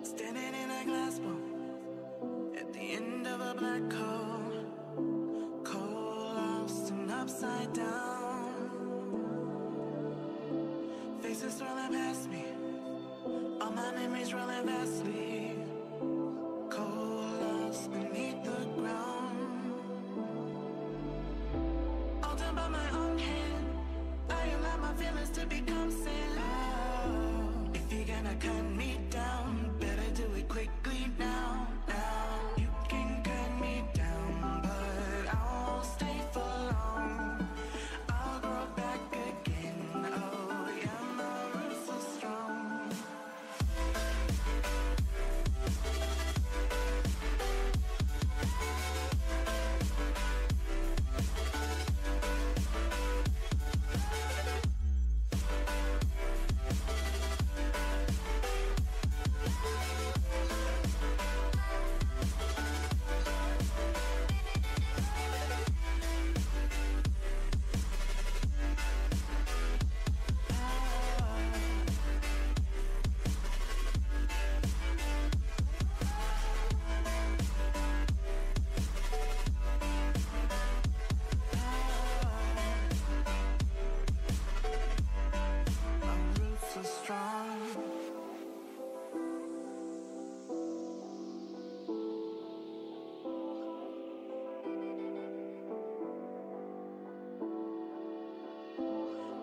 Standing in a glass bowl at the end of a black hole, cold, lost and upside down. Faces swirling past me, all my memories rolling vastly, cold, lost beneath the ground. All done by my own hand, I allow my feelings to become sin. Oh, if you're gonna cut me down, better do it quickly now. You can cut me down, but I won't stay for long. I'll grow back again. Oh yeah, my roots are strong.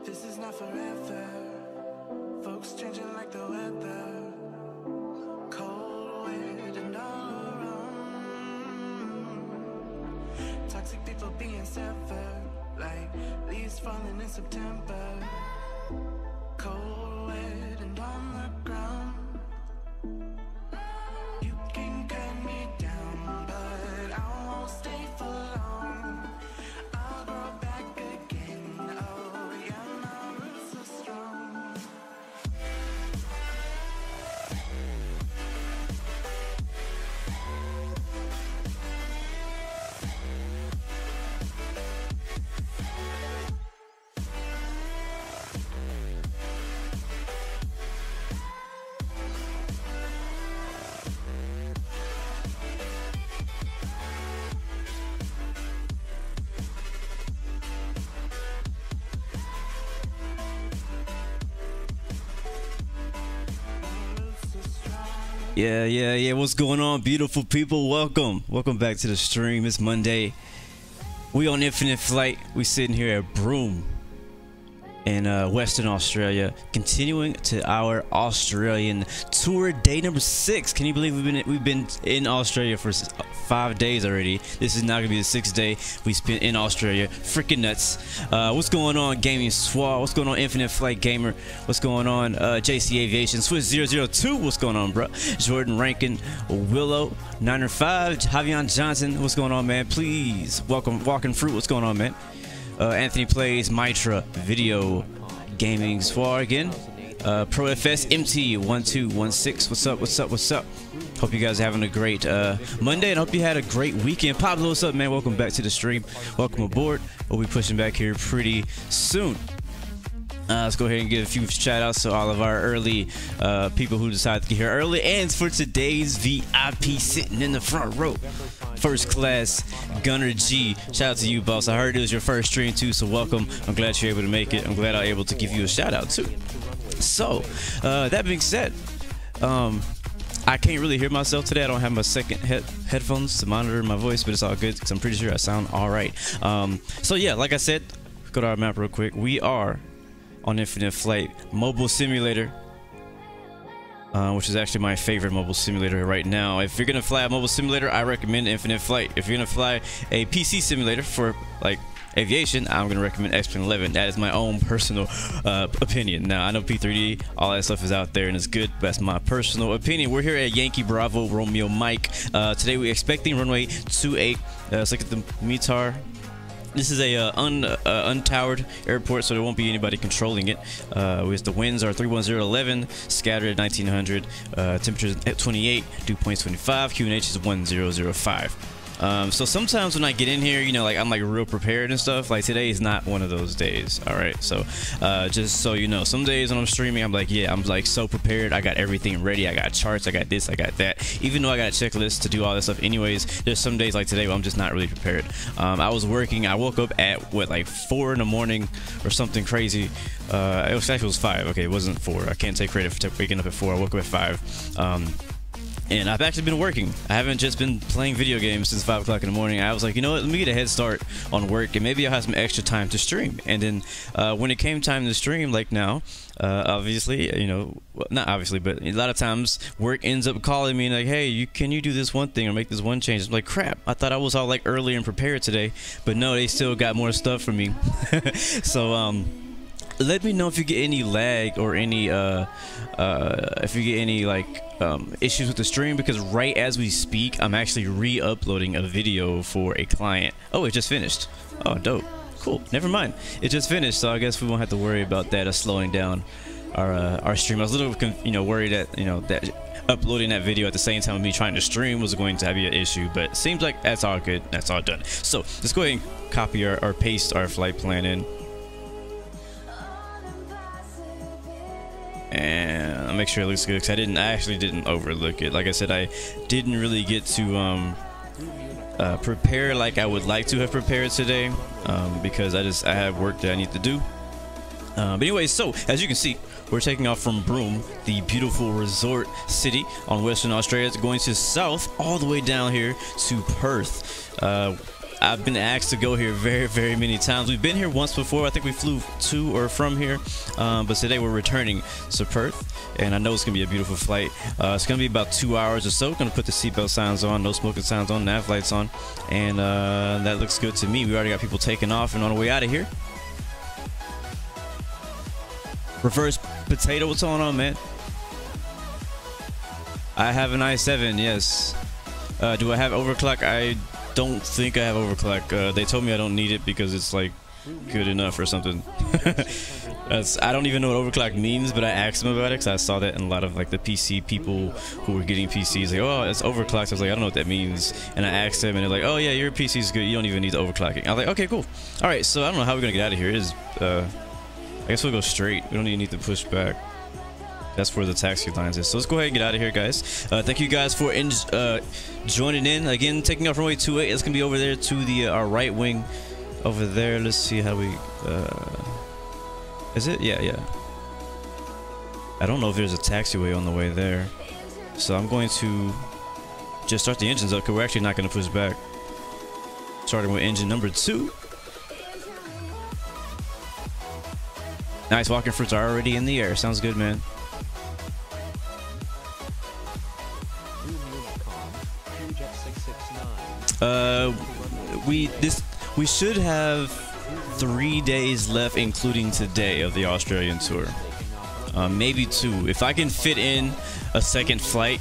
This is not forever. Folks changing like the weather. Cold, weird, and all around. Toxic people being severed, like leaves falling in September. Cold, weird, and on the ground. You can cut me down, but I won't stay for long. I'll grow back again. Oh yeah, my roots are strong. Yeah. What's going on, beautiful people? Welcome back to the stream. It's Monday. We on Infinite Flight. We sitting here at Broome in Western Australia, continuing to our Australian tour, day number 6. Can you believe we've been in Australia for 5 days already? This is now gonna be the 6th day we spent in Australia. Freaking nuts. What's going on, Gaming Swab? What's going on, Infinite Flight Gamer? What's going on, JC Aviation? Swiss 002. What's going on, bro? Jordan Rankin, Willow 905, Javion Johnson. What's going on, man? Please welcome Walking Fruit. What's going on, man? Anthony Plays, Mitra, Video, Gaming Swar again. ProFS MT1216. What's up? Hope you guys are having a great Monday, and hope you had a great weekend. Pablo, what's up, man? Welcome back to the stream. Welcome aboard. We'll be pushing back here pretty soon. Let's go ahead and give a few shout outs to all of our early people who decided to get here early. And for today's VIP, sitting in the front row, first class Gunner G. Shout out to you, boss. I heard it was your first stream too, so welcome. I'm glad you're able to make it. I'm glad I'm able to give you a shout out too. So that being said, I can't really hear myself today. I don't have my second headphones to monitor my voice, but it's all good because I'm pretty sure I sound all right. So yeah, like I said, go to our map real quick. We are on Infinite Flight Mobile Simulator, which is actually my favorite mobile simulator right now. If you're gonna fly a mobile simulator, I recommend Infinite Flight. If you're gonna fly a PC simulator for like aviation, I'm gonna recommend X-Plane 11. That is my own personal opinion. Now I know P3D, all that stuff is out there and it's good, but that's my personal opinion. We're here at Yankee Bravo Romeo Mike. Today we're expecting runway 28. Let's look at the METAR. This is a untowered airport, so there won't be anybody controlling it. The winds are 31011, scattered at 1900, temperatures at 28, dew points 25, QNH is 1005. So sometimes when I get in here, you know, like I'm like real prepared and stuff. Like today is not one of those days. All right, so just so you know, some days when I'm streaming, I'm like, yeah, I'm like so prepared. I got everything ready. I got charts, I got this, I got that. Even though I got a checklist to do all this stuff anyways, there's some days like today where I'm just not really prepared. I was working. I woke up at what, like 4 in the morning or something crazy. It was actually 5. Okay, it wasn't 4. I can't take credit for waking up at 4. I woke up at 5. And I've actually been working. I haven't just been playing video games since 5 o'clock in the morning. I was like, you know what, let me get a head start on work and maybe I'll have some extra time to stream. And then when it came time to stream, like now, obviously, you know, well, not obviously, but a lot of times work ends up calling me and like, hey, can you do this one thing or make this one change? I'm like, crap, I thought I was all like early and prepared today, but no, they still got more stuff for me. So let me know if you get any lag or any if you get any like issues with the stream, because right as we speak I'm actually re-uploading a video for a client. Oh, it just finished. Oh, dope. Cool. Never mind, it just finished, so I guess we won't have to worry about that slowing down our stream. I was a little worried that, you know, that uploading that video at the same time of me trying to stream was going to be an issue, but it seems like that's all good. That's all done. So let's go ahead and copy or paste our flight plan in. And I'll make sure it looks good, because I actually didn't overlook it. Like I said, I didn't really get to prepare like I would like to have prepared today, because I have work that I need to do. But anyway, so as you can see, we're taking off from Broome, the beautiful resort city on Western Australia. It's going to south all the way down here to Perth. I've been asked to go here very, very many times. We've been here once before. I think we flew to or from here, but today we're returning to Perth, and I know it's gonna be a beautiful flight. It's gonna be about 2 hours or so. Gonna put the seatbelt signs on, no smoking signs on, nav lights on, and that looks good to me. We already got people taking off and on the way out of here. Reverse potato, what's going on, man? I have an i7, yes. Do I have overclock? I don't think I have overclock. They told me I don't need it because it's like good enough or something. I don't even know what overclock means, but I asked them about it because I saw that in a lot of like the PC people who were getting PCs. Like, oh, it's overclocked. I was like, I don't know what that means. And I asked them, and they're like, oh yeah, your PC is good. You don't even need the overclocking. I was like, okay, cool. All right, so I don't know how we're gonna get out of here. I guess we'll go straight. We don't even need to push back. That's where the taxi lines is. So let's go ahead and get out of here, guys. Thank you guys for joining in. Again, taking off runway 28. It's gonna be over there to the our right wing over there. Let's see how we is it? Yeah. I don't know if there's a taxiway on the way there. So I'm going to just start the engines up, because we're actually not gonna push back. Starting with engine number 2. Nice, walking fruits are already in the air. Sounds good, man. We should have 3 days left, including today, of the Australian tour. Maybe 2. If I can fit in a second flight,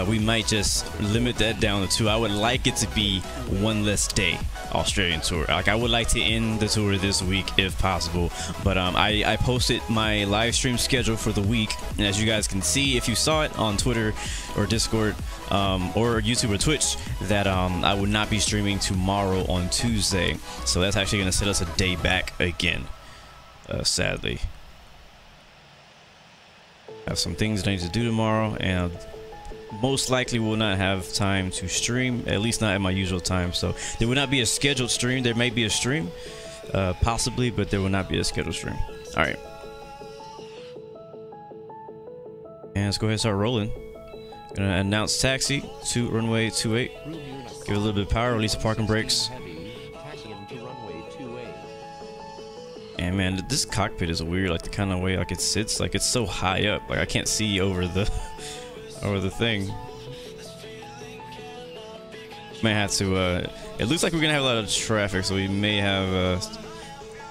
we might just limit that down to 2. I would like it to be 1 less day Australian tour. Like, I would like to end the tour this week if possible, but I posted my live stream schedule for the week, and as you guys can see, if you saw it on Twitter or Discord or YouTube or Twitch, that I would not be streaming tomorrow on Tuesday, so that's actually going to set us a day back again, sadly. I have some things that I need to do tomorrow, and most likely will not have time to stream, at least not at my usual time. So there will not be a scheduled stream. There may be a stream, possibly, but there will not be a scheduled stream. All right, and let's go ahead and start rolling. Gonna announce taxi to runway 28. Give it a little bit of power, release the parking brakes. And man, this cockpit is weird, like the kind of way like it sits, like it's so high up, like I can't see over the thing. May have to it looks like we're gonna have a lot of traffic, so we may have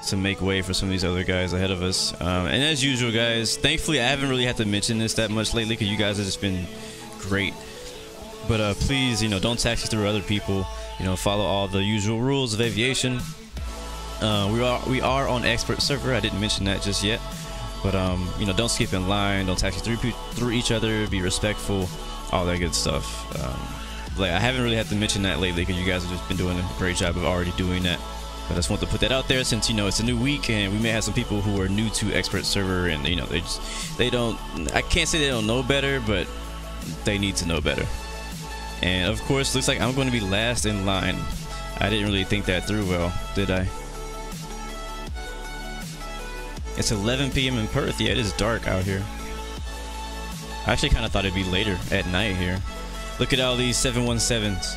to make way for some of these other guys ahead of us. And as usual, guys, thankfully I haven't really had to mention this that much lately, because you guys have just been great. But please, you know, don't taxi through other people. You know, follow all the usual rules of aviation. We are on expert server. I didn't mention that just yet, but you know, don't skip in line, don't taxi through each other, be respectful, all that good stuff. Like, I haven't really had to mention that lately because you guys have just been doing a great job of already doing that. But I just want to put that out there since, you know, it's a new week and we may have some people who are new to expert server and, you know, they don't, I can't say they don't know better, but they need to know better. And of course, looks like I'm going to be last in line. I didn't really think that through well, did I? It's 11 p.m. in Perth. Yeah, it is dark out here. I actually kind of thought it'd be later at night here. Look at all these 717s.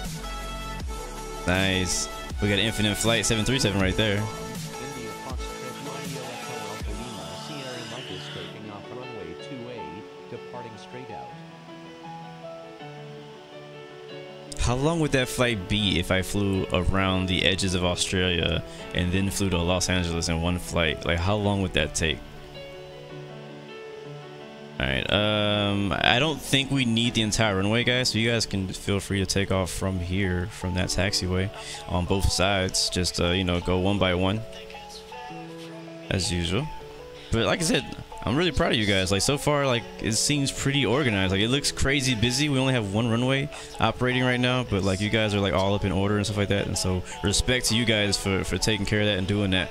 Nice. We got an infinite flight 737 right there. India Foxtrot Sierra Mike is taking off runway 2A, departing straight out. How long would that flight be if I flew around the edges of Australia and then flew to Los Angeles in one flight? Like, how long would that take? Alright, I don't think we need the entire runway, guys, so you guys can feel free to take off from here, from that taxiway on both sides. Just, you know, go one by one as usual. But like I said, I'm really proud of you guys. Like, so far, like, it seems pretty organized. Like, it looks crazy busy. We only have one runway operating right now, but like, you guys are like all up in order and stuff like that. And so respect to you guys for taking care of that and doing that.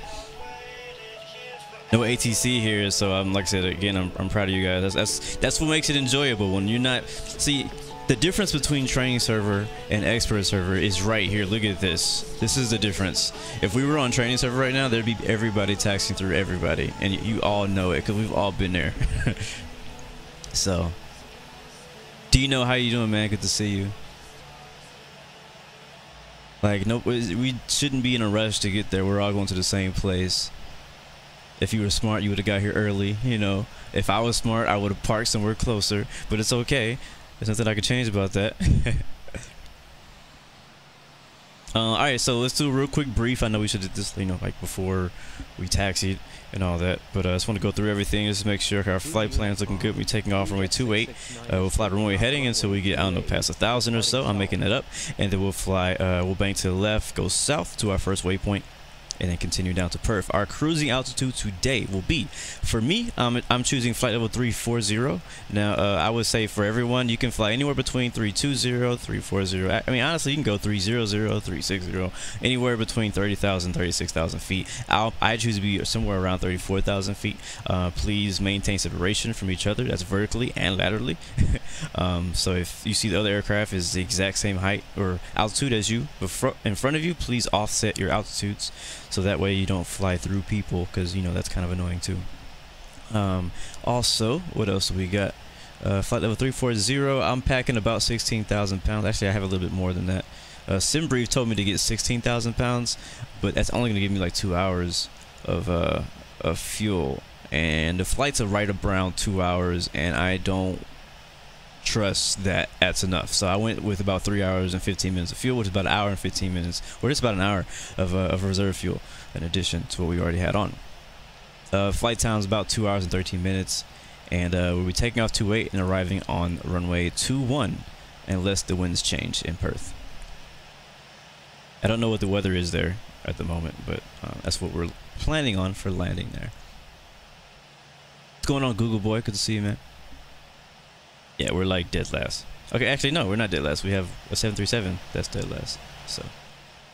No ATC here, so like I said again, I'm proud of you guys. That's what makes it enjoyable when you're not. See, the difference between training server and expert server is right here. Look at this. This is the difference. If we were on training server right now, there'd be everybody taxing through everybody, and you all know it because we've all been there. So, do you know how you doing, man? Good to see you. Like, nope, we shouldn't be in a rush to get there. We're all going to the same place. If you were smart, you would have got here early, you know. If I was smart, I would have parked somewhere closer, but it's okay. There's nothing I could change about that. Alright, so let's do a real quick brief. I know we should do this, you know, like before we taxied and all that, but I just want to go through everything just to make sure our flight plan is looking good. We're taking off runway 28. We'll fly runway heading until we get, I don't know, past 1,000 or so. I'm making that up. And then we'll fly, we'll bank to the left, go south to our first waypoint, and then continue down to Perth. Our cruising altitude today will be, for me, I'm choosing flight level 340. Now, I would say for everyone, you can fly anywhere between 320, 340. I mean, honestly, you can go 300, 360, anywhere between 30,000, 36,000 feet. I choose to be somewhere around 34,000 feet. Please maintain separation from each other. That's vertically and laterally. So if you see the other aircraft is the exact same height or altitude as you, but in front of you, please offset your altitudes. So that way you don't fly through people, because you know that's kind of annoying too. Also, what else do we got? Flight level 340. I'm packing about 16,000 pounds. Actually, I have a little bit more than that. SimBrief told me to get 16,000 pounds, but that's only going to give me like 2 hours of fuel, and the flight's are right around 2 hours, and I don't trust that that's enough. So I went with about 3 hours and 15 minutes of fuel, which is about an hour and 15 minutes, or just about an hour of reserve fuel in addition to what we already had on. Flight time is about 2 hours and 13 minutes, and we'll be taking off 28 and arriving on runway 21 unless the winds change in Perth. I don't know what the weather is there at the moment, but that's what we're planning on for landing there. What's going on, Google boy? Good to see you, man. Yeah, we're like dead last. Okay, actually, no, we're not dead last. We have a 737 that's dead last. So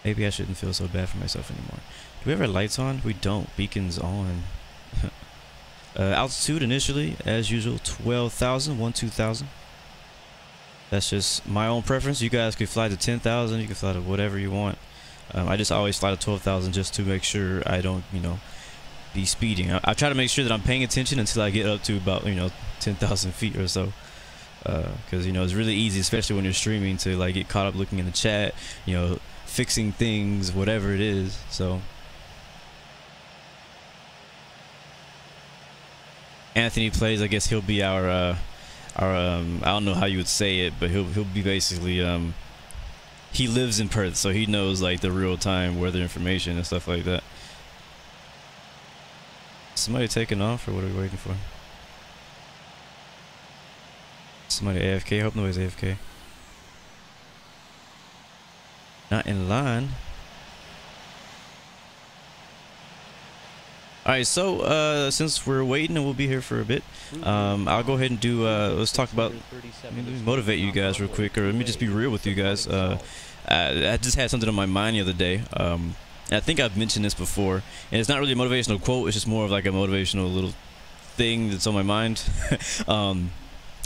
maybe I shouldn't feel so bad for myself anymore. Do we have our lights on? We don't. Beacons on. Altitude initially, as usual, 12,000, 12,000. That's just my own preference. You guys could fly to 10,000. You can fly to whatever you want. I just always fly to 12,000 just to make sure I don't, you know, be speeding. I try to make sure that I'm paying attention until I get up to about, you know, 10,000 feet or so. Because, you know, it's really easy, especially when you're streaming, to like get caught up looking in the chat, you know, fixing things, whatever it is. So Anthony plays, I guess he'll be our I don't know how you would say it, but he'll be basically he lives in Perth, so he knows like the real-time weather information and stuff like that. Somebody taking off, or what are we waiting for? Somebody AFK. I hope nobody's AFK. Not in line. All right, so since we're waiting and we'll be here for a bit, I'll go ahead and do. Let's talk about. Let me motivate you guys real quick, or let me just be real with you guys. I just had something on my mind the other day. I think I've mentioned this before, and it's not really a motivational quote. It's just more of like a motivational little thing that's on my mind.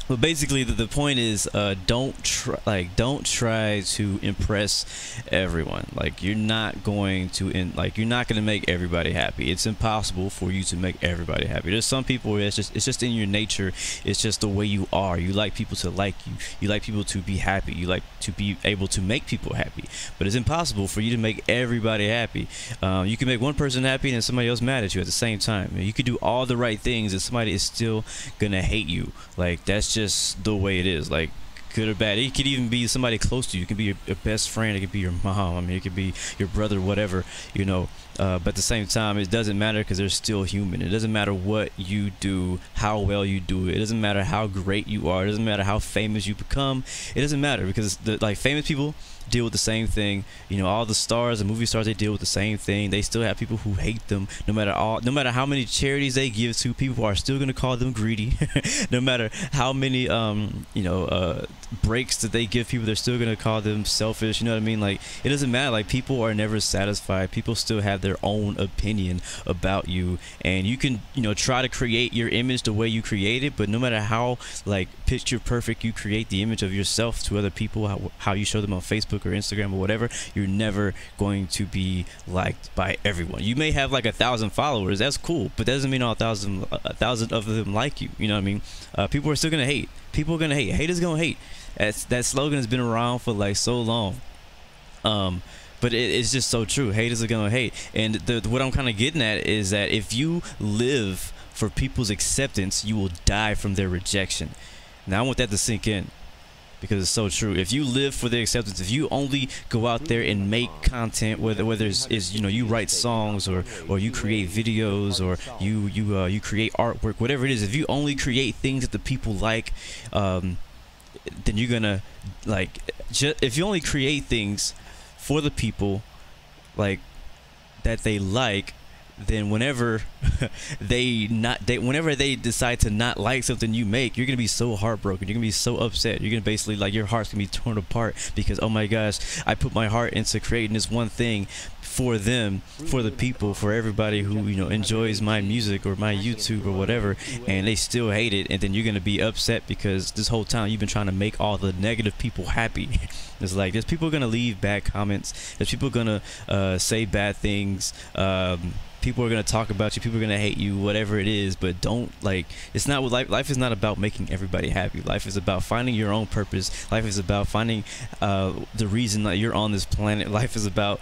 But basically, the point is, don't try to impress everyone. Like, you're not going to you're not going to make everybody happy. It's impossible for you to make everybody happy. There's some people where it's just in your nature. It's just the way you are. You like people to like you. You like people to be happy. You like to be able to make people happy. But it's impossible for you to make everybody happy. You can make one person happy and somebody else mad at you at the same time. You could do all the right things and somebody is still gonna hate you. Like, that's just the way it is. Like, good or bad. It could even be somebody close to you. It could be your best friend. It could be your mom. I mean, it could be your brother, whatever, you know. But at the same time, it doesn't matter because they're still human. It doesn't matter what you do, how well you do it. It doesn't matter how great you are. It doesn't matter how famous you become. It doesn't matter because famous people deal with the same thing. You know, all the stars and movie stars, they deal with the same thing. They still have people who hate them. No matter how many charities they give to, people are still gonna call them greedy. No matter how many breaks that they give people, they're still gonna call them selfish. You know what I mean? Like, it doesn't matter. Like, people are never satisfied. People still have their own opinion about you, and you can, you know, try to create your image the way you create it, but no matter how like picture perfect you create the image of yourself to other people, how you show them on Facebook or Instagram or whatever, you're never going to be liked by everyone. You may have like 1,000 followers, that's cool, but that doesn't mean all 1,000 of them like you. You know what I mean? People are still gonna hate. People are gonna hate. Haters gonna hate. That slogan has been around for like so long. But it's just so true. Haters are gonna hate. And what I'm kind of getting at is that if you live for people's acceptance, you will die from their rejection. Now I want that to sink in, because it's so true. If you live for their acceptance, if you only go out there and make content, whether it's you know, you write songs or you create videos or you create artwork, whatever it is, if you only create things that the people like, then you're gonna if you only create things for the people like that they like, then whenever whenever they decide to not like something you make, you're gonna be so heartbroken. You're gonna be so upset. You're gonna basically, like, your heart's gonna be torn apart because, oh my gosh, I put my heart into creating this one thing for them, for the people, for everybody who, you know, enjoys my music or my YouTube or whatever, and they still hate it. And then you're gonna be upset because this whole time you've been trying to make all the negative people happy. It's like, there's people gonna leave bad comments. There's people gonna say bad things. People are gonna talk about you. People are gonna hate you, whatever it is. But don't, like, it's not what life is not about making everybody happy. Life is about finding your own purpose. Life is about finding the reason that you're on this planet. Life is about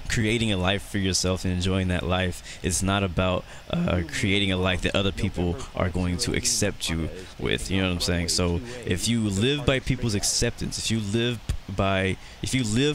creating a life for yourself and enjoying that life. It's not about creating a life that other people are going to accept you with. You know what I'm saying? So if you live by people's acceptance, if you live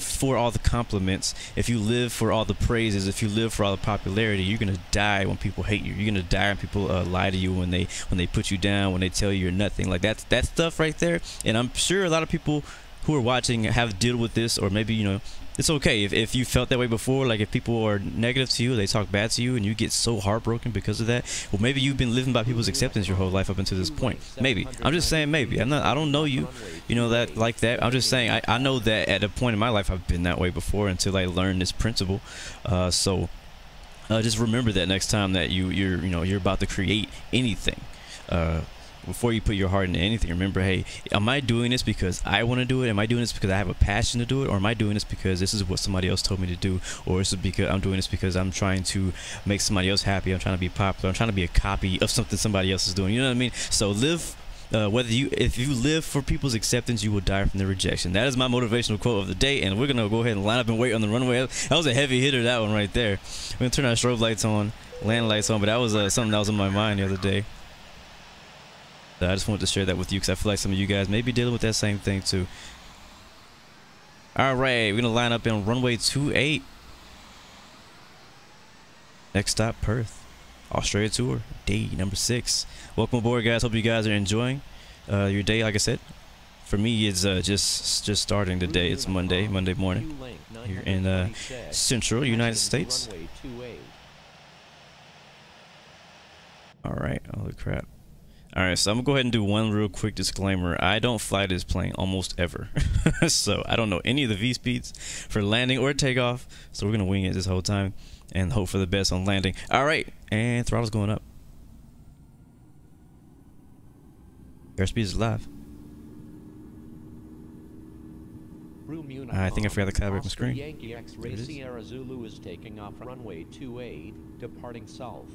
for all the compliments, if you live for all the praises, if you live for all the popularity, you're gonna die when people hate you. You're gonna die when people lie to you, when they put you down, when they tell you you're nothing. Like, that stuff right there. And I'm sure a lot of people who are watching have dealt with this, or maybe, you know, it's okay if you felt that way before. Like, if people are negative to you, they talk bad to you, and you get so heartbroken because of that. Well, maybe you've been living by people's acceptance your whole life up until this point. Maybe. I'm just saying maybe. I don't know you, you know, that like that. I'm just saying I know that at a point in my life I've been that way before until I learned this principle. So just remember that next time that you're about to create anything. Before you put your heart into anything, remember, hey, am I doing this because I want to do it? Am I doing this because I have a passion to do it? Or am I doing this because this is what somebody else told me to do? Or is it because I'm doing this because I'm trying to make somebody else happy? I'm trying to be popular. I'm trying to be a copy of something somebody else is doing. You know what I mean? So live, if you live for people's acceptance, you will die from their rejection. That is my motivational quote of the day, and we're gonna go ahead and line up and wait on the runway. That was a heavy hitter, that one right there. We're gonna turn our strobe lights on, land lights on, but that was something that was on my mind the other day. I just wanted to share that with you because I feel like some of you guys may be dealing with that same thing too. Alright, we're going to line up in runway 28. Next stop, Perth. Australia tour, day number 6. Welcome aboard, guys. Hope you guys are enjoying your day. Like I said, for me, it's just starting the day. It's Monday morning here in Central United States. All right. Holy crap. All right, so I'm gonna go ahead and do one real quick disclaimer. I don't fly this plane almost ever. So I don't know any of the V speeds for landing or takeoff. So we're gonna wing it this whole time and hope for the best on landing. All right, and throttle's going up. Airspeed is live. I think I forgot to calibrate my screen. Yankee X-Ray Sierra Zulu is taking off runway 28, departing south.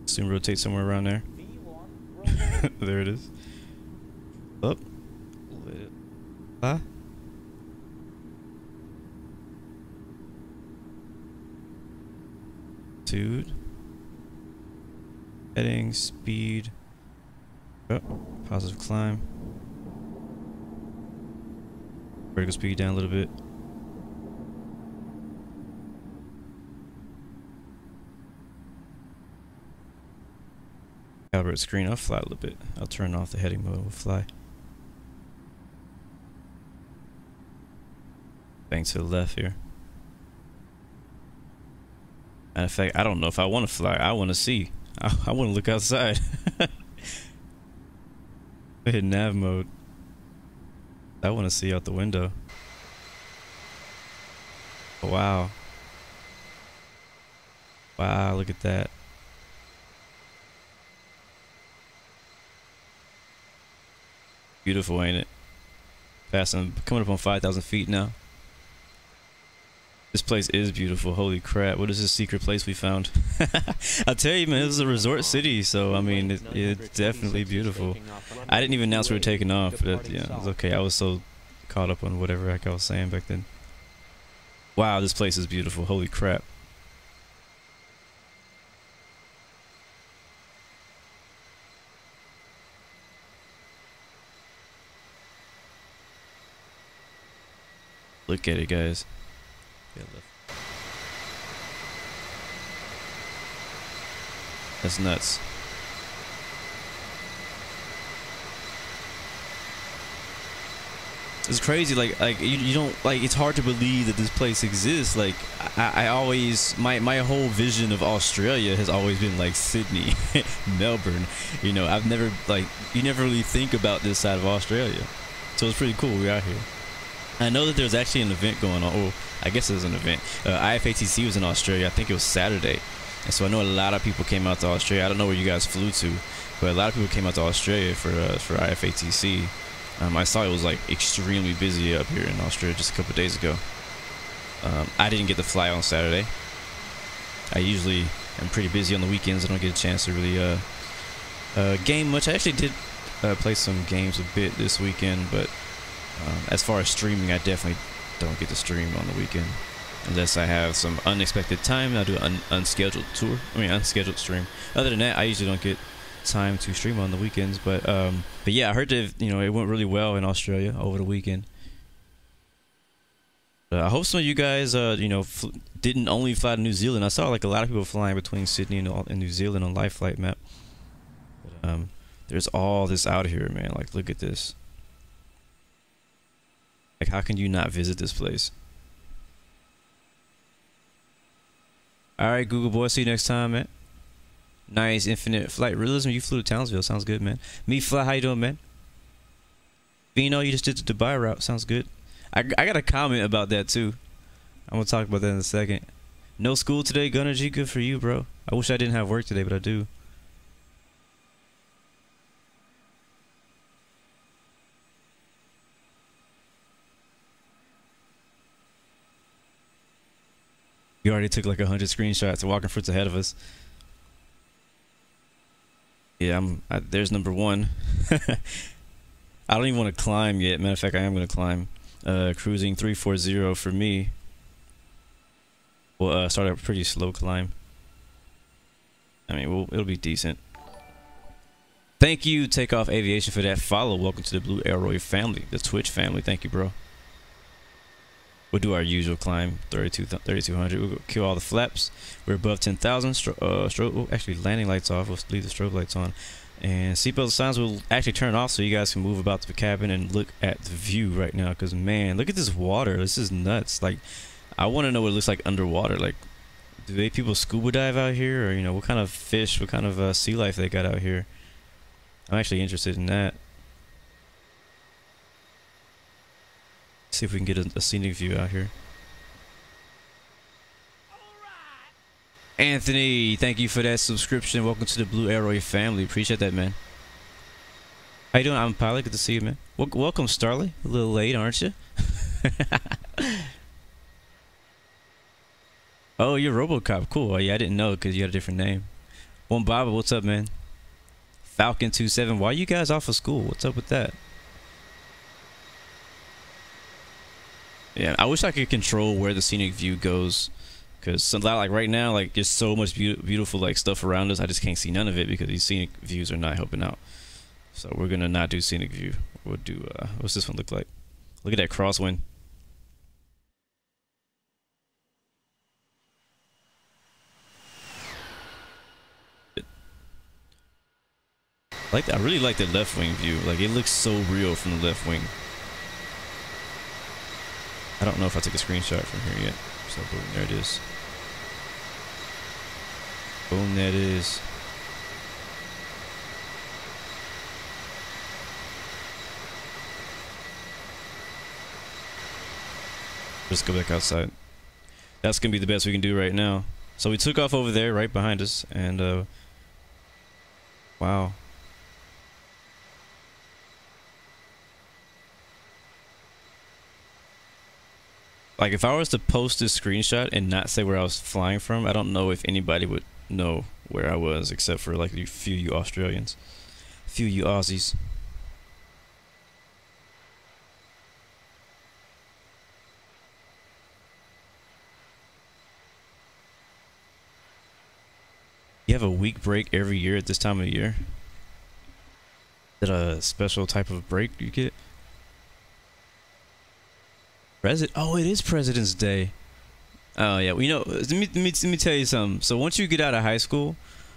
Soon rotate somewhere around there. There it is. Up. Huh? Dude. Heading, speed. Oh, positive climb. Vertical speed down a little bit. Calibrate screen, I'll fly a little bit. I'll turn off the heading mode, we'll fly. Bang to the left here. Matter of fact, I don't know if I want to fly. I want to see. I want to look outside. Hit nav mode. I want to see out the window. Wow. Wow, look at that. Beautiful, ain't it? Passing, coming up on 5,000 feet now. This place is beautiful. Holy crap! What is this secret place we found? I'll tell you, man. This is a resort city, so I mean, it's definitely beautiful. I didn't even announce we were taking off, but yeah, it's okay. I was so caught up on whatever heck I was saying back then. Wow, this place is beautiful. Holy crap! Look at it, guys. That's nuts. It's crazy, like you don't, like, it's hard to believe that this place exists. Like I always, my whole vision of Australia has always been like Sydney, Melbourne. You know, I've never, like, you never really think about this side of Australia. So it's pretty cool we're out here. I know that there's actually an event going on. Oh, I guess there's an event. IFATC was in Australia. I think it was Saturday. And so I know a lot of people came out to Australia. I don't know where you guys flew to, but a lot of people came out to Australia for IFATC. I saw it was like extremely busy up here in Australia just a couple of days ago. I didn't get to fly on Saturday. I usually am pretty busy on the weekends. I don't get a chance to really game much. I actually did play some games a bit this weekend, but as far as streaming, I definitely don't get to stream on the weekend unless I have some unexpected time. I'll do an unscheduled unscheduled stream. Other than that, I usually don't get time to stream on the weekends. But yeah, I heard that, you know, it went really well in Australia over the weekend. I hope some of you guys, you know, didn't only fly to New Zealand. I saw like a lot of people flying between Sydney and New Zealand on Live Flight Map. But, there's all this out here, man. Like, look at this. Like, how can you not visit this place? Alright, Google boy, see you next time, man. Nice, Infinite Flight Realism. You flew to Townsville. Sounds good, man. Me Fly, how you doing, man? Vino, you just did the Dubai route. Sounds good. I got a comment about that, too. I'm going to talk about that in a second. No school today, Gunner G. Good for you, bro. I wish I didn't have work today, but I do. You already took like 100 screenshots of walking fruits ahead of us. Yeah, there's number one. I don't even want to climb yet. Matter of fact, I am going to climb. Cruising 340 for me. We'll start a pretty slow climb. I mean, it'll be decent. Thank you, Takeoff Aviation, for that follow. Welcome to the Blue Arrow family, the Twitch family. Thank you, bro. We'll do our usual climb, 3,200. We'll kill all the flaps. We're above 10,000. Actually, landing lights off. We'll leave the strobe lights on. And seatbelt signs will actually turn off so you guys can move about the cabin and look at the view right now. Because, man, look at this water. This is nuts. Like, I want to know what it looks like underwater. Like, Do they people scuba dive out here, or you know, what kind of fish, what kind of sea life they got out here? I'm actually interested in that. See if we can get a scenic view out here. Anthony, thank you for that subscription. Welcome to the Blue Arrow family. Appreciate that, man. How you doing? I'm Pilot. Good to see you, man. Welcome, Starly. A little late, aren't you? Oh, you're RoboCop. Cool. Oh, yeah, I didn't know because you had a different name. One Baba, what's up, man? Falcon27. Why are you guys off of school? What's up with that? Yeah, I wish I could control where the scenic view goes, because like right now, like there's so much beautiful like stuff around us. I just can't see none of it because these scenic views are not helping out. So we're gonna not do scenic view. We'll do what's this one look like? Look at that crosswind. I really like the left wing view. Like it looks so real from the left wing. I don't know if I took a screenshot from here yet. So boom, there it is. Boom, there it is. Let's go back outside. That's gonna be the best we can do right now. So we took off over there, right behind us, and wow. Like if I was to post this screenshot and not say where I was flying from, I don't know if anybody would know where I was except for like a few you Australians, a few you Aussies. You have a week break every year at this time of the year? Is that a special type of break you get? Oh, it is President's Day. Oh yeah, well, you know, let me tell you something. So once you get out of high school,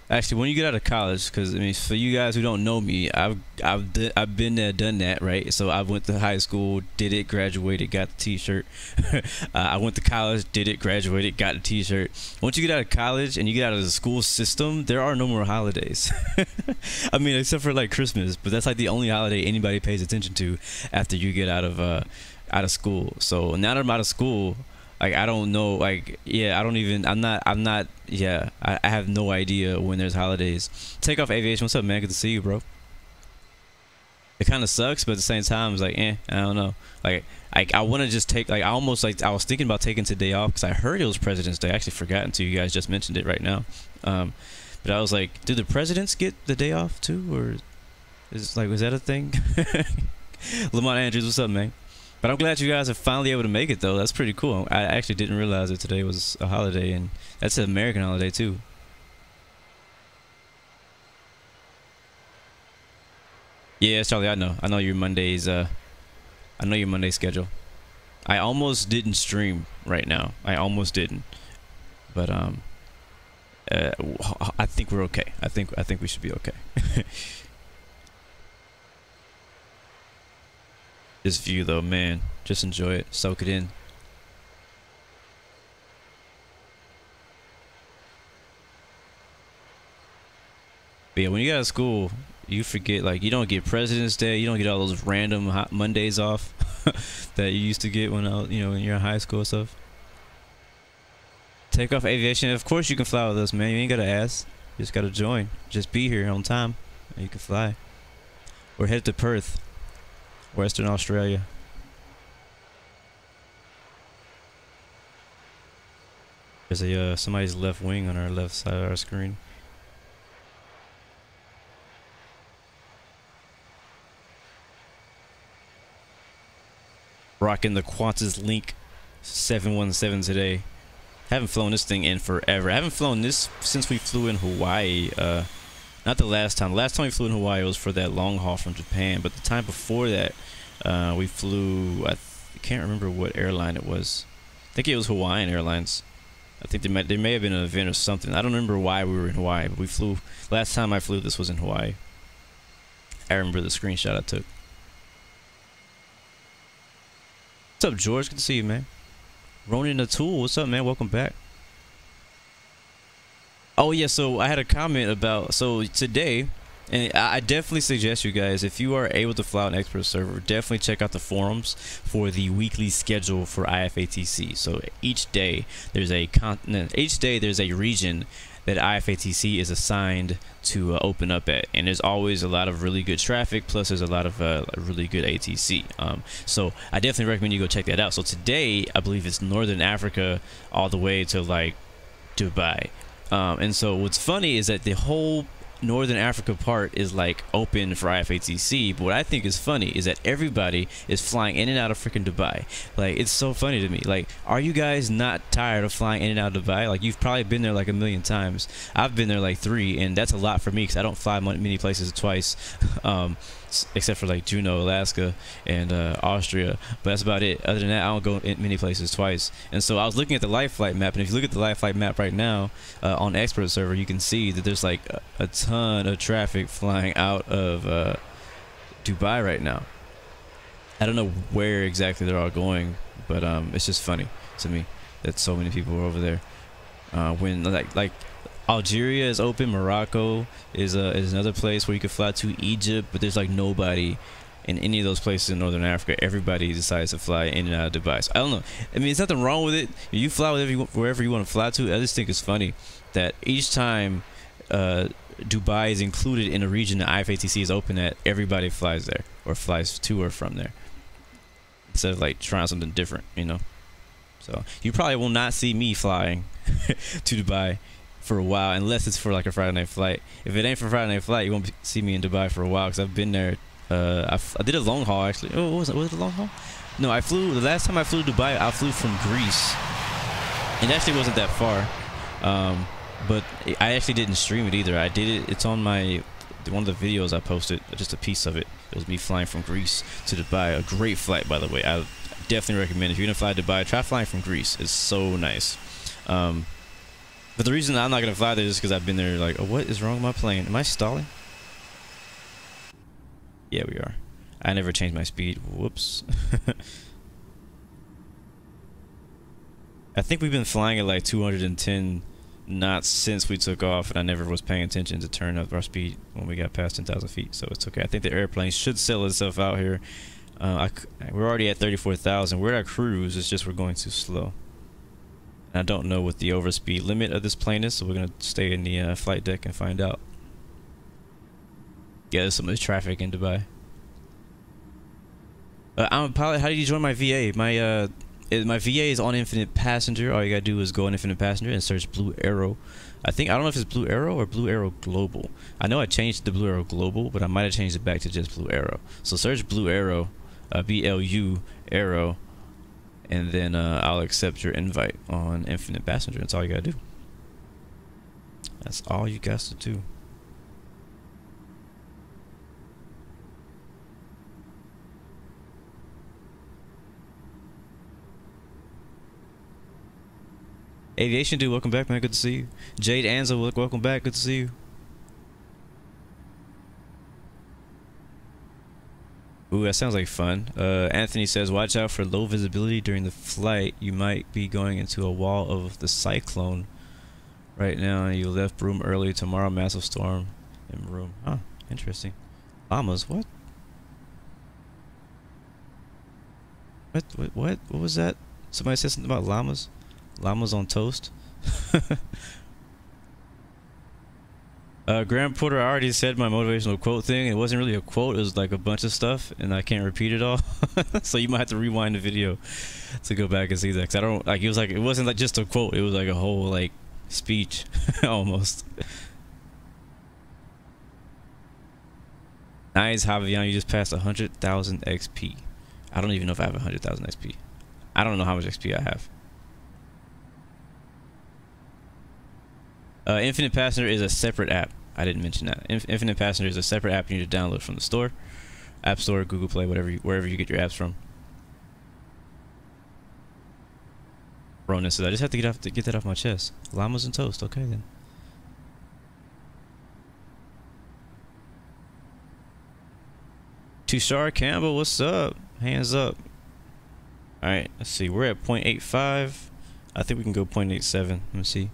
actually when you get out of college, because I mean for you guys who don't know me, I've been there, done that, right? So I went to high school, did it, graduated, got the T-shirt. I went to college, did it, graduated, got the T-shirt. Once you get out of college and you get out of the school system, there are no more holidays. I mean, except for like Christmas, but that's like the only holiday anybody pays attention to after you get out of school. So now that I'm out of school, like I don't know, like yeah, I have no idea when there's holidays. Takeoff Aviation, what's up, man? Good to see you, bro. It kind of sucks, but at the same time it's like I don't know, like I want to just take, like I was thinking about taking today off because I heard it was President's Day. I actually forgot until you guys just mentioned it right now. But I was like, do the presidents get the day off too, or was that a thing? Lamont Andrews, what's up, man? But I'm glad you guys are finally able to make it, though. That's pretty cool. I actually didn't realize that today was a holiday, and that's an American holiday, too. Yeah, Charlie, I know your Mondays, I know your Monday schedule. I almost didn't stream right now. I almost didn't. But, I think we're okay. I think we should be okay. This view though, man, just enjoy it, soak it in. But yeah, when you get out of school, you forget, like, you don't get President's Day, you don't get all those random Mondays off that you used to get when when you're in high school and stuff. Takeoff Aviation, of course you can fly with us, man. You ain't gotta ask, you just gotta join. Just be here on time and you can fly. We're headed to Perth, Western Australia. There's a somebody's left wing on our left side of our screen. Rocking the Qantas Link 717 today. Haven't flown this thing in forever. I haven't flown this since we flew in Hawaii. Not the last time. The last time we flew in Hawaii was for that long haul from Japan. But the time before that, we flew, I can't remember what airline it was. I think it was Hawaiian Airlines. I think there may have been an event or something. I don't remember why we were in Hawaii, but we flew. Last time I flew, this was in Hawaii. I remember the screenshot I took. What's up, George? Good to see you, man. Ronin the Tool, what's up, man? Welcome back. Oh yeah, so I had a comment about today, and I definitely suggest you guys, if you are able to fly an expert server, definitely check out the forums for the weekly schedule for IFATC. So each day there's a continent, each day there's a region that IFATC is assigned to open up at, and there's always a lot of really good traffic, plus there's a lot of really good ATC. So I definitely recommend you go check that out. So today I believe it's Northern Africa all the way to like Dubai. And so what's funny is that the whole Northern Africa part is like open for IFATC, but what I think is funny is that everybody is flying in and out of freaking Dubai. Like, it's so funny to me. Like, are you guys not tired of flying in and out of Dubai? Like, you've probably been there like a million times. I've been there like 3, and that's a lot for me because I don't fly many places twice, except for like Juneau, Alaska, and Austria. But that's about it. Other than that, I don't go in many places twice. And so I was looking at the live flight map, and if you look at the live flight map right now on expert server, you can see that there's like a ton of traffic flying out of Dubai right now. I don't know where exactly they're all going, but it's just funny to me that so many people are over there. When like Algeria is open, Morocco is another place where you could fly to, Egypt, but there's like nobody in any of those places in Northern Africa. Everybody decides to fly in and out of Dubai. So I don't know. I mean, there's nothing wrong with it. You fly wherever you want to fly to. I just think it's funny that each time Dubai is included in a region that IFATC is open at, everybody flies there or flies to or from there instead of like trying something different, you know. So you probably will not see me flying to Dubai for a while, unless it's for like a Friday night flight. If it ain't for Friday night flight, you won't see me in Dubai for a while, because I've been there. I did a long haul actually. Oh, was it a long haul? No, I flew, the last time I flew to Dubai, I flew from Greece. It actually wasn't that far, but I actually didn't stream it either. I did it, it's on my, one of the videos I posted, just a piece of it. It was me flying from Greece to Dubai. A great flight, by the way. I definitely recommend, if you're gonna fly to Dubai, try flying from Greece. It's so nice. But the reason I'm not gonna fly there is because I've been there. Like, oh, what is wrong with my plane? Am I stalling? Yeah, we are. I never changed my speed. Whoops. I think we've been flying at like 210 knots since we took off, and I never was paying attention to turn up our speed when we got past 10,000 feet. So it's okay. I think the airplane should settle itself out here. We're already at 34,000. We're at cruise. It's just we're going too slow. I don't know what the overspeed limit of this plane is, so we're gonna stay in the flight deck and find out. Yeah, there's so much traffic in Dubai. I'm a pilot. How did you join my VA? My VA is on Infinite Passenger. All you gotta do is go on Infinite Passenger and search Blue Arrow. I don't know if it's Blue Arrow or Blue Arrow Global. I know I changed the Blue Arrow Global, but I might have changed it back to just Blue Arrow. So search Blue Arrow, BLU Arrow, and then I'll accept your invite on Infinite Passenger. That's all you gotta do. That's all you got to do. Aviation Dude, welcome back, man. Good to see you. Jade Anza, welcome back. Good to see you. Ooh, that sounds like fun. Anthony says, watch out for low visibility during the flight. You might be going into a wall of the cyclone right now. You left room early. Tomorrow, massive storm in room. Huh, interesting. Llamas, what? What was that? Somebody said something about llamas? Llamas on toast? Graham Porter, I already said my motivational quote thing. It wasn't really a quote, it was like a bunch of stuff, and I can't repeat it all. So you might have to rewind the video to go back and see that, 'cause I don't, like, it wasn't like just a quote, it was like a whole like speech almost. Nice, Javion, you just passed 100,000 XP. I don't even know if I have 100,000 XP. I don't know how much XP I have. Infinite Passenger is a separate app. I didn't mention that. Infinite Passenger is a separate app you need to download from the store, App Store, Google Play, wherever you get your apps from. Ronan says, I just have to get that off my chest. Llamas and toast. Okay then. Tushar Campbell, what's up? Hands up. All right, let's see. We're at 0.85. I think we can go 0.87. Let me see.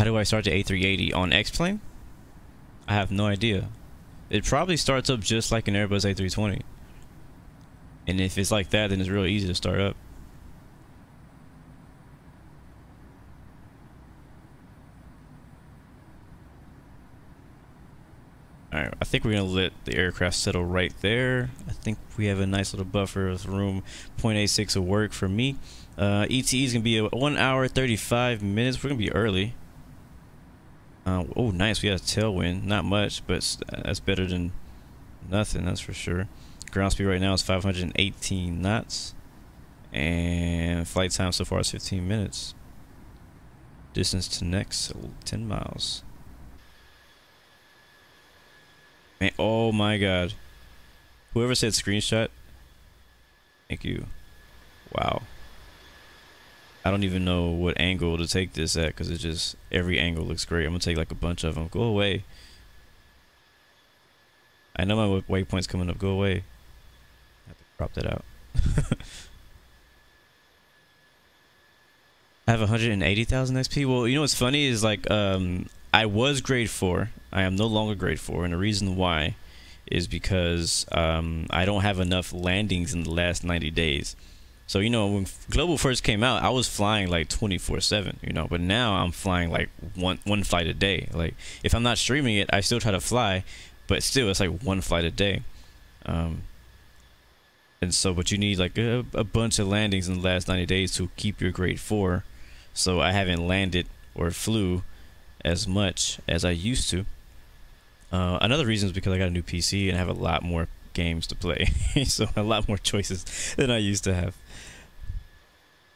How do I start the A380 on X-Plane? I have no idea. It probably starts up just like an Airbus A320. And if it's like that, then it's real easy to start up. Alright, I think we're going to let the aircraft settle right there. I think we have a nice little buffer of room. 0.86 will work for me. ETE is going to be 1 hour 35 minutes. We're going to be early. Oh, nice. We got a tailwind. Not much, but that's better than nothing, that's for sure. Ground speed right now is 518 knots. And flight time so far is 15 minutes. Distance to next, 10 miles. Man, oh my god. Whoever said screenshot, thank you. Wow. I don't even know what angle to take this at because it's just every angle looks great. I'm gonna take like a bunch of them. Go away. I know my waypoint's coming up. Go away. I have to crop that out. I have 180,000 XP. Well, you know what's funny is like I was grade 4. I am no longer grade 4, and the reason why is because I don't have enough landings in the last 90 days. So, you know, when Global first came out, I was flying like 24/7, you know, but now I'm flying like one flight a day. Like, if I'm not streaming it, I still try to fly, but still, it's like one flight a day. And so, but you need like a bunch of landings in the last 90 days to keep your grade 4. So I haven't landed or flew as much as I used to. Another reason is because I got a new PC and I have a lot more games to play. So a lot more choices than I used to have.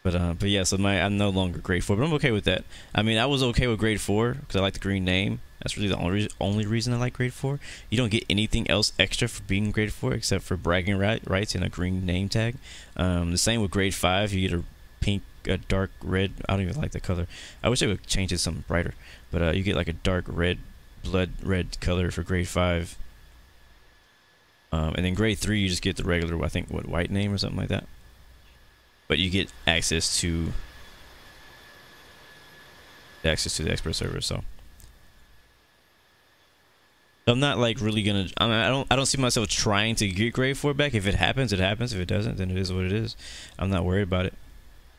But yeah, so I'm no longer grade 4, but I'm okay with that. I mean, I was okay with grade 4 because I like the green name. That's really the only reason I like grade 4. You don't get anything else extra for being grade 4 except for bragging rights and a green name tag. The same with grade 5. You get a pink, a dark red. I don't even like the color. I wish they would change it something brighter. But you get like a dark red, blood red color for grade 5. And then grade 3, you just get the regular, I think, what, white name or something like that. But you get access to the expert server. So I'm not like really gonna. I mean, I don't see myself trying to get grade 4 back. If it happens, it happens. If it doesn't, then it is what it is. I'm not worried about it.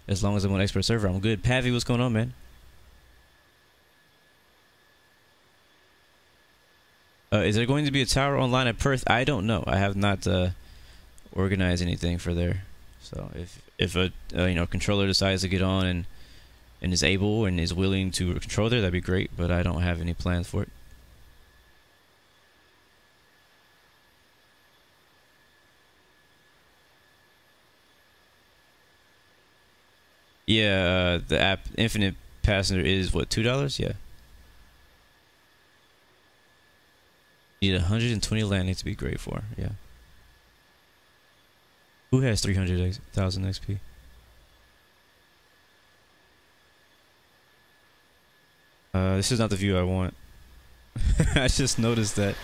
As long as I'm on expert server, I'm good. Pavi, what's going on, man? Is there going to be a tower online at Perth? I don't know. I have not organized anything for there. So if a controller decides to get on and is able and is willing to control there, that'd be great. But I don't have any plans for it. Yeah, the app Infinite Passenger is what, $2? Yeah. You need 120 landings to be grade 4. Yeah. Who has 300,000 XP? This is not the view I want. I just noticed that.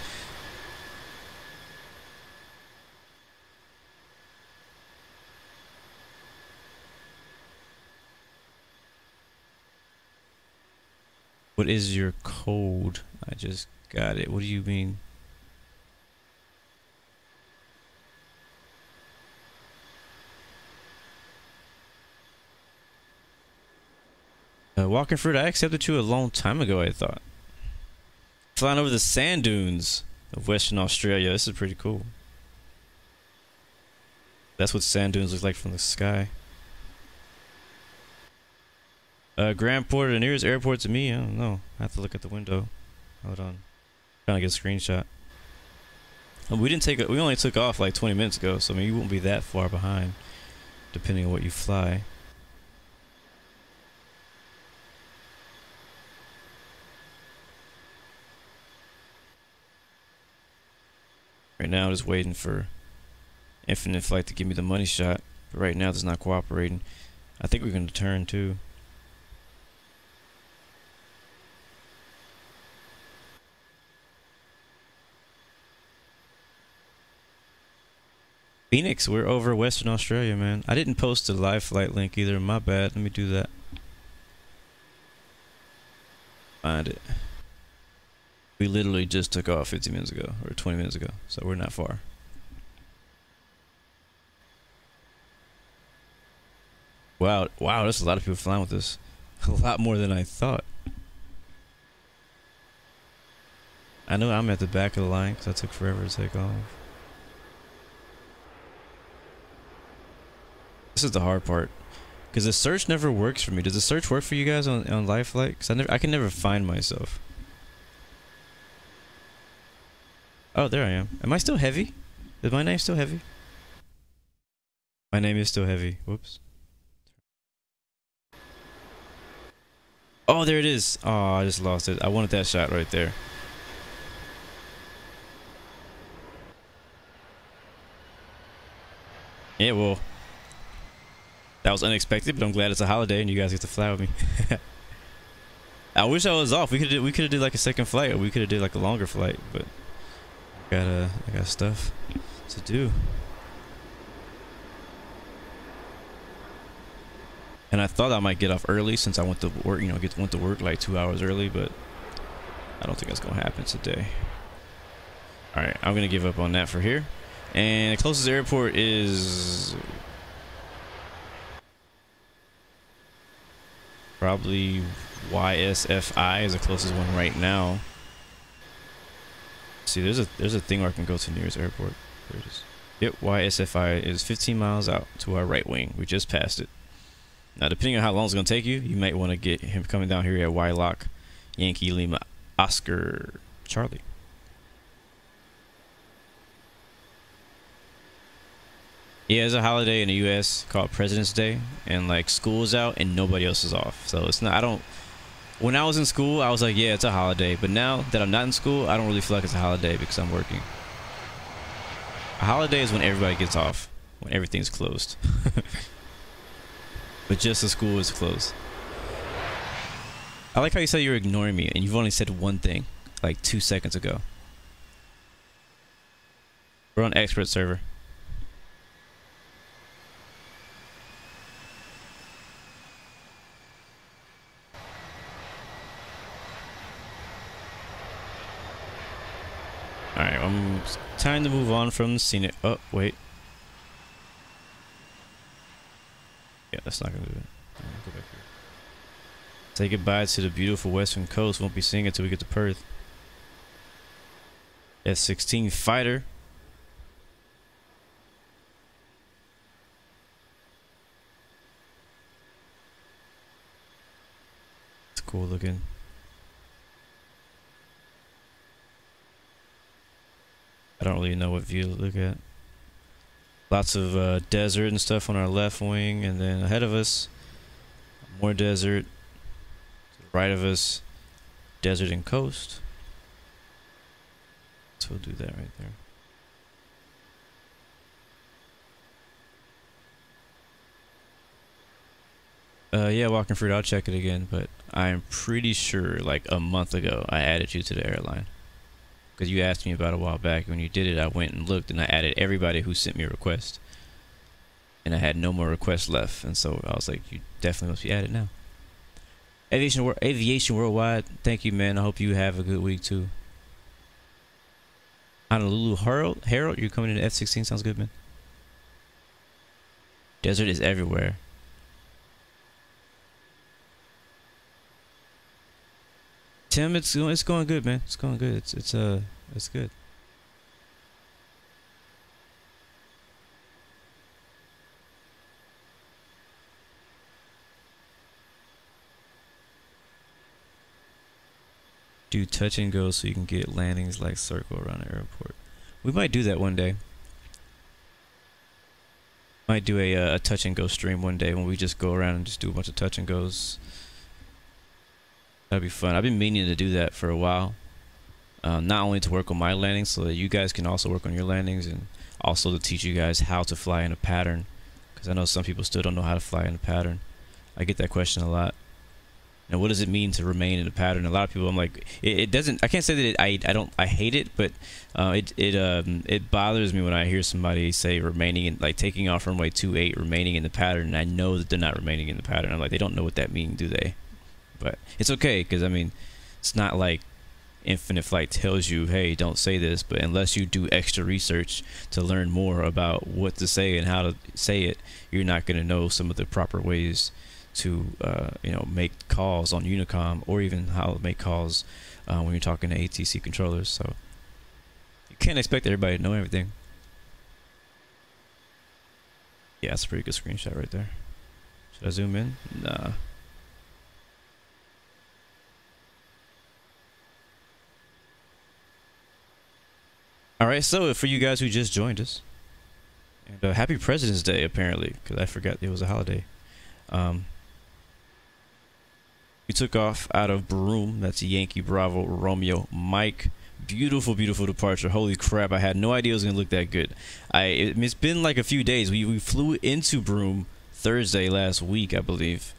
What is your code? I just got it. What do you mean? Walking fruit, I accepted you a long time ago, I thought. Flying over the sand dunes of Western Australia. This is pretty cool. That's what sand dunes look like from the sky. Grand Port, the nearest airport to me? I don't know. I have to look at the window. Hold on. Trying to get a screenshot. We only took off like 20 minutes ago, so I mean you won't be that far behind, depending on what you fly. Right now, I'm just waiting for Infinite Flight to give me the money shot. But right now, it's not cooperating. I think we're going to turn too. Phoenix, we're over Western Australia, man. I didn't post the live flight link either. My bad. Let me do that. Find it. We literally just took off 15 minutes ago or 20 minutes ago, so we're not far. Wow, there's a lot of people flying with this. A lot more than I thought. I know I'm at the back of the line because I took forever to take off. This is the hard part. Because the search never works for me. Does the search work for you guys on LifeFlight? Because I can never find myself. Oh, there I am. Am I still heavy? Is my name still heavy? My name is still heavy. Whoops. Oh, there it is. Oh, I just lost it. I wanted that shot right there. Yeah, well, that was unexpected, but I'm glad it's a holiday and you guys get to fly with me. I wish I was off. We could have did like a second flight, or we could have did like a longer flight, but I got stuff to do. And I thought I might get off early since I went to work, you know, went to work like 2 hours early, but I don't think that's gonna happen today. All right, I'm gonna give up on that for here. And the closest airport is probably YSFI is the closest one right now. See, there's a thing where I can go to the nearest airport. There it is. Yep, YSFI is 15 miles out to our right wing. We just passed it. Now, depending on how long it's going to take you, you might want to get him coming down here at Y-Lock, Yankee Lima, Oscar, Charlie. Yeah, there's a holiday in the U.S. called President's Day, and like school's out and nobody else is off. So it's not. When I was in school, I was like, yeah, it's a holiday. But now that I'm not in school, I don't really feel like it's a holiday because I'm working. A holiday is when everybody gets off, when everything's closed. But just the school is closed. I like how you said you're ignoring me and you've only said one thing like 2 seconds ago. We're on expert server. Alright, it's time to move on from the scenic. Oh, wait. Yeah, that's not gonna do it. Go back here. Say goodbye to the beautiful western coast. Won't be seeing it till we get to Perth. F-16 fighter. It's cool looking. I don't really know what view to look at. Lots of desert and stuff on our left wing, and then ahead of us, more desert. To the right of us, desert and coast. So we'll do that right there. Yeah, walking fruit, I'll check it again, but I'm pretty sure like a month ago I added you to the airline. Because you asked me about it a while back. When you did it, I went and looked and I added everybody who sent me a request. And I had no more requests left. And so I was like, you definitely must be added now. Aviation Worldwide, thank you, man. I hope you have a good week too. Honolulu Harold, you're coming in F-16. Sounds good, man. Desert is everywhere. Tim, it's going good, man. It's going good. It's good. Do touch and go so you can get landings like circle around the airport. We might do that one day. Might do a touch and go stream one day when we just go around and just do a bunch of touch and goes. That'd be fun. I've been meaning to do that for a while. Not only to work on my landings so that you guys can also work on your landings, and also to teach you guys how to fly in a pattern, because I know some people still don't know how to fly in a pattern. I get that question a lot. And what does it mean to remain in a pattern? A lot of people, I'm like, it doesn't. I can't say that I hate it, but it bothers me when I hear somebody say remaining in, like taking off runway 28, remaining in the pattern, and I know that they're not remaining in the pattern. I'm like, they don't know what that means, do they? But it's okay, because I mean, It's not like Infinite Flight tells you, hey, don't say this, but unless you do extra research to learn more about what to say and how to say it, you're not going to know some of the proper ways to make calls on Unicom, or even how to make calls when you're talking to ATC controllers. So you can't expect everybody to know everything. Yeah, that's a pretty good screenshot right there. Should I zoom in? Nah. Alright, so for you guys who just joined us, and happy President's Day, apparently, because I forgot it was a holiday. We took off out of Broome. That's Yankee Bravo Romeo Mike. Beautiful, beautiful departure. Holy crap, I had no idea it was going to look that good. It's been like a few days. We flew into Broome Thursday last week, I believe.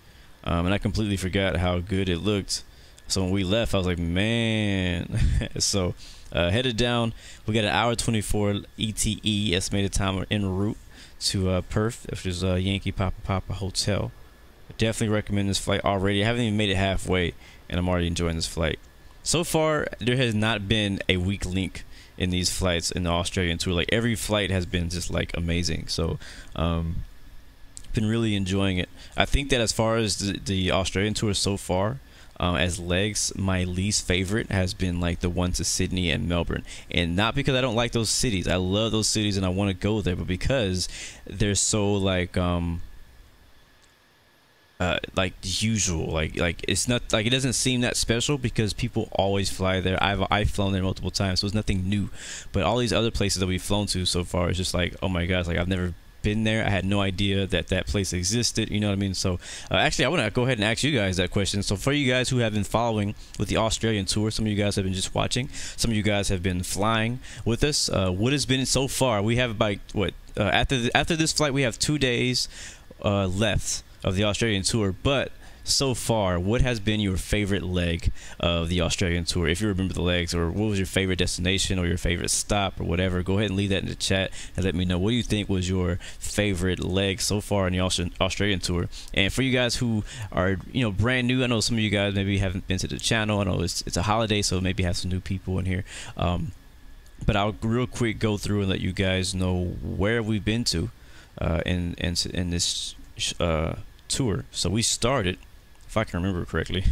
And I completely forgot how good it looked. So when we left, I was like, man. So headed down. We got an hour 24 ETE, estimated time en route to Perth, which is Yankee Papa Hotel. I definitely recommend this flight already. I haven't even made it halfway, and I'm already enjoying this flight. So far, there has not been a weak link in these flights in the Australian tour. Like, every flight has been just like amazing. So been really enjoying it. I think that as far as the Australian tour so far, as legs, my least favorite has been like the one to Sydney and Melbourne. And not because I don't like those cities. I love those cities and I want to go there, but because they're so like usual, like it's not like, it doesn't seem that special because people always fly there. I've flown there multiple times, so it's nothing new. But all these other places that we've flown to so far is just like, oh my gosh, like I've never been there. I had no idea that that place existed, you know what I mean? So actually I want to go ahead and ask you guys that question. So for you guys who have been following with the Australian tour, some of you guys have been just watching, some of you guys have been flying with us, what has been so far? We have about what after this flight we have 2 days left of the Australian tour, but so far, what has been your favorite leg of the Australian tour? If you remember the legs, or what was your favorite destination or your favorite stop or whatever, go ahead and leave that in the chat and let me know what do you think was your favorite leg so far in the Australian tour. And for you guys who are brand new, I know some of you guys maybe haven't been to the channel. I know it's a holiday, so maybe have some new people in here. But I'll real quick go through and let you guys know where we've been to in this tour. So we started, if I can remember correctly,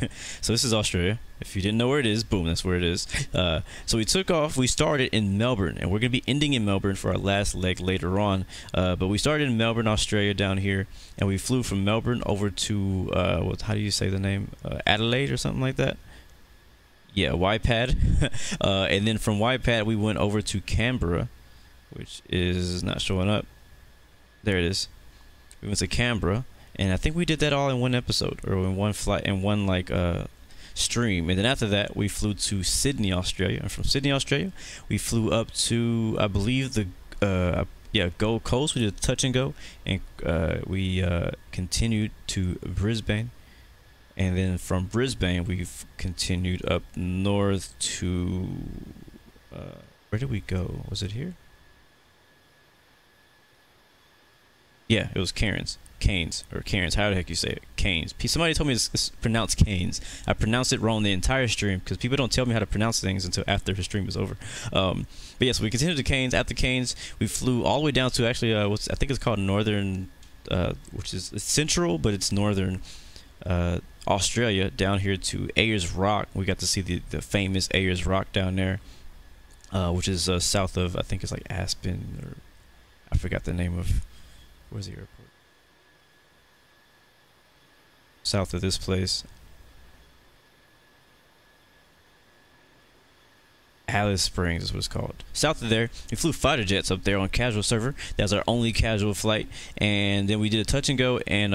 so this is Australia. If you didn't know where it is, boom, that's where it is. So we took off, we started in Melbourne, and we're going to be ending in Melbourne for our last leg later on. But we started in Melbourne, Australia down here, and we flew from Melbourne over to, how do you say the name? Adelaide or something like that? Yeah, YPAD. And then from YPAD, we went over to Canberra, which is not showing up. There it is. We went to Canberra. And I think we did that all in one episode, or in one flight, in one like stream. And then after that, we flew to Sydney, Australia. And from Sydney, Australia, we flew up to, I believe, the Gold Coast. We did a touch and go, and we continued to Brisbane. And then from Brisbane, we've continued up north to where did we go? Was it here? Yeah, it was Cairns, how the heck you say it? Cairns. Somebody told me it's pronounced Cairns. I pronounced it wrong the entire stream because people don't tell me how to pronounce things until after the stream is over. But yes, we continued to Cairns. After Cairns, we flew all the way down to actually I think it's called Northern, which is central, but it's Northern Australia, down here to Ayers Rock. We got to see the famous Ayers Rock down there, which is south of, I think it's like Aspen, or I forgot the name of. Where's the airport? South of this place. Alice Springs is what it's called. South of there, we flew fighter jets up there on casual server. That was our only casual flight. And then we did a touch and go and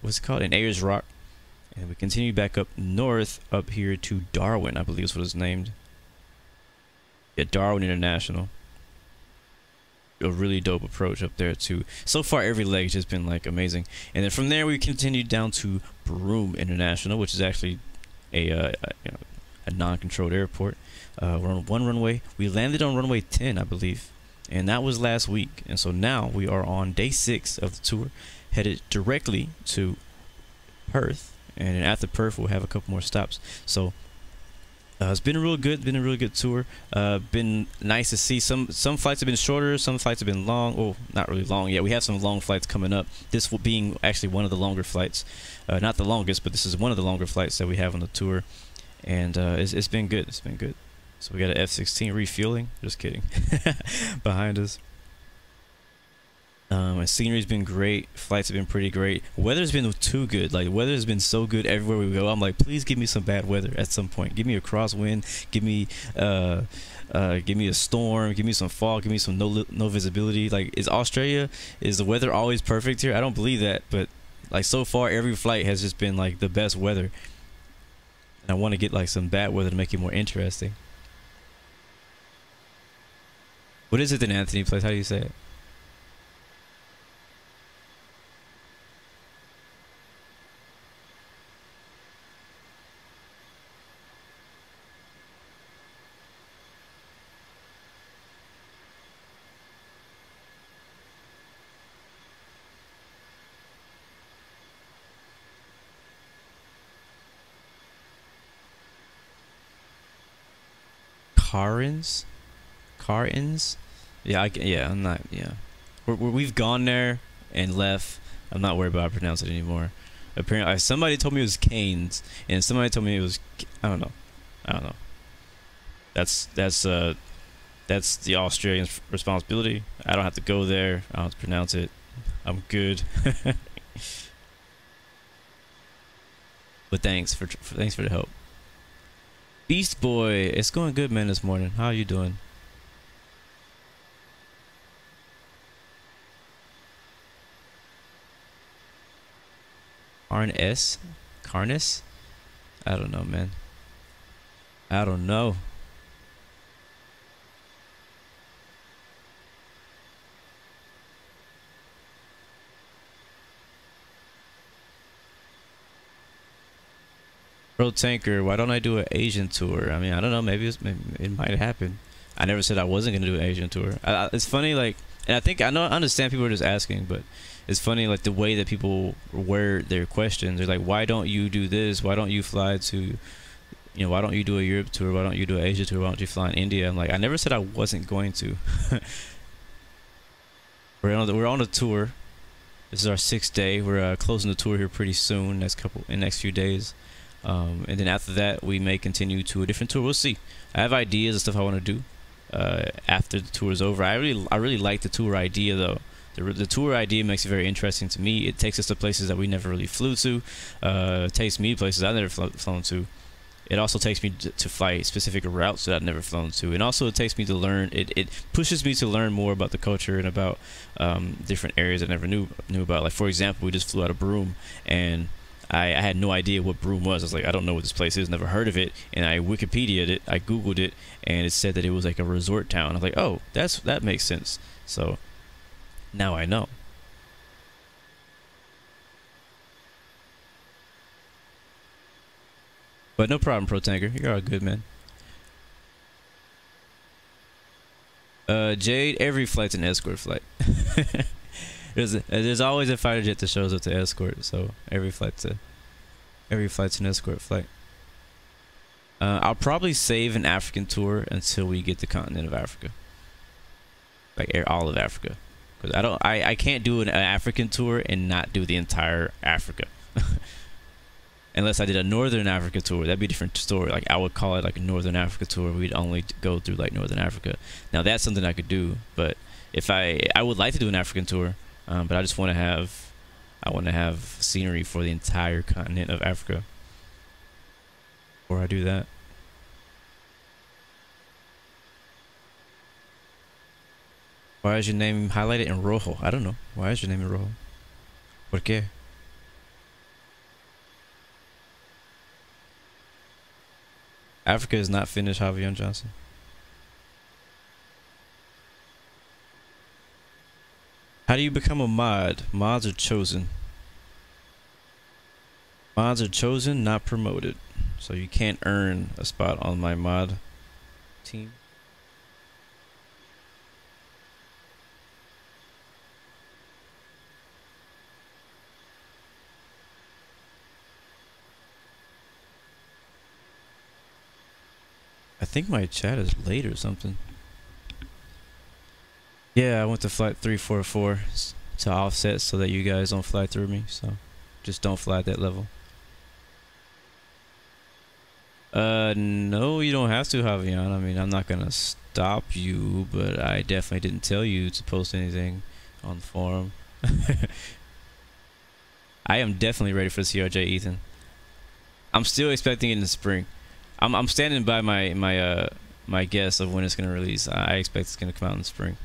what's it called? In Ayers Rock. And we continued back up north up here to Darwin, I believe is what it's named. Yeah, Darwin International. A really dope approach up there too. So far every leg has just been like amazing. And then from there we continued down to Broome International, which is actually a non-controlled airport. We're on one runway. We landed on runway 10, I believe, and that was last week. And so now we are on day 6 of the tour, headed directly to Perth. And then after Perth we'll have a couple more stops. So It's been a real good, been a really good tour. Been nice to see. Some flights have been shorter, some flights have been long. Oh, not really long yet. We have some long flights coming up. This being actually one of the longer flights, not the longest, but this is one of the longer flights that we have on the tour, and it's been good. It's been good. So we got an F-16 refueling. Just kidding. Behind us. And scenery's been great. Flights have been pretty great. Weather's been too good. Like, weather has been so good everywhere we go. I'm like, please give me some bad weather at some point. Give me a crosswind. Give me a storm. Give me some fog. Give me some no visibility. Like, is the weather always perfect here? I don't believe that, but like, so far every flight has just been like the best weather. And I want to get like some bad weather to make it more interesting. What is it that Anthony plays? How do you say it? Carins? Yeah, I'm not, yeah. We've gone there and left. I'm not worried about how to pronounce it anymore. Apparently, somebody told me it was Canes, and somebody told me it was, I don't know. That's the Australian's responsibility. I don't have to go there. I don't have to pronounce it. I'm good. But thanks for the help. Beast Boy, it's going good, man, this morning. How are you doing? Carnus? I don't know, man. I don't know. Bro Tanker, why don't I do an Asian tour? I mean, I don't know. Maybe it might happen. I never said I wasn't gonna do an Asian tour. It's funny, like, and I understand people are just asking, but it's funny, like, the way that people word their questions. They're like, why don't you do this? Why don't you fly to, why don't you do a Europe tour? Why don't you do an Asia tour? Why don't you fly in India? I'm like, I never said I wasn't going to. We're on a tour. This is our 6th day. We're closing the tour here pretty soon. Next few days. And then after that, we may continue to a different tour. We'll see. I have ideas of stuff I want to do after the tour is over. I really like the tour idea, though. The tour idea makes it very interesting to me. It takes us to places that we never really flew to. It takes me places I've never flown to. It also takes me to fly specific routes that I've never flown to. And also it takes me to learn. It pushes me to learn more about the culture and about different areas I never knew about. Like, for example, we just flew out of Broome, and I had no idea what Broome was. I was like, I don't know what this place is, never heard of it. And I Wikipedia'd it, I Googled it, and it said that it was like a resort town. I was like, oh, that makes sense. So now I know. But no problem, Pro Tanker. You're all good, man. Jade, every flight's an escort flight. There's always a fighter jet that shows up to escort, so every flight's an escort flight. I'll probably save an African tour until we get the continent of Africa, like all of Africa, because I can't do an African tour and not do the entire Africa. Unless I did a Northern Africa tour, that'd be a different story. Like, I would call it like a Northern Africa tour. We'd only go through like Northern Africa. Now that's something I could do, but if I would like to do an African tour. But I just want to have scenery for the entire continent of Africa before I do that. Why is your name highlighted in rojo? I don't know. Why is your name in rojo? ¿Por qué? Africa is not finished, Javion Johnson. How do you become a mod? Mods are chosen. Mods are chosen, not promoted. So you can't earn a spot on my mod team. think my chat is late or something. Yeah, I went to flight 344 to offset so that you guys don't fly through me. So just don't fly at that level. No, you don't have to, Javion. I mean, I'm not gonna stop you, but I definitely didn't tell you to post anything on the forum. I am definitely ready for the CRJ, Ethan. I'm still expecting it in the spring. I'm standing by my guess of when it's gonna release. I expect it's gonna come out in the spring.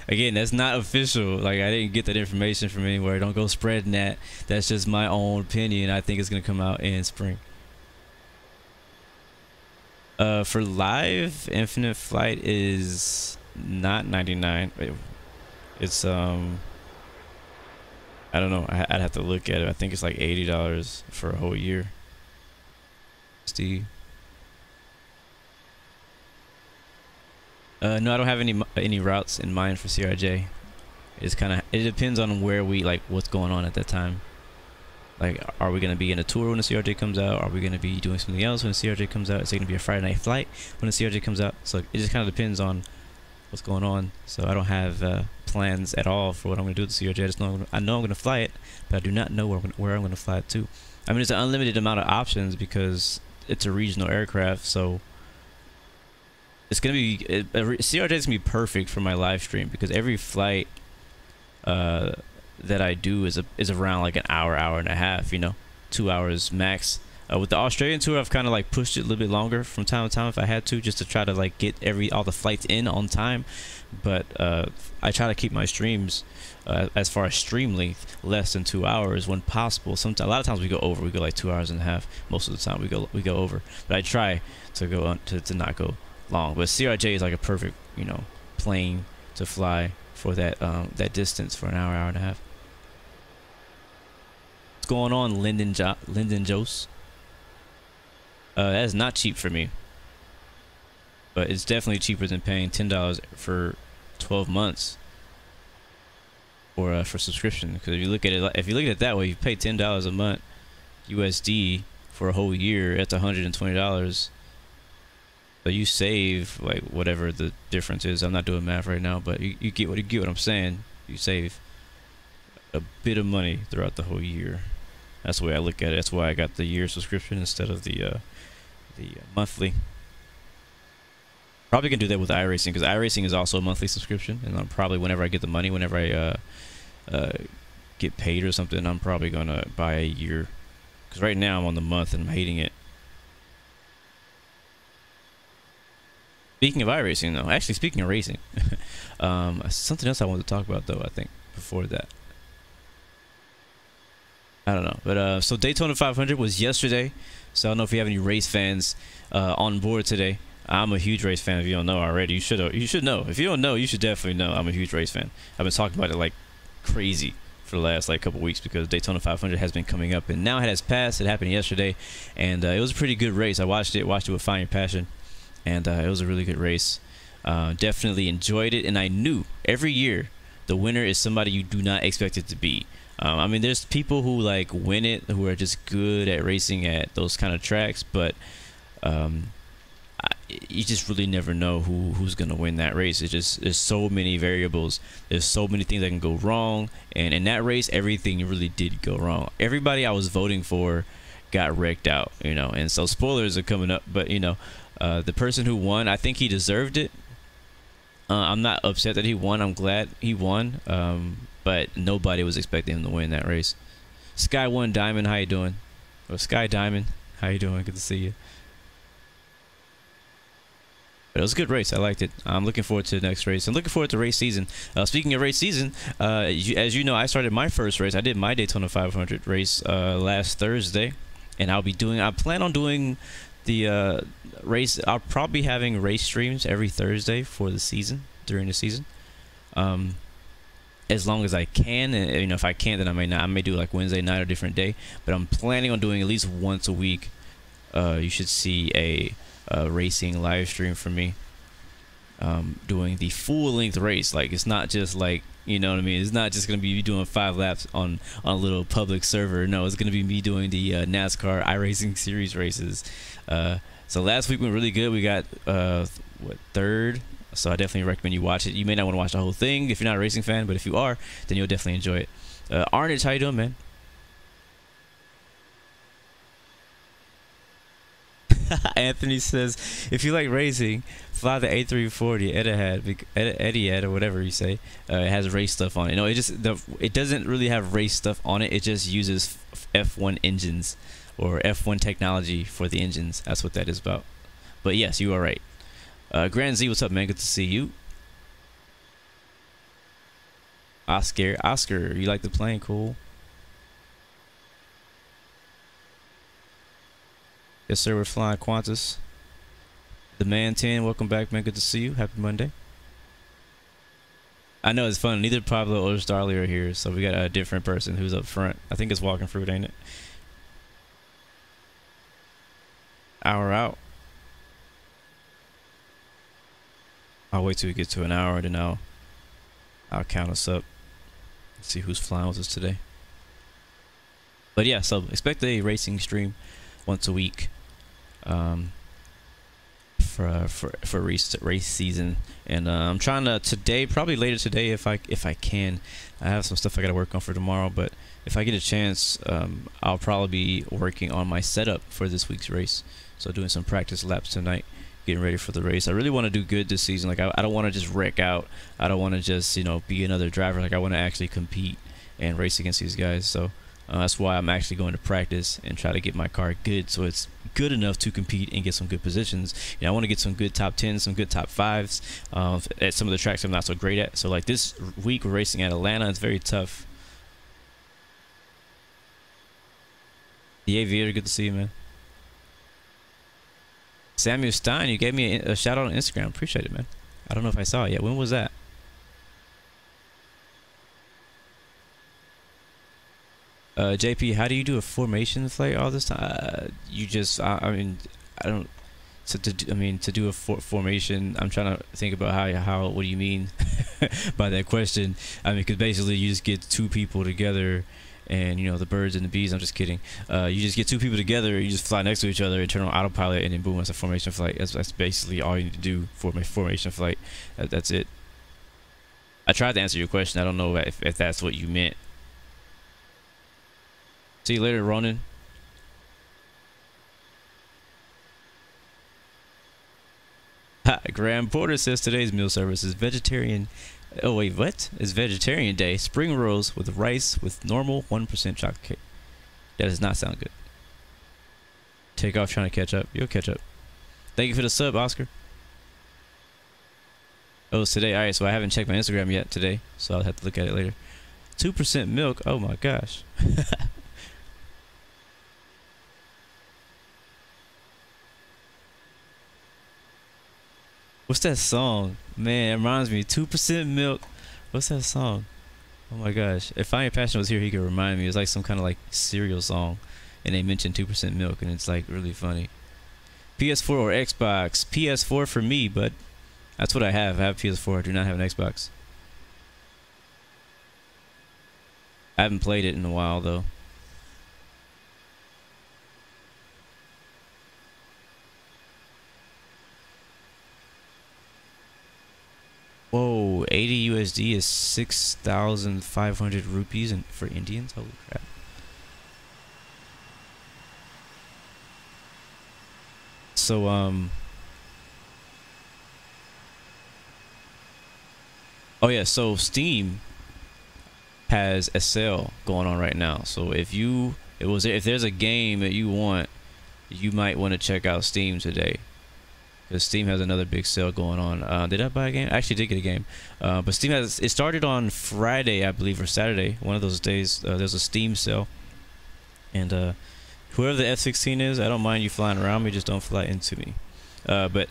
Again, that's not official. Like, I didn't get that information from anywhere. Don't go spreading that. That's just my own opinion. I think it's gonna come out in spring. For live, Infinite Flight is not 99. It's I don't know. I'd have to look at it. I think it's like $80 for a whole year. Steve. No, I don't have any routes in mind for CRJ. It's it depends on where what's going on at that time. Like, are we gonna be in a tour when the CRJ comes out? Are we gonna be doing something else when the CRJ comes out? Is it gonna be a Friday night flight when the CRJ comes out? So it just kind of depends on what's going on. So I don't have plans at all for what I'm gonna do with the CRJ. I just know I'm gonna fly it, but I do not know where I'm gonna fly it to. I mean, it's an unlimited amount of options because it's a regional aircraft, so it's gonna be CRJ is gonna be perfect for my live stream because every flight that I do is around like an hour and a half, you know, 2 hours max. With the Australian tour, I've kind of like pushed it a little bit longer from time to time if I had to, just to try to like get all the flights in on time. But I try to keep my streams as far as stream length less than 2 hours when possible. Sometimes, a lot of times we go over. We go like 2 hours and a half. Most of the time we go over. But I try to go on to not go long. But CRJ is like a perfect, you know, plane to fly for that that distance for an hour and a half. What's going on, Lyndon Jose? That is not cheap for me, but it's definitely cheaper than paying $10 for 12 months for subscription. Because if you look at it that way, you pay $10 a month USD for a whole year. That's $120. So you save like whatever the difference is. I'm not doing math right now, but you get what I'm saying. You save a bit of money throughout the whole year. That's the way I look at it. That's why I got the year subscription instead of the monthly. Probably can do that with iRacing because iRacing is also a monthly subscription, and I'm probably whenever I get the money, whenever I get paid or something, I'm probably gonna buy a year. Because right now I'm on the month and I'm hating it. Speaking of iRacing, though, actually speaking of racing, something else I wanted to talk about though. I think before that. I don't know, but so Daytona 500 was yesterday, so I don't know if you have any race fans on board today. I'm a huge race fan. If you don't know already, you should know. If you don't know, you should definitely know. I'm a huge race fan. I've been talking about it like crazy for the last like couple weeks because Daytona 500 has been coming up, and now it has passed. It happened yesterday, and it was a pretty good race. I watched it with fire passion, and it was a really good race. Definitely enjoyed it, and I knew every year the winner is somebody you do not expect it to be. I mean, there's people who like win it who are just good at racing at those kind of tracks, but you just really never know who's gonna win that race. There's so many variables. There's so many things that can go wrong, and in that race, everything really did go wrong. Everybody I was voting for got wrecked out, you know. And so spoilers are coming up, but you know, the person who won, I think he deserved it. I'm not upset that he won. I'm glad he won. But nobody was expecting him to win that race. Sky One Diamond, how you doing? Or Sky Diamond, how you doing? Good to see you. But it was a good race. I liked it. I'm looking forward to the next race. I'm looking forward to race season. Speaking of race season, as you know, I started my first race. I did my Daytona 500 race last Thursday, and I plan on doing the race. I'll probably be having race streams every Thursday for the season, during the season. As long as I can, and you know, if I can't, then I may not. I may do like Wednesday night or a different day, but I'm planning on doing at least once a week. You should see a racing live stream from me doing the full length race. Like, it's not just like, you know what I mean, it's not just gonna be doing 5 laps on a little public server. No, it's gonna be me doing the NASCAR iRacing series races So last week went really good. We got what, third. So I definitely recommend you watch it. You may not want to watch the whole thing if you're not a racing fan, but if you are, then you'll definitely enjoy it. Arnage, how you doing, man? Anthony says, if you like racing, fly the A340 Etihad or whatever you say. It has race stuff on it. No, it doesn't really have race stuff on it. It just uses F1 engines or F1 technology for the engines. That's what that is about. But yes, you are right. Grand Z, what's up, man? Good to see you. Oscar, you like the plane? Cool. Yes, sir. We're flying Qantas. The Man 10, welcome back, man. Good to see you. Happy Monday. I know it's fun. Neither Pablo or Starley are here, so we got a different person who's up front. I think it's Walking Fruit, ain't it? Hour out. I'll wait till we get to an hour, then I'll count us up. Let's see who's flying with us today. But yeah, so expect a racing stream once a week. For race season, and I'm trying to today, probably later today if I can. I have some stuff I got to work on for tomorrow, but if I get a chance, I'll probably be working on my setup for this week's race. So doing some practice laps tonight, getting ready for the race. I really want to do good this season. Like I don't want to just wreck out. I don't want to just be another driver. Like I want to actually compete and race against these guys. So that's why I'm actually going to practice and try to get my car good, so it's good enough to compete and get some good positions. I want to get some good top 10s, some good top 5s at some of the tracks I'm not so great at. So like this week we're racing at Atlanta. It's very tough. The Aviator, good to see you, man. Samuel Stein, you gave me a shout out on Instagram. Appreciate it, man. I don't know if I saw it yet. When was that? JP, how do you do a formation flight all this time? You just, I mean, I don't. So to do a formation, I'm trying to think about how. What do you mean by that question? I mean, because basically you just get two people together, and the birds and the bees. I'm just kidding. You just get two people together, you just fly next to each other, and turn on autopilot, and then boom, it's a formation flight. That's basically all you need to do for my formation flight. That's it. I tried to answer your question. I don't know if that's what you meant. See you later, Ronan. Graham Porter says today's meal service is vegetarian. Oh wait, what? It's vegetarian day. Spring rolls with rice with normal 1% chocolate cake. That does not sound good. Takeoff trying to catch up. You'll catch up. Thank you for the sub, Oscar. Oh, it's today. Alright, so I haven't checked my Instagram yet today, so I'll have to look at it later. 2% milk. Oh my gosh. What's that song? Man, it reminds me. 2% milk. What's that song? Oh my gosh. If I Ain't Passion was here, he could remind me. It's like some kind of like cereal song. And they mentioned 2% milk, and it's like really funny. PS4 or Xbox? PS4 for me, but that's what I have. I have PS4. I do not have an Xbox. I haven't played it in a while though. Whoa, 80 USD is 6,500 rupees for Indians? Holy crap. So, oh yeah, so Steam has a sale going on right now. So if there's a game that you want, you might want to check out Steam today. Because Steam has another big sale going on. Did I buy a game? I actually did get a game. But Steam it started on Friday, I believe, or Saturday. One of those days, there's a Steam sale. And whoever the F-16 is, I don't mind you flying around me, just don't fly into me. But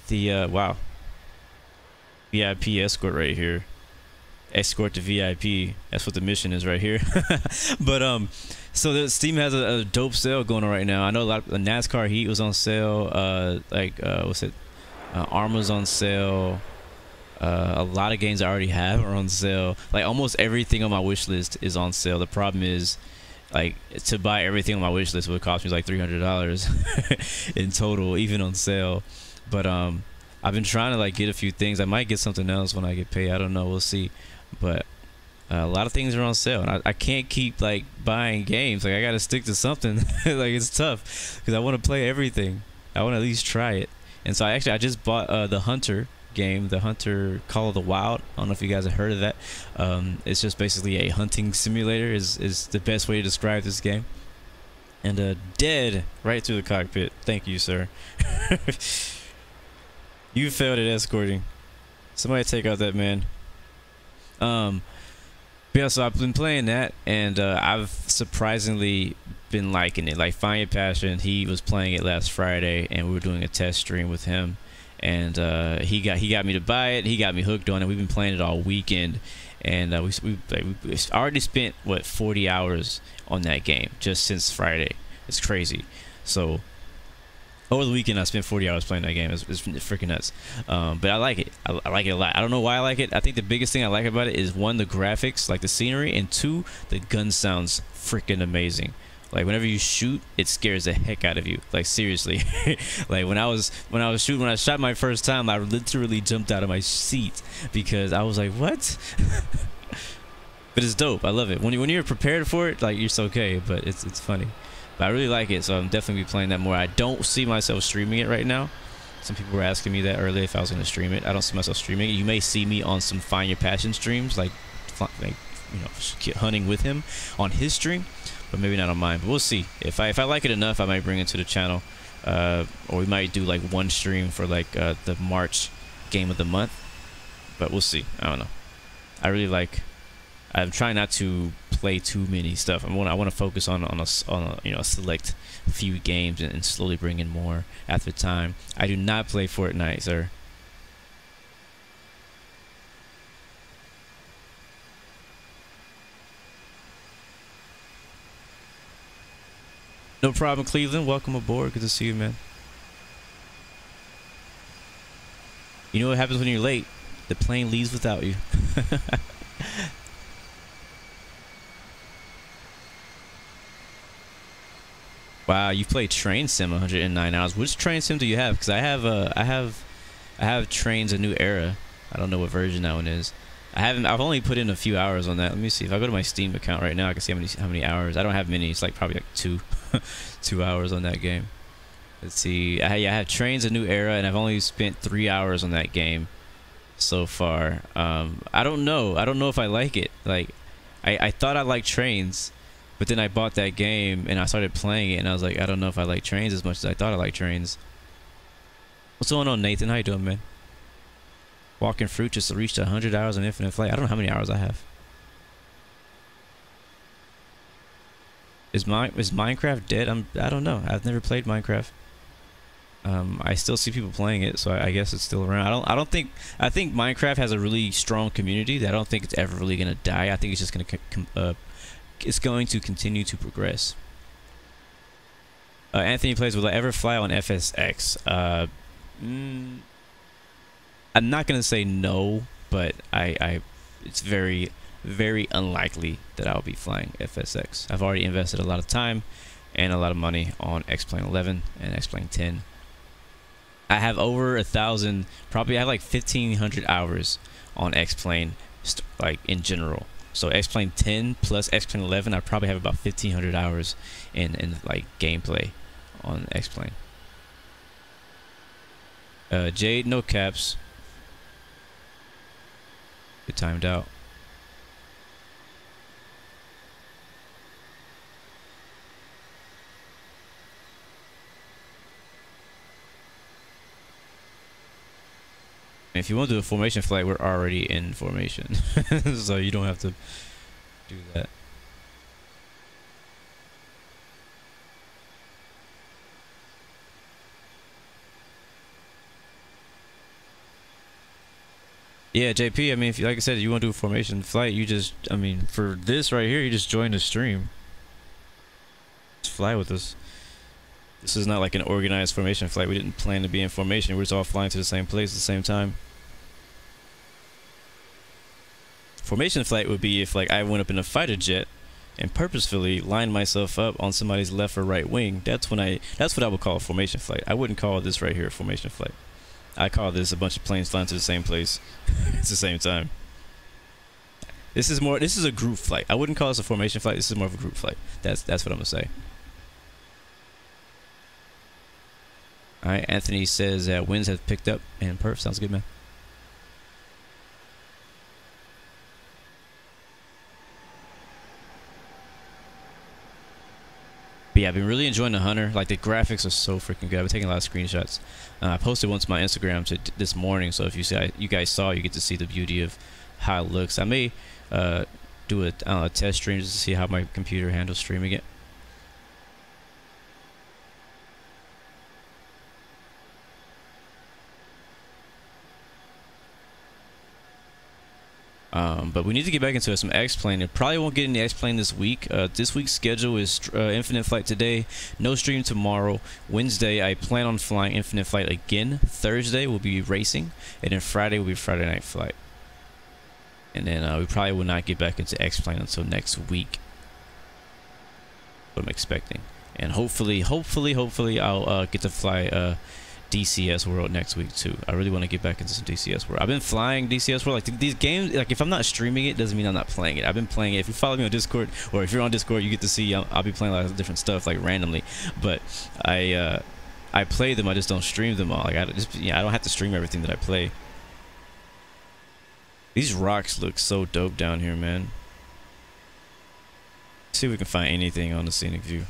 the, wow. VIP escort right here. Escort to VIP. That's what the mission is right here. But, so the Steam has a dope sale going on right now. I know a lot of NASCAR Heat was on sale. What's it? Arma's on sale. A lot of games I already have are on sale. Like almost everything on my wish list is on sale. The problem is like to buy everything on my wish list would cost me like $300 in total, even on sale. But I've been trying to like get a few things. I might get something else when I get paid. I don't know. We'll see. But a lot of things are on sale, and I can't keep like buying games. Like I gotta stick to something. Like it's tough because I want to play everything. I want to at least try it. And so I just bought the Hunter game, the Hunter Call of the Wild. I don't know if you guys have heard of that. It's just basically a hunting simulator is the best way to describe this game. And dead right through the cockpit. Thank you, sir. You failed at escorting. Somebody take out that man. Yeah, so I've been playing that, and I've surprisingly been liking it. Like Find Your Passion, he was playing it last Friday, and we were doing a test stream with him, and he got me to buy it. He got me hooked on it. We've been playing it all weekend, and we already spent what 40 hours on that game just since Friday. It's crazy. So over the weekend, I spent 40 hours playing that game. It's freaking nuts. But I like it. I like it a lot. I don't know why I like it. I think the biggest thing I like about it is, one, the graphics, like the scenery, and two, the gun sounds freaking amazing. Like whenever you shoot, it scares the heck out of you. Like seriously. Like when I shot my first time, I literally jumped out of my seat because I was like, what? But it's dope. I love it. When you're prepared for it, like it's okay. But it's funny. But I really like it, so I'm definitely be playing that more. I don't see myself streaming it right now. Some people were asking me that earlier if I was going to stream it. I don't see myself streaming it. You may see me on some Find Your Passion streams, like you know, hunting with him on his stream, but maybe not on mine. But we'll see. If I like it enough, I might bring it to the channel, or we might do like one stream for like the March game of the month. But we'll see. I don't know. I really like. I'm trying not to play too many stuff. I want to focus on a you know, select few games and slowly bring in more after time. I do not play Fortnite, sir. No problem, Cleveland. Welcome aboard. Good to see you, man. You know what happens when you're late? The plane leaves without you. Wow, you played Train Sim 109 hours. Which Train Sim do you have? Because I have Trains A New Era. I don't know what version that one is. I've only put in a few hours on that. Let me see. If I go to my Steam account right now, I can see how many hours. I don't have many. It's like probably like 2 hours on that game. Let's see. I have Trains A New Era, and I've only spent 3 hours on that game so far. I don't know. I don't know if I like it. Like, I thought I liked Trains. But then I bought that game and I started playing it, and I was like, I don't know if I like Trains as much as I thought I liked Trains. What's going on, Nathan? How you doing, man? Walking Fruit just reached 100 hours on Infinite Flight. I don't know how many hours I have. Is Minecraft dead? I don't know. I've never played Minecraft. I still see people playing it, so I guess it's still around. I think Minecraft has a really strong community that I don't think it's ever really gonna die. I think it's just gonna it's going to continue to progress. Anthony plays, will I ever fly on FSX? I'm not gonna say no, but it's very, very unlikely that I'll be flying FSX. I've already invested a lot of time and a lot of money on X-Plane 11 and X-Plane 10. I have over 1,000, probably I have like 1,500 hours on X-Plane, like in general. So X-Plane 10 plus X-Plane 11, I probably have about 1,500 hours in like gameplay on X-Plane. Jade, no caps. Get timed out. If you want to do a formation flight, we're already in formation. So you don't have to do that. Yeah, JP, I mean, if you, like I said, you want to do a formation flight, you just, I mean, for this right here, you just join the stream. Just fly with us. This is not like an organized formation flight. We didn't plan to be in formation. We're just all flying to the same place at the same time. Formation flight would be if like I went up in a fighter jet and purposefully line myself up on somebody's left or right wing, that's what I would call a formation flight. I wouldn't call this right here a formation flight. I call this a bunch of planes flying to the same place at the same time. This is a group flight. I wouldn't call this a formation flight. This is more of a group flight. That's what I'm gonna say. All right, Anthony says that winds have picked up, and perf sounds good, man. But yeah, I've been really enjoying the Hunter. Like, the graphics are so freaking good. I've been taking a lot of screenshots. I posted once my Instagram this morning, so if you guys saw, you get to see the beauty of how it looks. I may do a test stream just to see how my computer handles streaming it. But we need to get back into some X-Plane. It probably won't get in the X-Plane this week. This week's schedule is Infinite Flight today, no stream tomorrow. Wednesday, I plan on flying Infinite Flight again. Thursday, will be racing. And then Friday will be Friday Night Flight. And then we probably will not get back into X-Plane until next week. What I'm expecting. And hopefully I'll get to fly DCS World next week too. I really want to get back into some DCS World. I've been flying DCS World. Like, these games, like, if I'm not streaming it, doesn't mean I'm not playing it. I've been playing it. If you follow me on Discord, or if you're on Discord, you get to see I'll be playing a lot of different stuff, like, randomly. But I play them. I just don't stream them all. Like, I don't have to stream everything that I play. These rocks look so dope down here, man. Let's see if we can find anything on the scenic view.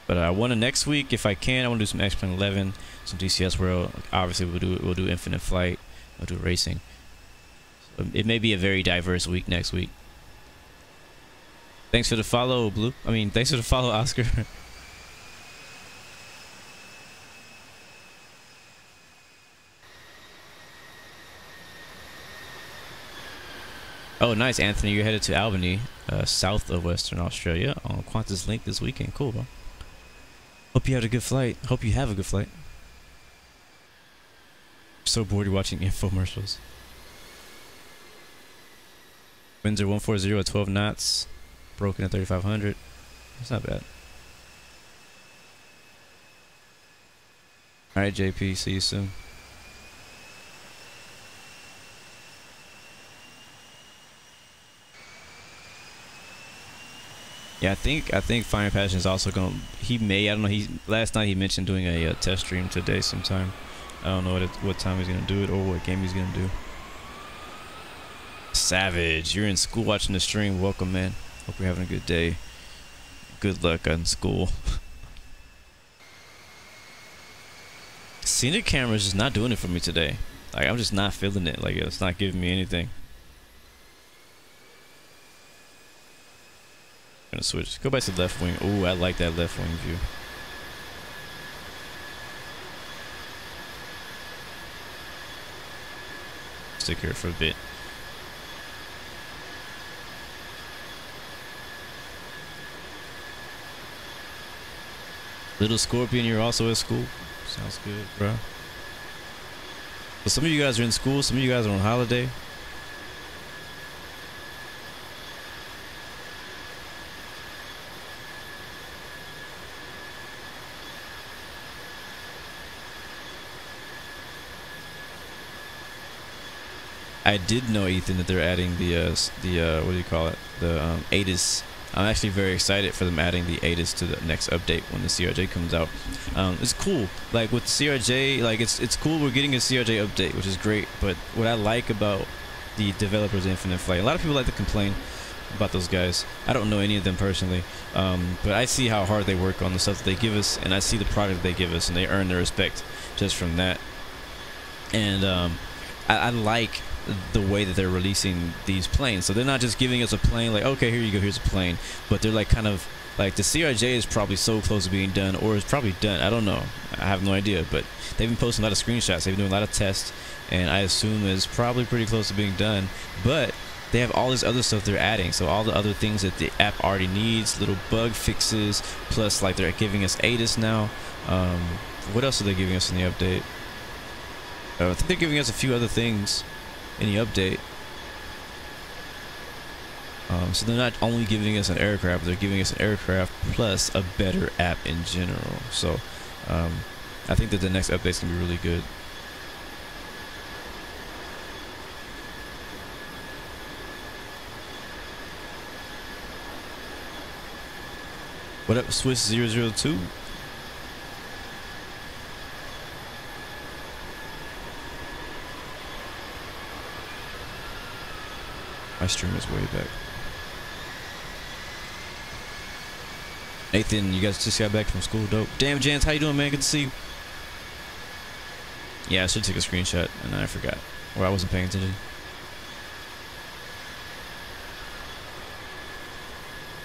But I want to next week, if I can, I want to do some X-Plane 11, some DCS World. Obviously, we'll do Infinite Flight, we'll do racing. So it may be a very diverse week next week. Thanks for the follow, Blue. Thanks for the follow, Oscar. Oh, nice, Anthony. You're headed to Albany, south of Western Australia, on Qantas Link this weekend. Cool, bro. Hope you had a good flight. Hope you have a good flight. So bored you're watching infomercials. Winds are 140 at 12 knots. Broken at 3,500. That's not bad. Alright, JP. See you soon. Yeah, I think Fire Passion is also going to, I don't know, last night he mentioned doing a test stream today sometime. I don't know what time he's going to do it or what game he's going to do. Savage, you're in school watching the stream. Welcome, man. Hope you're having a good day. Good luck on school. Scenic camera is just not doing it for me today. Like, I'm just not feeling it. Like, it's not giving me anything. Gonna switch. Go back to the left wing. Ooh, I like that left wing view. Stick here for a bit. Little Scorpion, you're also at school. Sounds good, bro. But some of you guys are in school. Some of you guys are on holiday. I did know, Ethan, that they're adding the what do you call it? The ATIS. I'm actually very excited for them adding the ATIS to the next update when the CRJ comes out. It's cool. Like, with CRJ, like, it's cool we're getting a CRJ update, which is great. But what I like about the developers of Infinite Flight, a lot of people like to complain about those guys. I don't know any of them personally, but I see how hard they work on the stuff that they give us, and I see the product they give us, and they earn their respect just from that. And I like the way that they're releasing these planes. So they're not just giving us a plane like, okay, here you go, here's a plane, but they're like, kind of like, the CRJ is probably so close to being done, or it's probably done. I don't know, I have no idea, but they've been posting a lot of screenshots, they've been doing a lot of tests, and I assume it's probably pretty close to being done. But they have all this other stuff they're adding, so all the other things that the app already needs, little bug fixes, plus like they're giving us ATIS now. What else are they giving us in the update? I think they're giving us a few other things in the update. So they're not only giving us an aircraft, they're giving us an aircraft plus a better app in general. So I think that the next update's gonna be really good. What up, Swiss 002? My stream is way back. Nathan, you guys just got back from school, dope. Damn, Jans, how you doing, man? Good to see you. Yeah, I should take a screenshot, and I forgot, or I wasn't paying attention.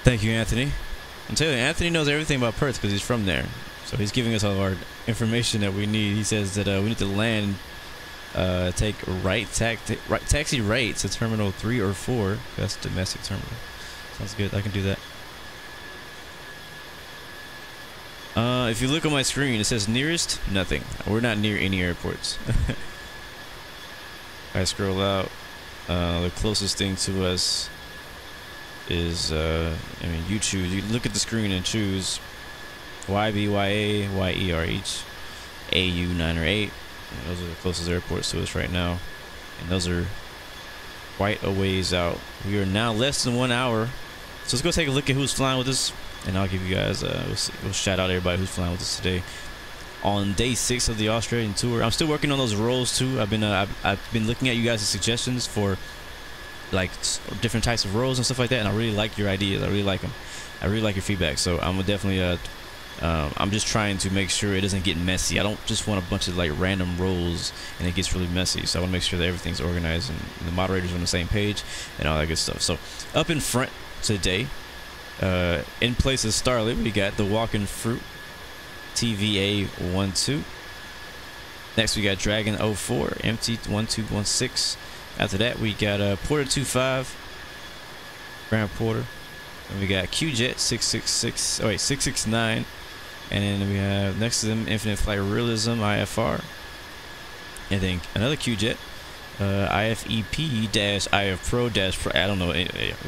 Thank you, Anthony. I'm telling you, Anthony knows everything about Perth because he's from there. So he's giving us all of our information that we need. He says that we need to land, take taxi right to Terminal 3 or 4. That's domestic terminal. Sounds good. I can do that. If you look on my screen, it says nearest, nothing. We're not near any airports. I scroll out. The closest thing to us is, I mean, you choose. You look at the screen and choose YBYA, YERH, AU 9 or 8. And those are the closest airports to us right now. And those are quite a ways out. We are now less than 1 hour. So let's go take a look at who's flying with us. And I'll give you guys, we'll shout out everybody who's flying with us today. On day 6 of the Australian tour. I'm still working on those roles too. I've been looking at you guys' suggestions for like different types of roles and stuff like that, and I really like your ideas. I really like them. I really like your feedback. So I'm definitely I'm just trying to make sure it doesn't get messy. I don't just want a bunch of like random roles and it gets really messy. So I want to make sure that everything's organized and the moderators are on the same page and all that good stuff. So up in front today, in place of Starlet, we got the Walking Fruit TVA-12. Next we got Dragon 04 MT-1216. After that we got Porter 25 Grand Porter, and we got QJet 669, and then we have next to them Infinite Flight Realism IFR, and then another QJet IFEP-IF Pro I don't know,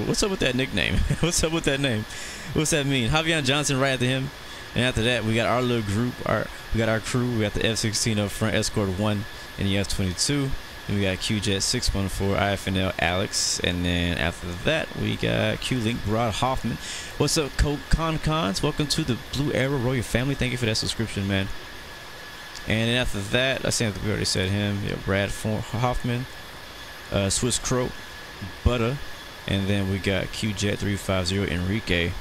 what's up with that nickname? What's up with that name? What's that mean? Javion Johnson right after him. And after that we got our little group, we got our crew. We got the F-16 up front, Escort 1 and the F-22. Then we got QJet 614 IFNL Alex, and then after that we got Q-Link Rod Hoffman. What's up, Cons? Welcome to the Blue Arrow Royal family. Thank you for that subscription, man. And then after that, I think we already said him. Yeah, Brad Hoffman, Swiss Crow, Butter, and then we got QJet 350 Enrique.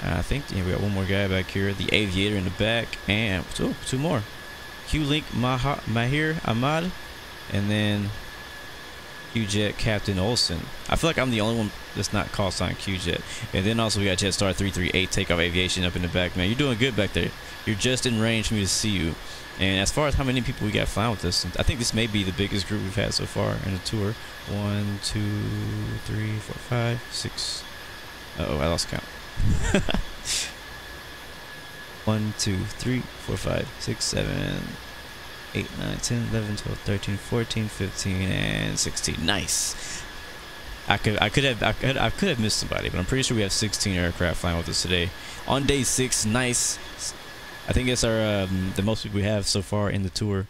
I think we got one more guy back here, the Aviator in the back, and two more. Q-Link Mahir Ahmad, and then QJet Captain Olsen. I feel like I'm the only one that's not call sign QJet. And then also we got Jetstar 338 Takeoff Aviation up in the back, man. You're doing good back there. You're just in range for me to see you. And as far as how many people we got flying with us, I think this may be the biggest group we've had so far in the tour. 1, 2, 3, 4, 5, 6. Uh-oh, I lost count. 1, 2, 3, 4, 5, 6, 7, 8, 9, 10, 11, 12, 13, 14, 15, and 16. Nice. I could have missed somebody, but I'm pretty sure we have 16 aircraft flying with us today on day 6. Nice. I think it's our the most people we have so far in the tour.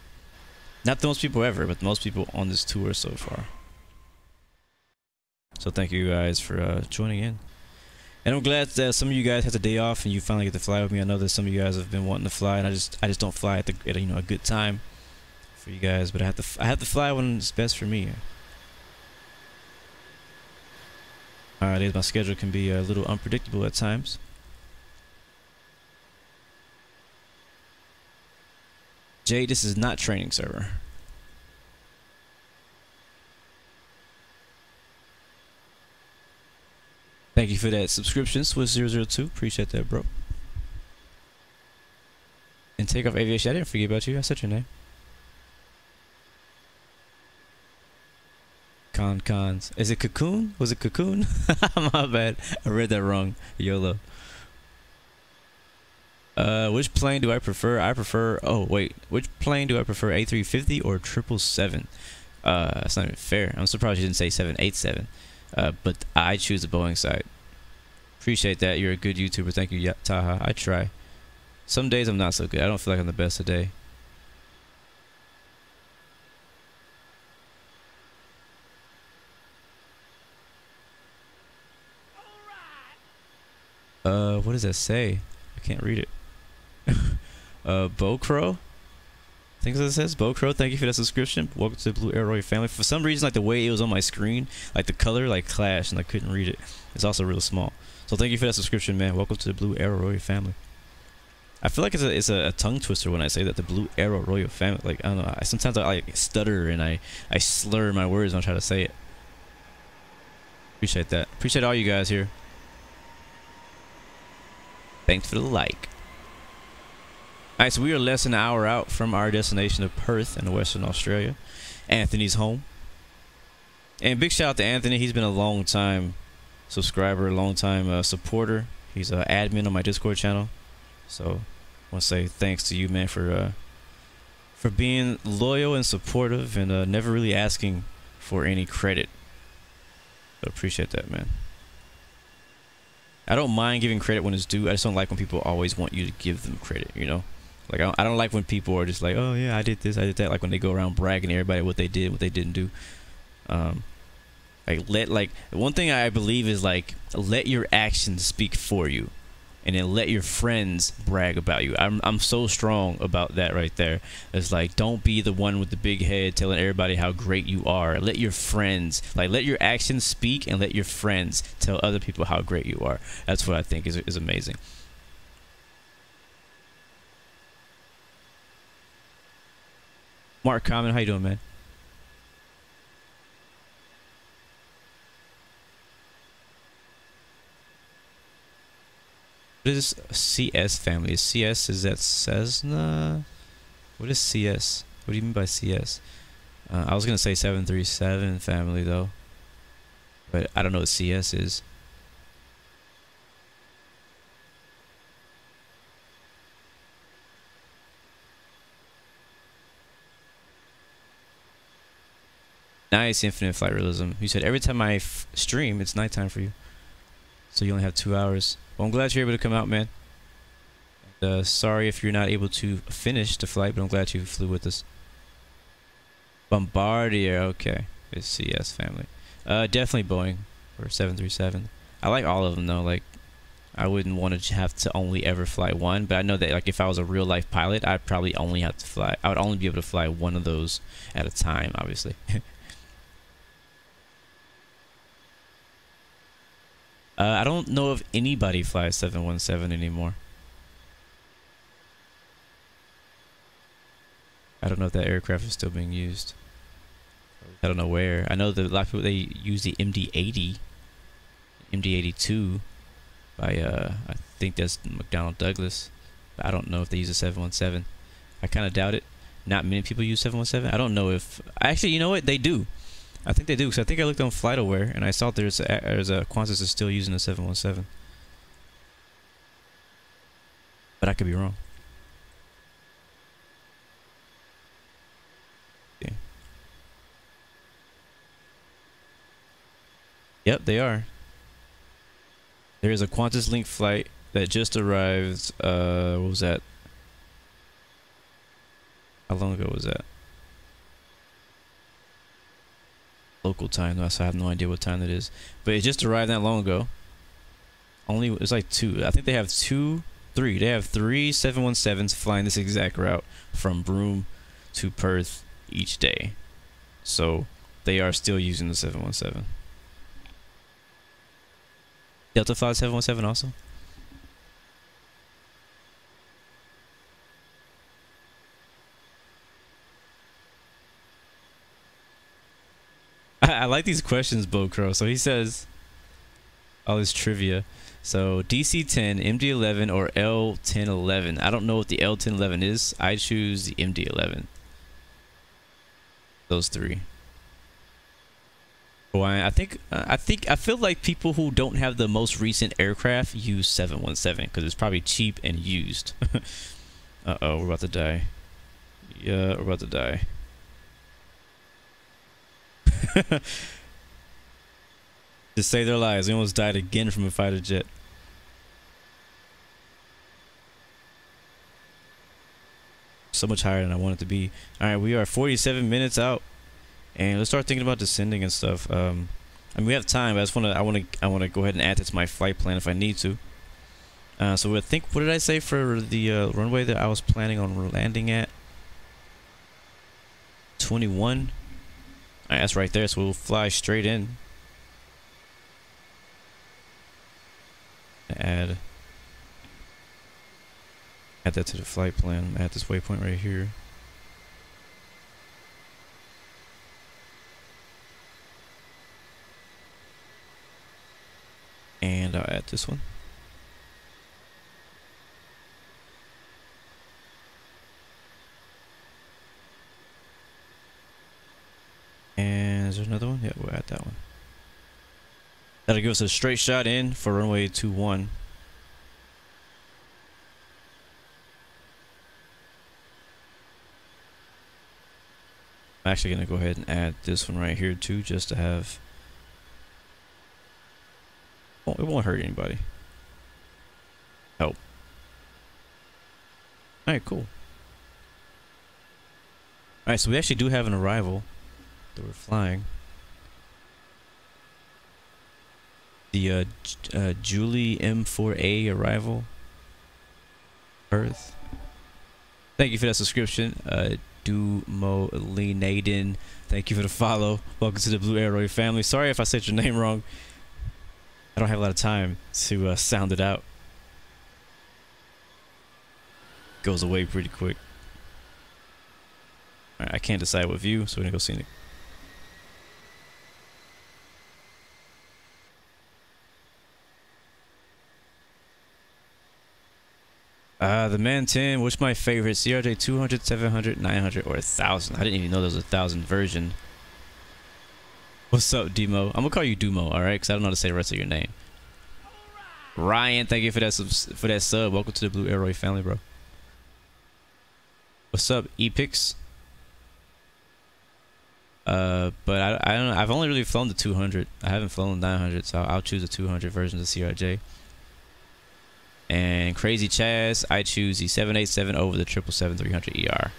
Not the most people ever, but the most people on this tour so far. So thank you guys for joining in. And I'm glad that some of you guys had the day off and you finally get to fly with me. I know that some of you guys have been wanting to fly, and I just don't fly at a good time for you guys, but I have to fly when it's best for me. My schedule can be a little unpredictable at times. Jay, this is not training server. Thank you for that subscription, Swiss002. Appreciate that, bro. And Takeoff Aviation, I didn't forget about you. I said your name. Cons. Is it Cocoon? Was it Cocoon? My bad. I read that wrong. YOLO. Which plane do I prefer? Oh, wait. Which plane do I prefer? A350 or 777? That's not even fair. I'm surprised you didn't say 787. but I choose the Boeing side. Appreciate that. You're a good YouTuber. Thank you, Taha. I try. Some days I'm not so good. I don't feel like I'm the best today. What does that say? I can't read it. Bocro? I think that's what it says. Bocro, thank you for that subscription. Welcome to the Blue Arrow family. For some reason, like the way it was on my screen, like the color like clashed and I couldn't read it. It's also real small. So thank you for that subscription, man. Welcome to the Blue Arrow Royal family. I feel like it's a tongue twister when I say that, the Blue Arrow Royal family. Like, I don't know. Sometimes I like stutter and I slur my words when I try to say it. Appreciate that. Appreciate all you guys here. Thanks for the like. Alright, so we are less than an hour out from our destination of Perth in Western Australia. Anthony's home. And big shout out to Anthony. He's been a long time subscriber, a long time supporter. He's an admin on my Discord channel. So I want to say thanks to you, man, for being loyal and supportive and never really asking for any credit. So appreciate that, man. I don't mind giving credit when it's due. I just don't like when people always want you to give them credit, you know? Like, I don't like when people are just like, oh yeah, I did this, I did that. Like when they go around bragging to everybody what they did, what they didn't do. Like one thing I believe is like, let your actions speak for you, and then let your friends brag about you. I'm so strong about that right there. It's like, don't be the one with the big head telling everybody how great you are. Let your friends, like, let your actions speak, and let your friends tell other people how great you are. That's what I think is amazing. Mark Common, how you doing, man? What is CS family? Is CS, is that Cessna? What is CS? What do you mean by CS? I was gonna say 737 family though, but I don't know what CS is. Nice, Infinite Flight Realism. You said every time I stream, it's nighttime for you, so you only have 2 hours. Well, I'm glad you're able to come out, man. Sorry if you're not able to finish the flight, but I'm glad you flew with us. Bombardier, okay. It's CS family. Definitely Boeing or 737. I like all of them though. Like, I wouldn't want to have to only ever fly one, but I know that like if I was a real life pilot, I'd probably only have to fly. I would only be able to fly one of those at a time, obviously. I don't know if anybody flies 717 anymore. I don't know if that aircraft is still being used. I don't know where. I know that a lot of people, they use the MD-80, MD-82 by I think that's McDonnell Douglas. But I don't know if they use a 717. I kind of doubt it. Not many people use 717. I don't know if actually, you know what, they do. I think they do, because I think I looked on FlightAware and I saw there's a Qantas is still using a 717. But I could be wrong. Yeah. Yep, they are. There is a Qantas Link flight that just arrived. What was that? How long ago was that? Local time, so I have no idea what time it is, but it just arrived that long ago. Only it's like two. I think they have three. They have 3 717s flying this exact route from Broome to Perth each day. So they are still using the 717. Delta flies 717 also. I like these questions, Bo Crow. So he says all this trivia. So DC-10, MD-11, or L-1011. I don't know what the L-1011 is. I choose the MD-11. Those three. I feel like people who don't have the most recent aircraft use 717 because it's probably cheap and used. Uh-oh, we're about to die. Yeah, we're about to die. to save their lives. They almost died again from a fighter jet. So much higher than I want it to be. All right, we are 47 minutes out, and let's start thinking about descending and stuff. I mean, we have time, but I want to go ahead and add this to my flight plan if I need to. So I think, what did I say for the runway that I was planning on landing at? 21. All right, that's right there. So we'll fly straight in. Add that to the flight plan. Add this waypoint right here. And I'll add this one. And is there another one? Yeah, we'll add that one. That'll give us a straight shot in for runway 21. I'm actually going to go ahead and add this one right here too, just to have... Oh, it won't hurt anybody. Help. Alright, cool. Alright, so we actually do have an arrival that we're flying. The JULIM-4A arrival. Earth. Thank you for that subscription. Naden. Thank you for the follow. Welcome to the Blue Arrow family. Sorry if I said your name wrong. I don't have a lot of time to sound it out. Goes away pretty quick. Alright, I can't decide what view, so we're gonna go scenic. The Man 10, what's my favorite? CRJ 200, 700, 900, or 1000? I didn't even know there was a 1000 version. What's up, Demo? I'm gonna call you Dumo, alright? Because I don't know how to say the rest of your name. Ryan, thank you for that sub. Welcome to the Blue Arrow family, bro. What's up, Epix? But I don't know. I've only really flown the 200. I haven't flown the 900, so I'll choose the 200 version of the CRJ. And Crazy Chaz, I choose the 787 over the 777-300ER.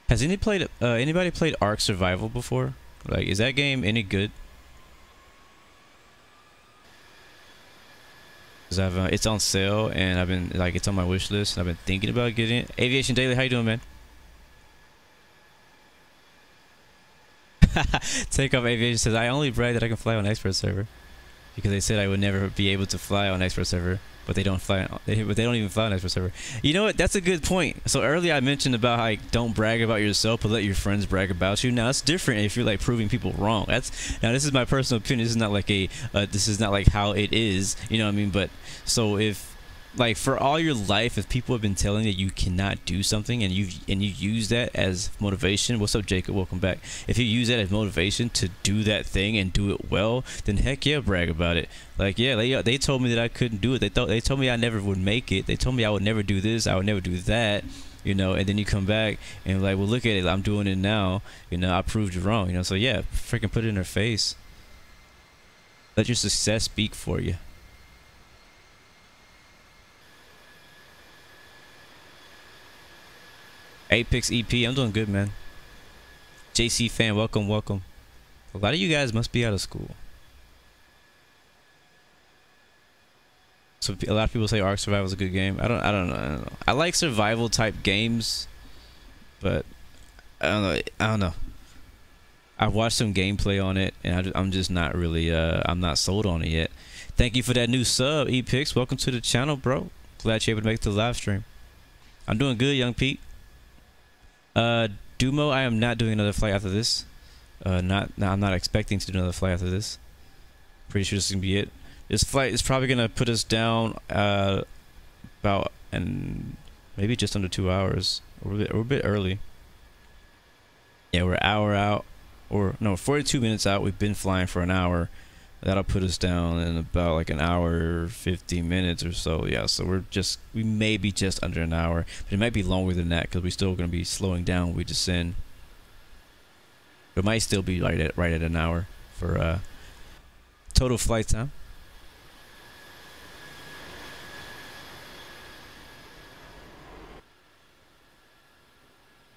Has anybody played Ark Survival before? Like, is that game any good? Cause it's on sale, and I've been it's on my wish list, and I've been thinking about getting it. Aviation Daily, how you doing, man? Takeoff Aviation says, I only brag that I can fly on expert server because they said I would never be able to fly on expert server, but they don't even fly on expert server. You know what? That's a good point. So earlier I mentioned about how don't brag about yourself, but let your friends brag about you. Now it's different if you're like proving people wrong. Now this is my personal opinion. This is not like this is not like how it is. You know what I mean? But so if like for all your life, if people have been telling you you cannot do something, and you use that as motivation, what's up, Jacob? Welcome back. If you use that as motivation to do that thing and do it well, then heck yeah, brag about it. Like yeah, they told me that I couldn't do it. They told me I never would make it. They told me I would never do this. I would never do that. You know, and then you come back and like, well, look at it. I'm doing it now. You know, I proved you wrong. You know, so yeah, freaking put it in their face. Let your success speak for you. Apex EP, I'm doing good, man. JC fan, welcome. A lot of you guys must be out of school. So a lot of people say Ark Survival is a good game. I don't know. I like survival type games, but I don't know. I've watched some gameplay on it, and I'm just not really I'm not sold on it yet. Thank you for that new sub, Epix. Welcome to the channel, bro. Glad you're able to make it to the live stream. I'm doing good, young Pete. Dumo, I am not doing another flight after this. I'm not expecting to do another flight after this. Pretty sure this is gonna be it. This flight is probably gonna put us down about maybe just under 2 hours. We're a bit early. Yeah, we're an hour out, or no, 42 minutes out. We've been flying for an hour. That'll put us down in about like an hour 15 minutes or so. Yeah, so we may be just under an hour, but it might be longer than that because we're still going to be slowing down when we descend. It might still be right at an hour for total flight time.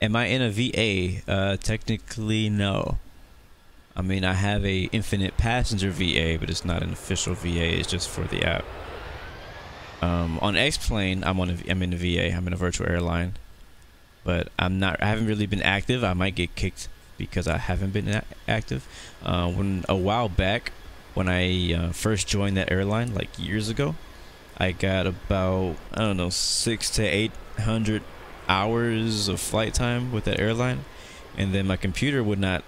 Am I in a VA? Technically, no. I mean, I have a infinite passenger VA, but it's not an official VA. It's just for the app. On X-Plane, I'm in a VA. I'm in a virtual airline, but I haven't really been active. I might get kicked because I haven't been active. When a while back, when I first joined that airline, like years ago, I got about, I don't know, 600 to 800 hours of flight time with that airline, and then my computer would not,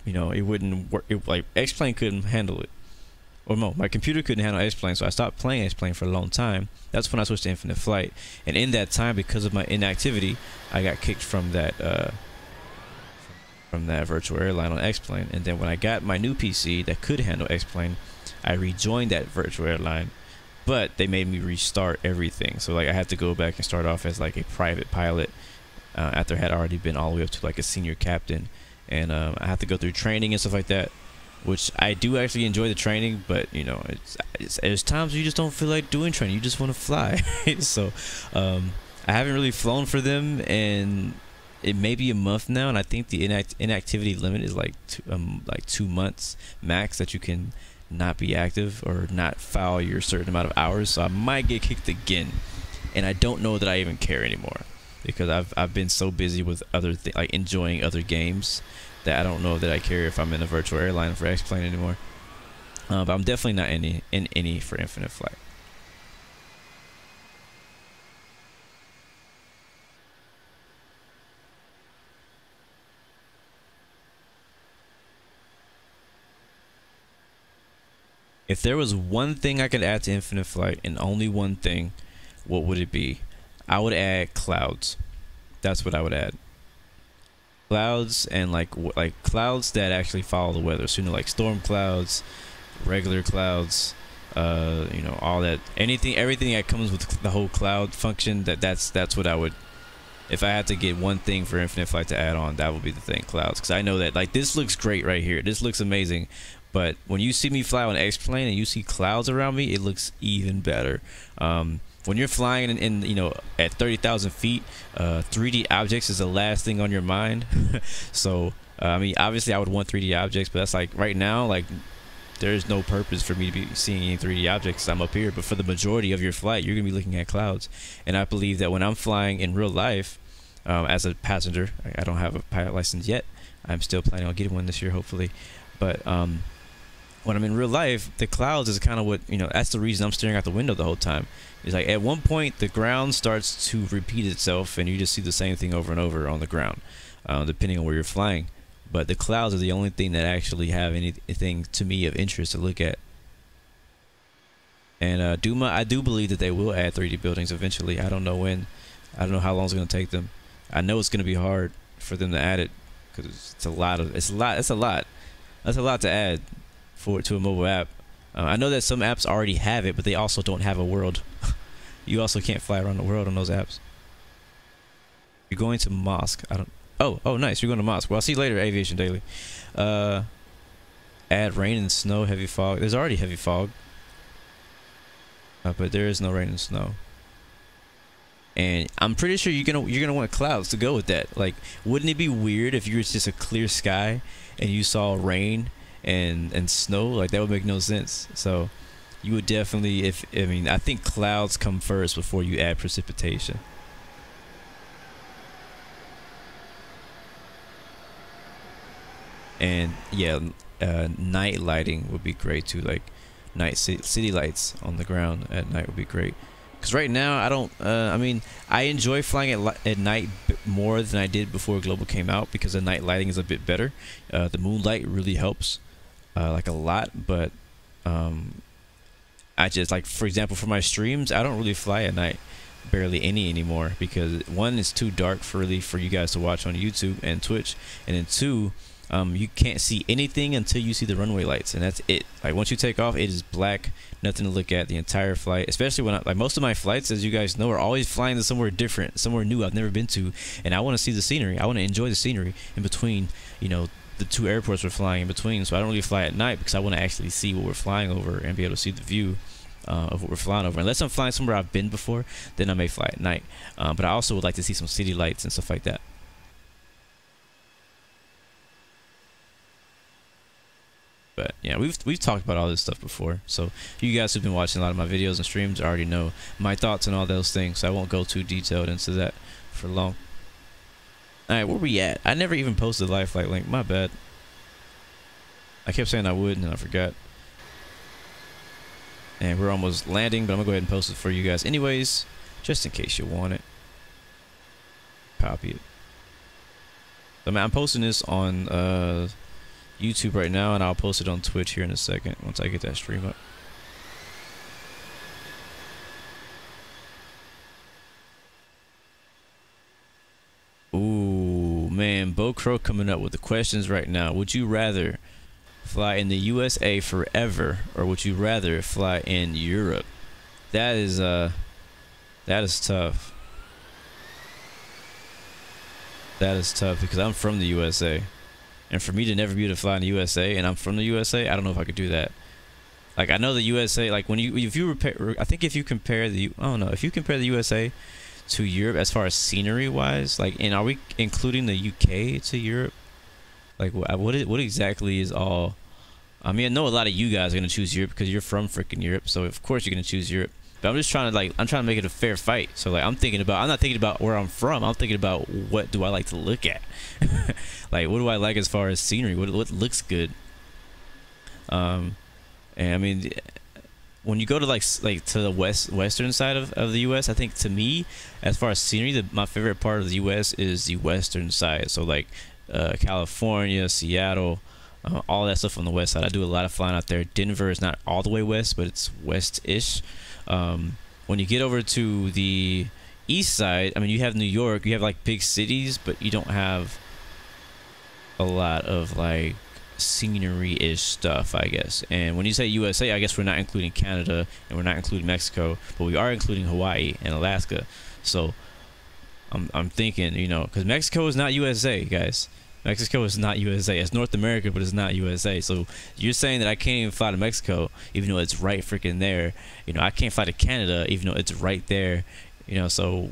it wouldn't work. Like X-Plane couldn't handle it, or no, my computer couldn't handle X-Plane, so I stopped playing X-Plane for a long time. That's when I switched to Infinite Flight, and in that time, because of my inactivity, I got kicked from that virtual airline on X-Plane. And then when I got my new PC that could handle X-Plane, I rejoined that virtual airline, but they made me restart everything. So like I had to go back and start off as like a private pilot after I had already been all the way up to like a senior captain. And I have to go through training and stuff like that, which I do actually enjoy the training, but there's times you just don't feel like doing training. You just want to fly. So I haven't really flown for them, and it may be a month now, and I think the inactivity limit is like 2 months max that you can not be active or not file your certain amount of hours. So I might get kicked again, and I don't know that I even care anymore, because I've been so busy with other like enjoying other games, that I don't know that I care if I'm in a virtual airline for X-Plane anymore. But I'm definitely not in any for Infinite Flight. If there was one thing I could add to Infinite Flight, and only one thing, what would it be? I would add clouds. That's what I would add. Clouds, and like clouds that actually follow the weather. So like storm clouds, regular clouds, all that, everything that comes with the whole cloud function. That's what I would. If I had to get one thing for Infinite Flight to add on, that would be the thing, clouds. Because I know that like this looks great right here. This looks amazing. But when you see me fly on X-Plane and you see clouds around me, it looks even better. When you're flying in at 30,000 feet, 3D objects is the last thing on your mind. So I mean, obviously I would want 3D objects, but that's like right now, like there's no purpose for me to be seeing any 3D objects. I'm up here, but for the majority of your flight, you're gonna be looking at clouds. And I believe that when I'm flying in real life, as a passenger, I don't have a pilot license yet. I'm still planning on getting one this year, hopefully. But when I'm in real life, the clouds is kind of what, that's the reason I'm staring out the window the whole time. It's like at one point the ground starts to repeat itself, and you just see the same thing over and over on the ground, depending on where you're flying. But the clouds are the only thing that actually have anything to me of interest to look at. And Duma, I do believe that they will add 3D buildings eventually. I don't know when. I don't know how long it's going to take them. I know it's going to be hard for them to add it, because it's a lot to add to a mobile app. I know that some apps already have it, but they also don't have a world. You also can't fly around the world on those apps. You're going to Mosque. Oh, nice. You're going to Mosque. Well, I'll see you later, Aviation Daily. Add rain and snow, heavy fog. There's already heavy fog, but there is no rain and snow. And I'm pretty sure you're gonna want clouds to go with that. Like, wouldn't it be weird if you were just a clear sky and you saw rain and snow? Like, that would make no sense. So you would definitely, I think clouds come first before you add precipitation. And yeah, night lighting would be great too. Like night city lights on the ground at night would be great. Because right now I don't. I enjoy flying at night more than I did before Global came out, because the night lighting is a bit better. The moonlight really helps, like a lot. But I just, like, for example, for my streams, I don't really fly at night, barely any anymore, because one, it's too dark for you guys to watch on YouTube and Twitch, and then two, You can't see anything until you see the runway lights, and that's it. Like once you take off, it is black, nothing to look at the entire flight. Especially when like most of my flights, as you guys know, are always flying to somewhere different, somewhere new I've never been to, and I want to see the scenery. I want to enjoy the scenery in between, you know, the two airports we're flying in between. So I don't really fly at night because I want to actually see what we're flying over and be able to see the view of what we're flying over. Unless I'm flying somewhere I've been before, then I may fly at night. But I also would like to see some city lights and stuff like that. But yeah, we've talked about all this stuff before, so you guys who've been watching a lot of my videos and streams already know my thoughts on all those things, so I won't go too detailed into that for long. Alright, where we at? I never even posted the live flight link, my bad. I kept saying I would and then I forgot. And we're almost landing, but I'm gonna go ahead and post it for you guys anyways, just in case you want it. Copy it. I mean, I'm posting this on YouTube right now, and I'll post it on Twitch here in a second once I get that stream up. Ooh, man, Bo Crow coming up with the questions right now. Would you rather fly in the USA forever, or would you rather fly in Europe? That is tough. That is tough because I'm from the USA. And for me to never be able to fly in the USA, and I'm from the USA, I don't know if I could do that. Like, I know the USA, like when if you compare the USA to Europe as far as scenery wise, like, and are we including the UK to Europe? Like, what exactly is all? I mean, I know a lot of you guys are gonna choose Europe because you're from freaking Europe, so of course you're gonna choose Europe. But I'm just trying to make it a fair fight. So like I'm not thinking about where I'm from. I'm thinking about what do I like to look at. Like what do I like as far as scenery? What looks good? And I mean, when you go to like to the western side of the U.S., I think to me, as far as scenery, my favorite part of the U.S. is the western side. So like California, Seattle, all that stuff on the west side. I do a lot of flying out there. Denver is not all the way west, but it's west-ish. When you get over to the east side, I mean, you have New York, you have like big cities, but you don't have a lot of like scenery-ish stuff, I guess. And when you say USA, I guess we're not including Canada and we're not including Mexico, but we are including Hawaii and Alaska. So I'm thinking, you know, because Mexico is not USA, guys. Mexico is not USA. It's North America, but it's not USA. So you're saying that I can't even fly to Mexico, even though it's right freaking there. You know, I can't fly to Canada, even though it's right there. You know, so,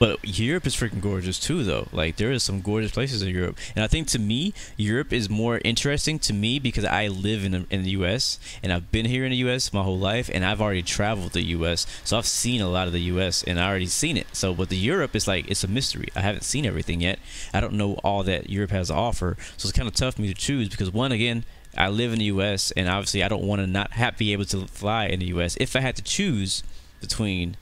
but Europe is freaking gorgeous too, though. Like, there is some gorgeous places in Europe. And I think to me, Europe is more interesting to me because I live in the U.S. and I've been here in the U.S. my whole life, and I've already traveled the U.S. So I've seen a lot of the U.S. and I already seen it. So, but the Europe is like, it's a mystery. I haven't seen everything yet. I don't know all that Europe has to offer. So it's kind of tough for me to choose because, one, again, I live in the U.S. and obviously I don't want to not be able to fly in the U.S. If I had to choose between,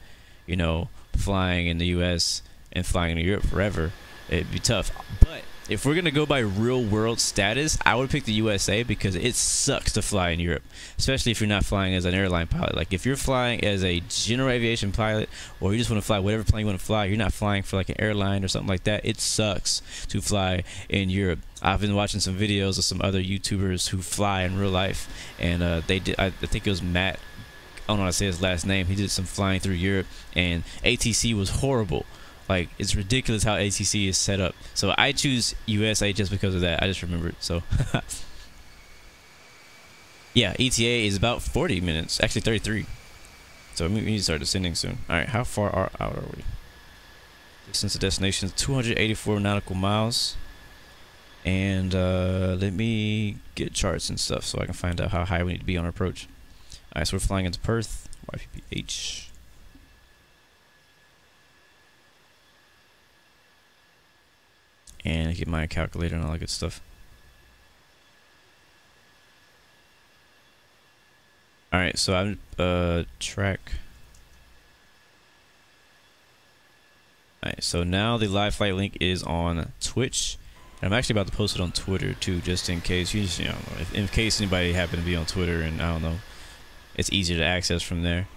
you know, flying in the US and flying in Europe forever, it'd be tough. But if we're gonna go by real world status, I would pick the USA because it sucks to fly in Europe, especially if you're not flying as an airline pilot. Like if you're flying as a general aviation pilot, or you just want to fly whatever plane you want to fly, you're not flying for like an airline or something like that, it sucks to fly in Europe. I've been watching some videos of some other YouTubers who fly in real life, and they did, I think it was Matt, I don't know how to say his last name. He did some flying through Europe, and ATC was horrible. Like, it's ridiculous how ATC is set up. So I choose USA just because of that. I just remembered. So yeah, ETA is about 40 minutes, actually 33. So we need to start descending soon. All right, how far out are we? Distance to destination is 284 nautical miles. And let me get charts and stuff so I can find out how high we need to be on our approach. Alright, so we're flying into Perth, YPPH. And get my calculator and all that good stuff. Alright, so I'm track. Alright, so now the live flight link is on Twitch. And I'm actually about to post it on Twitter too, just in case you know, in case anybody happened to be on Twitter and I don't know. It's easier to access from there.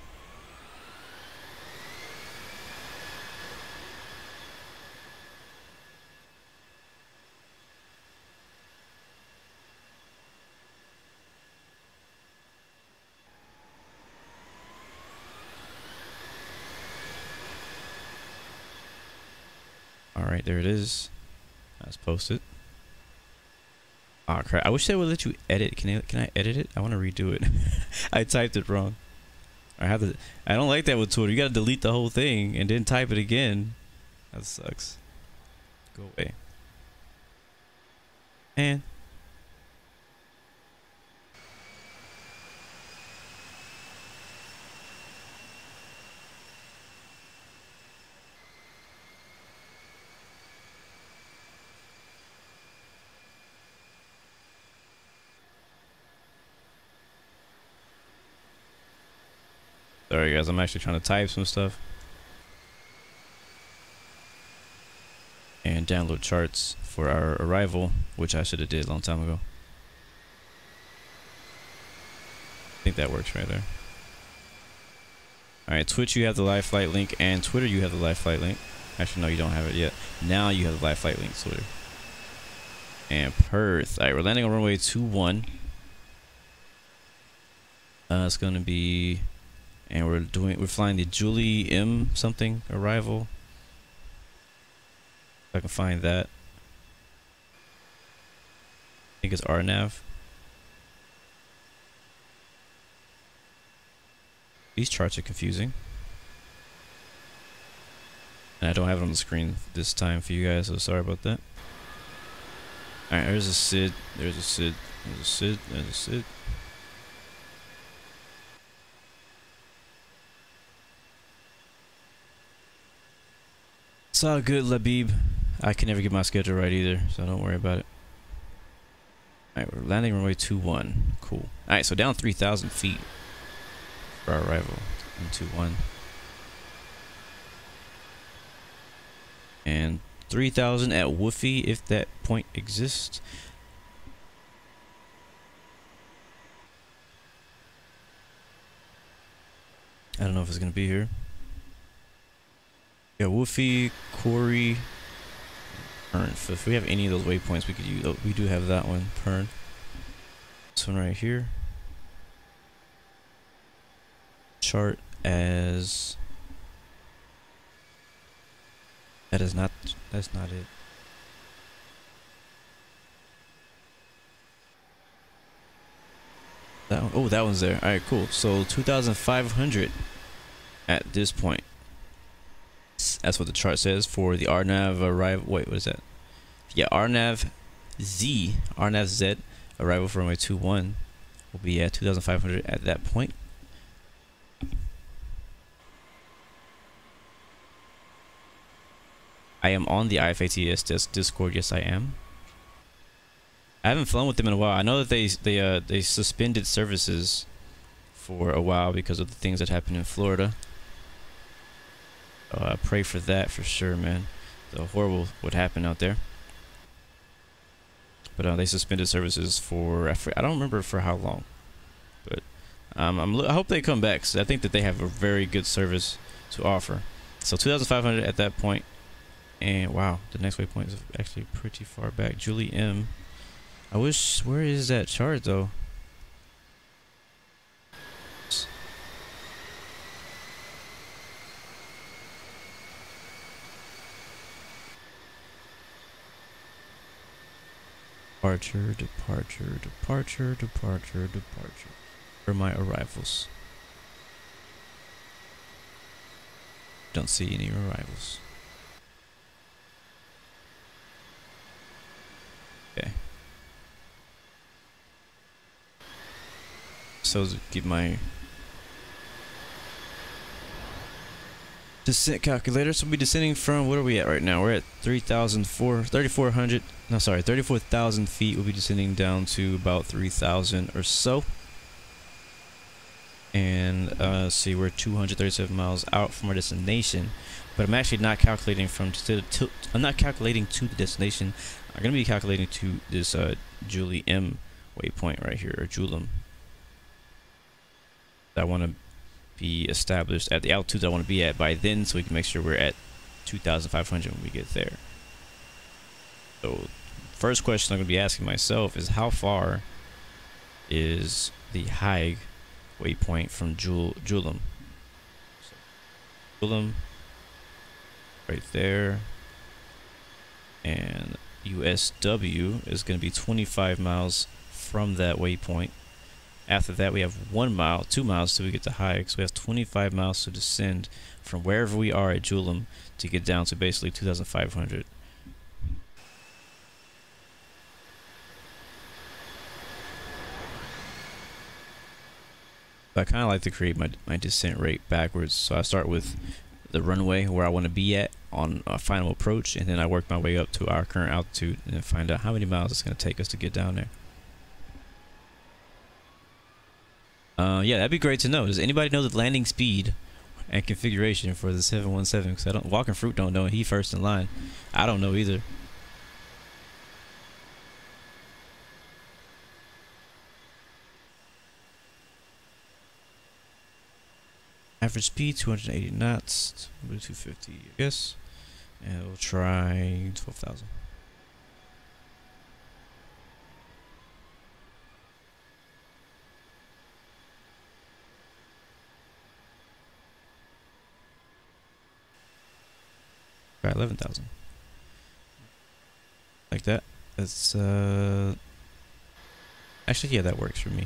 All right, there it is. Let's post it. Oh crap! I wish they would let you edit. Can I edit it? I want to redo it. I typed it wrong. I have to. I don't like that with Twitter. You gotta delete the whole thing and then type it again. That sucks. Go away. And sorry guys, I'm actually trying to type some stuff and download charts for our arrival, which I should have did a long time ago. I think that works right there. Alright, Twitch you have the live flight link, and Twitter you have the live flight link. Actually no, you don't have it yet. Now you have the live flight link, Twitter. And Perth. Alright, we're landing on runway 21. It's gonna be, and we're flying the JULIM something arrival. If I can find that. I think it's RNAV. These charts are confusing. And I don't have it on the screen this time for you guys, so sorry about that. Alright, there's a SID, there's a SID, there's a SID, there's a SID. It's all good, Labib. I can never get my schedule right either, so don't worry about it. Alright, we're landing runway 21. Cool. Alright, so down 3,000 feet for our arrival in 21. And 3,000 at Woofy, if that point exists. I don't know if it's gonna be here. Yeah, Woofy, Corey, Pern. So if we have any of those waypoints, we could use. Oh, we do have that one, Pern. This one right here. Chart as. That is not. That's not it. That one, oh, that one's there. All right, cool. So 2,500 at this point. That's what the chart says for the RNAV arrival. Wait, what is that? Yeah, RNAV Z arrival for runway 21 will be at 2,500 at that point. I am on the IFATS Discord. Yes, I am. I haven't flown with them in a while. I know that they suspended services for a while because of the things that happened in Florida. I pray for that for sure, man. The horrible what happened out there. But they suspended services for I don't remember for how long. But I hope they come back. So I think that they have a very good service to offer. So 2,500 at that point. And wow, the next waypoint is actually pretty far back. JULIM. I wish, where is that chart though? Departure, departure, departure, departure, departure. For my arrivals. Don't see any arrivals. Okay. So get my descent calculator. So we'll be descending from, what are we at right now? We're at 3,400. No, sorry, 34,000 feet. We'll be descending down to about 3,000 or so. And let's see, we're 237 miles out from our destination. But I'm actually not calculating from I'm not calculating to the destination. I'm gonna be calculating to this JULIM waypoint right here, or JULIM. I want to be established at the altitude I want to be at by then, so we can make sure we're at 2,500 when we get there. So, first question I'm going to be asking myself is, how far is the HIG waypoint from JULIM? So, JULIM, right there. and USW is going to be 25 miles from that waypoint. After that, we have 1 mile, 2 miles till we get to hike. So we have 25 miles to descend from wherever we are at JULIM to get down to basically 2,500. I kind of like to create my descent rate backwards. So I start with the runway where I want to be at on a final approach, and then I work my way up to our current altitude and then find out how many miles it's going to take us to get down there. Yeah, that'd be great to know. Does anybody know the landing speed and configuration for the 717? Because Walking Fruit don't know, and he first in line. I don't know either. Average speed 280 knots, 250, I guess, and we'll try 12,000. Try 11,000. Like that. That's actually, yeah, that works for me.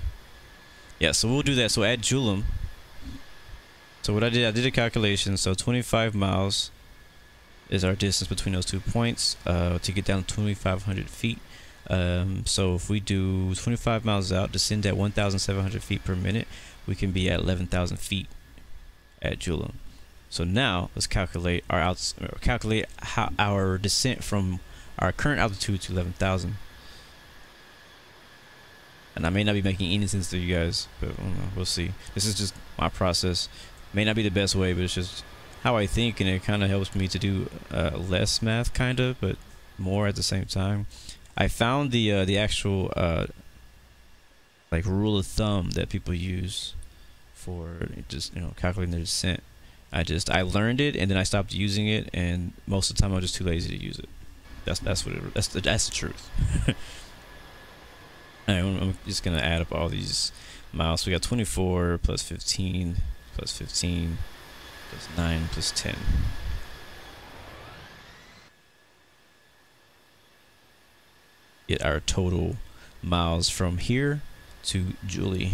Yeah, so we'll do that. So at JULIM. So what I did a calculation. So 25 miles is our distance between those 2 points to get down to 2,500 feet. So if we do 25 miles out, descend at 1,700 feet per minute, we can be at 11,000 feet at JULIM. So now let's calculate how our descent from our current altitude to 11,000. And I may not be making any sense to you guys, but we'll see. This is just my process. May not be the best way, but it's just how I think, and it kind of helps me to do less math, kind of, but more at the same time. I found the actual like rule of thumb that people use for just calculating their descent. I learned it, and then I stopped using it, and most of the time I'm just too lazy to use it. That's the truth. I'm just gonna add up all these miles. So we got 24 plus 15 plus 15 plus 9 plus 10. Get our total miles from here to Julie.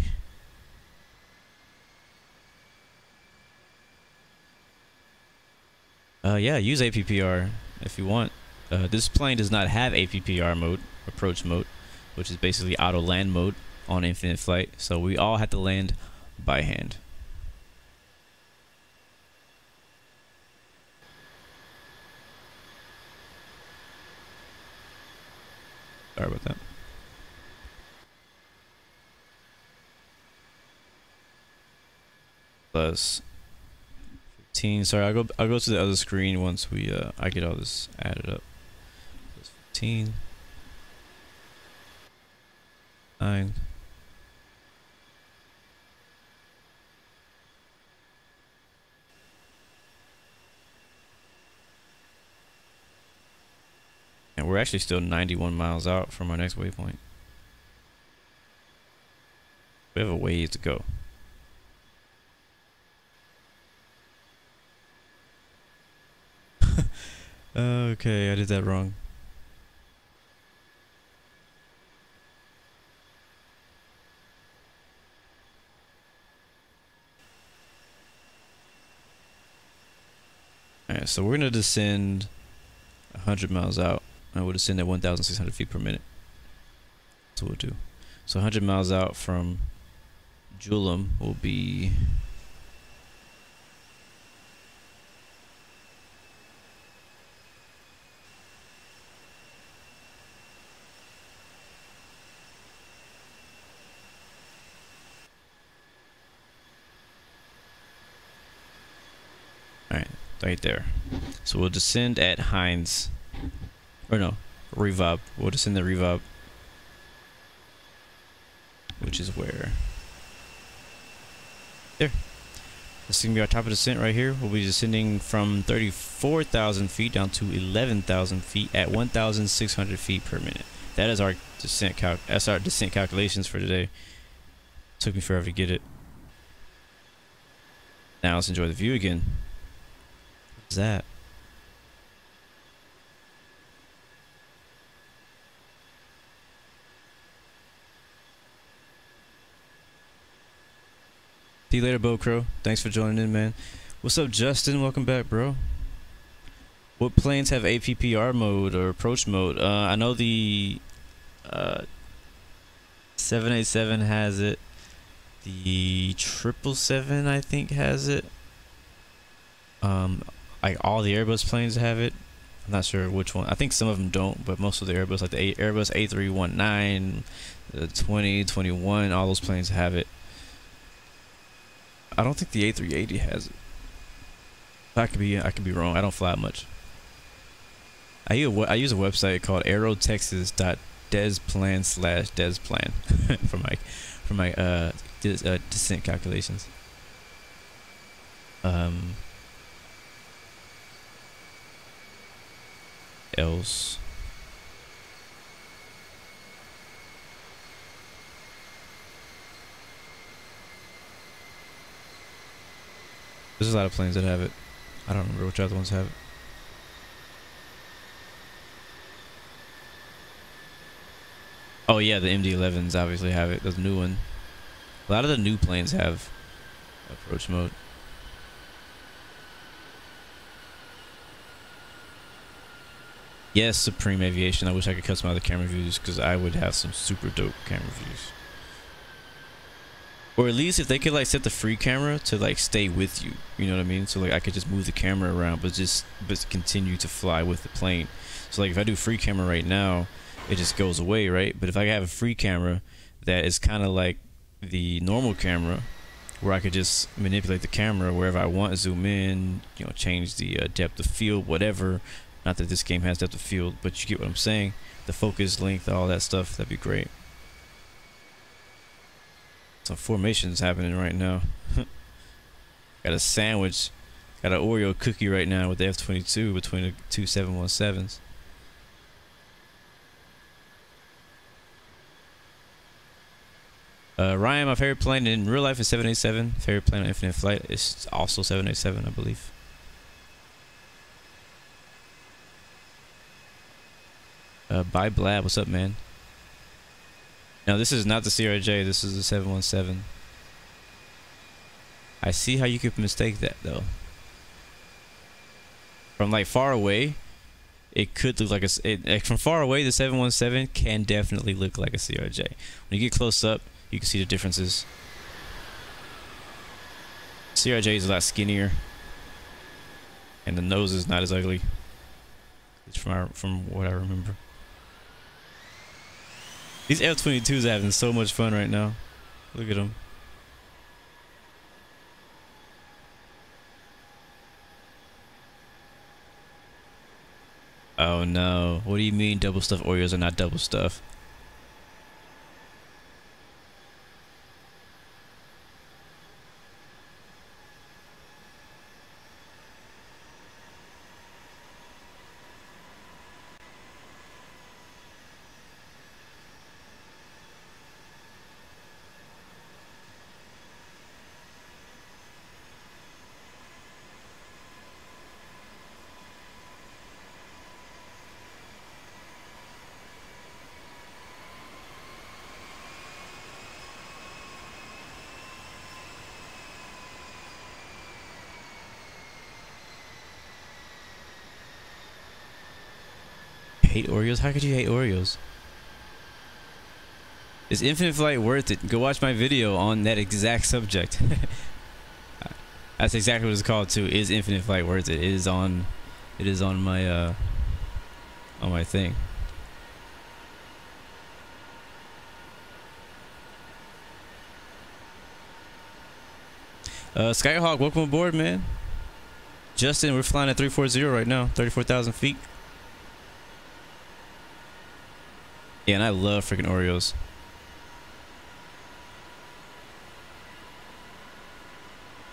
Yeah, use APPR if you want. This plane does not have APPR mode, approach mode, which is basically auto land mode on infinite flight. So we all have to land by hand. Sorry about that. Plus 15. Sorry, I'll go to the other screen once we I get all this added up. Plus 15. 9. And we're actually still 91 miles out from our next waypoint. We have a ways to go. Okay, I did that wrong. Alright, so we're gonna descend 100 miles out, and we'll descend at 1,600 feet per minute. That's what we'll do. So 100 miles out from JULIM will be right there. So we'll descend at HINDS, or no, REVOP. We'll descend at REVOP, which is where there. This is gonna be our top of descent right here. We'll be descending from 34,000 feet down to 11,000 feet at 1,600 feet per minute. That is our descent that's our descent calculations for today. Took me forever to get it. Now let's enjoy the view again. What's that? See you later, Bo Crow. Thanks for joining in, man. What's up, Justin? Welcome back, bro. What planes have APPR mode or approach mode? I know the 787 has it. The 777 I think has it. Like all the Airbus planes have it. I'm not sure which one. I think some of them don't, but most of the Airbus, like the Airbus A319, the 2021, all those planes have it. I don't think the A380 has it. I could be wrong. I don't fly much. I use a website called aerotexas.desplan/desplan for my descent calculations. Else. There's a lot of planes that have it. I don't remember which other ones have it. Oh yeah, the MD-11s obviously have it. The new one. A lot of the new planes have approach mode. Yes, Supreme Aviation. I wish I could customize the camera views because I would have some super dope camera views. Or at least if they could like set the free camera to like stay with you. You know what I mean? So like I could just move the camera around but continue to fly with the plane. So like if I do free camera right now, it just goes away, right? But if I have a free camera that is kind of like the normal camera where I could just manipulate the camera wherever I want, zoom in, you know, change the depth of field, whatever. Not that this game has depth of field, but you get what I'm saying. The focus, length, all that stuff, that'd be great. Some formations happening right now. Got a sandwich, got an Oreo cookie right now with the F-22 between the two 717s. Ryan, my favorite plane in real life is 787. Favorite plane on Infinite Flight is also 787, I believe. Bye Blab, what's up, man? Now this is not the CRJ, this is the 717. I see how you could mistake that though. From like far away, it could look like from far away the 717 can definitely look like a CRJ. When you get close up, you can see the differences. CRJ is a lot skinnier, and the nose is not as ugly. It's from what I remember. These F-22s are having so much fun right now. Look at them. Oh no. What do you mean double stuffed Oreos are not double stuffed? Hate Oreos? How could you hate Oreos? Is Infinite Flight worth it? Go watch my video on that exact subject. That's exactly what it's called too. Is Infinite Flight worth it? It is on my thing. Skyhawk, welcome aboard, man. Justin, we're flying at 340 right now, 34,000 feet. Yeah, and I love freaking Oreos.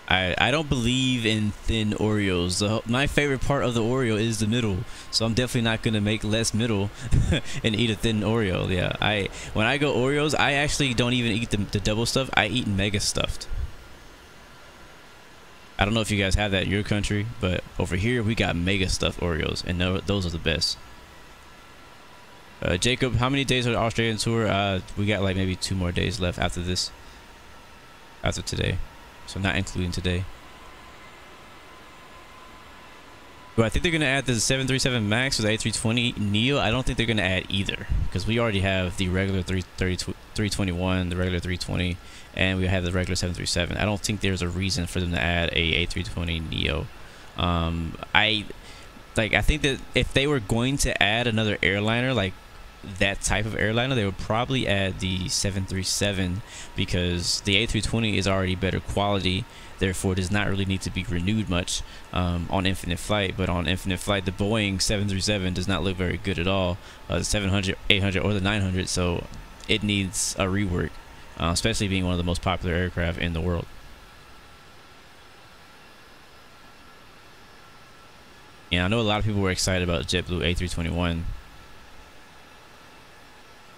I don't believe in thin Oreos. My favorite part of the Oreo is the middle, so I'm definitely not gonna make less middle and eat a thin Oreo. Yeah, when I go Oreos, I actually don't even eat the double stuff. I eat mega stuffed. I don't know if you guys have that in your country, but over here we got mega stuffed Oreos, and those are the best. Jacob, how many days are the Australian tour? We got like maybe 2 more days left after this. After today. So not including today. Do I think they're going to add the 737 MAX or the A320neo? I don't think they're going to add either, because we already have the regular 321, the regular 320, and we have the regular 737. I don't think there's a reason for them to add a A320neo. I think that if they were going to add another airliner, like that type of airliner, they would probably add the 737, because the A320 is already better quality, therefore does not really need to be renewed much on infinite flight. But on infinite flight, the Boeing 737 does not look very good at all, the 700, 800, or the 900, so it needs a rework, especially being one of the most popular aircraft in the world. Yeah, I know a lot of people were excited about JetBlue A321.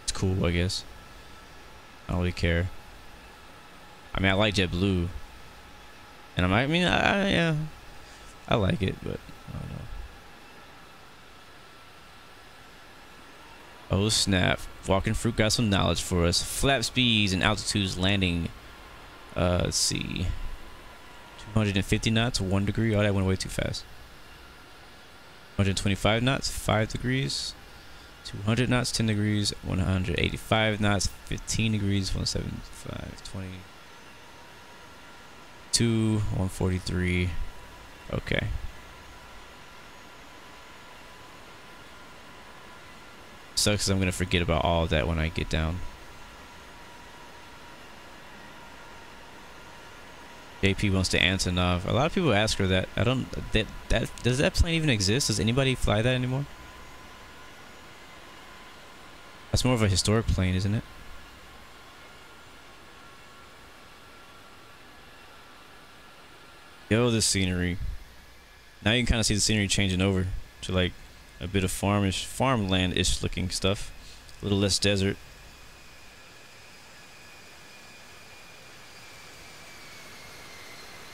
It's cool, I guess. I don't really care. I mean, I like JetBlue, and yeah, I like it, but I don't know. Oh snap! Walking Fruit got some knowledge for us. Flap speeds and altitudes landing. Let's see. 250 knots, 1 degree. Oh, that went way too fast. 125 knots, 5 degrees. 200 knots, 10 degrees. 185 knots, 15 degrees. 175, 20. 143. Okay. Sucks because I'm gonna forget about all of that when I get down. JP wants to Antonov. A lot of people ask her that. I don't. Does that plane even exist? Does anybody fly that anymore? That's more of a historic plane, isn't it? Yo, this scenery. Now you can kind of see the scenery changing over to like a bit of farmland-ish looking stuff. A little less desert.